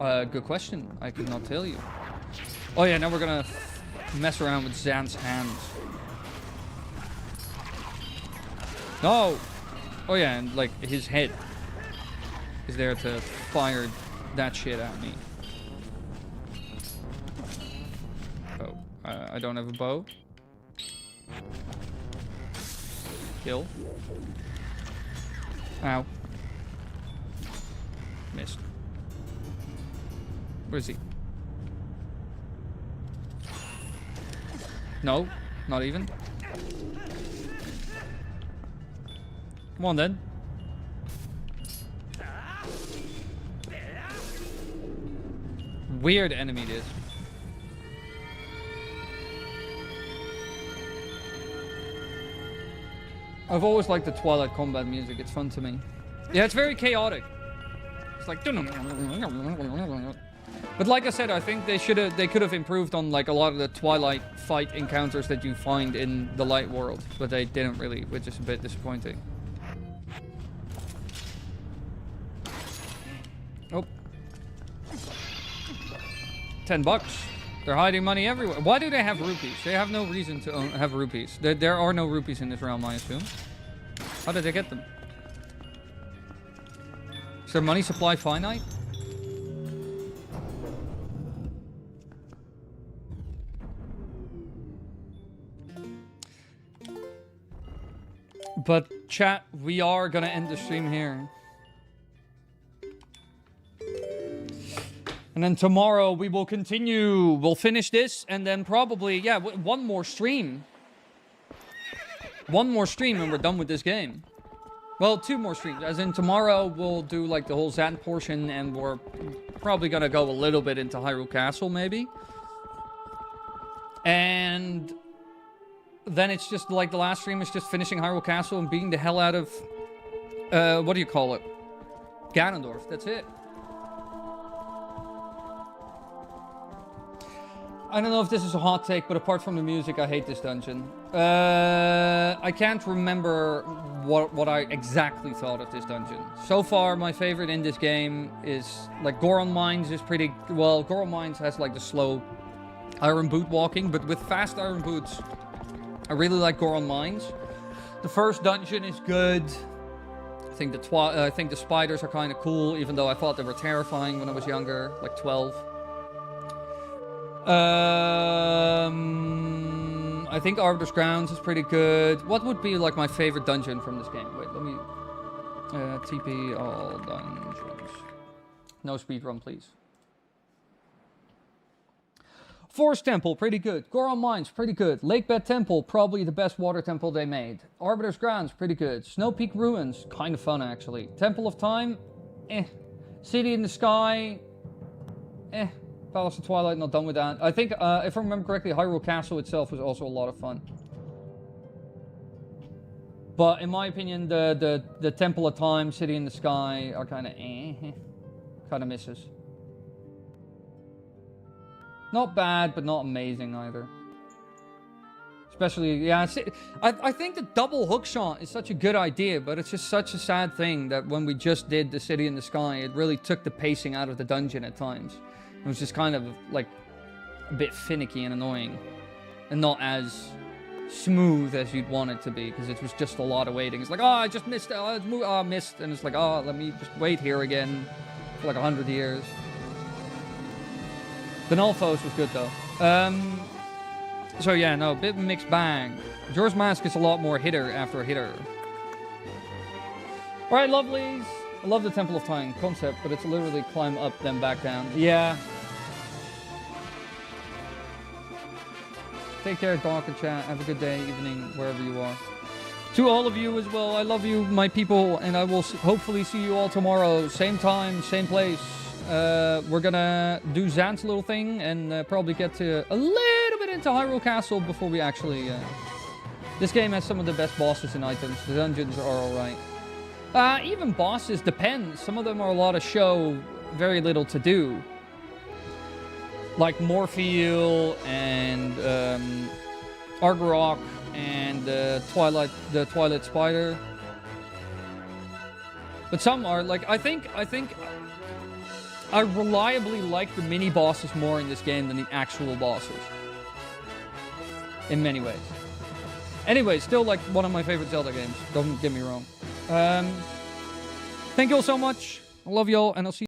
Good question. I could not tell you. Oh yeah, now we're gonna mess around with Zan's hands. No! Oh yeah, and like his head is there to fire that shit at me. Oh, I don't have a bow. Kill. Ow. Missed. Where is he? No, not even. Come on then. Weird enemy this. I've always liked the Twilight combat music. It's fun to me. Yeah, it's very chaotic. It's like... But like I said, I think they could have improved on like a lot of the Twilight fight encounters that you find in the Light world, but they didn't really, which is a bit disappointing. Oh. $10. They're hiding money everywhere. Why do they have rupees? They have no reason to have rupees. There are no rupees in this realm, I assume. How did they get them? Is their money supply finite? But chat, we are gonna end the stream here. And then tomorrow we will continue. We'll finish this and then probably, yeah, one more stream. One more stream and we're done with this game. Well, 2 more streams. As in tomorrow we'll do like the whole Zan portion and we're probably gonna go a little bit into Hyrule Castle maybe. And then it's just like the last stream is just finishing Hyrule Castle and beating the hell out of, what do you call it? Ganondorf. That's it. I don't know if this is a hot take, but apart from the music, I hate this dungeon. I can't remember what I exactly thought of this dungeon. So far, my favorite in this game is, like, Goron Mines is pretty... Well, Goron Mines has, like, the slow iron boot walking, but with fast iron boots, I really like Goron Mines. The first dungeon is good. I think the spiders are kind of cool, even though I thought they were terrifying when I was younger, like 12. I think Arbiter's Grounds is pretty good. What would be like my favorite dungeon from this game? Wait, let me TP all dungeons. No speedrun, please. Forest Temple, pretty good. Goron Mines, pretty good. Lakebed Temple, probably the best water temple they made. Arbiter's Grounds, pretty good. Snow Peak Ruins, kind of fun actually. Temple of Time, eh. City in the Sky, eh. Palace of Twilight, not done with that. I think, if I remember correctly, Hyrule Castle itself was also a lot of fun. But in my opinion, the Temple of Time, City in the Sky are kind of eh. Kind of misses. Not bad, but not amazing either. Especially, yeah, I think the double hookshot is such a good idea, but it's just such a sad thing that when we just did the City in the Sky, it really took the pacing out of the dungeon at times. It was just kind of, like, a bit finicky and annoying. And not as smooth as you'd want it to be, because it was just a lot of waiting. It's like, oh, I just missed it. Oh, I missed. And it's like, oh, let me just wait here again for like 100 years. The Nulfos was good, though. So, yeah, no, a bit of a mixed bag. Majora's Mask is a lot more hitter after a hitter. All right, lovelies. I love the Temple of Time concept, but it's literally climb up, then back down. Yeah. Take care, Doc and chat. Have a good day, evening, wherever you are. To all of you as well, I love you, my people, and I will hopefully see you all tomorrow. Same time, same place. We're gonna do Zan's little thing and probably get to a little bit into Hyrule Castle before we actually... This game has some of the best bosses and items. The dungeons are alright. Even bosses depends. Some of them are a lot of show, very little to do. Like Morpheal and Argarok and the Twilight Spider. But some are like I think I reliably like the mini bosses more in this game than the actual bosses. In many ways. Anyway, still like one of my favorite Zelda games. Don't get me wrong. Thank you all so much. I love you all, and I'll see you.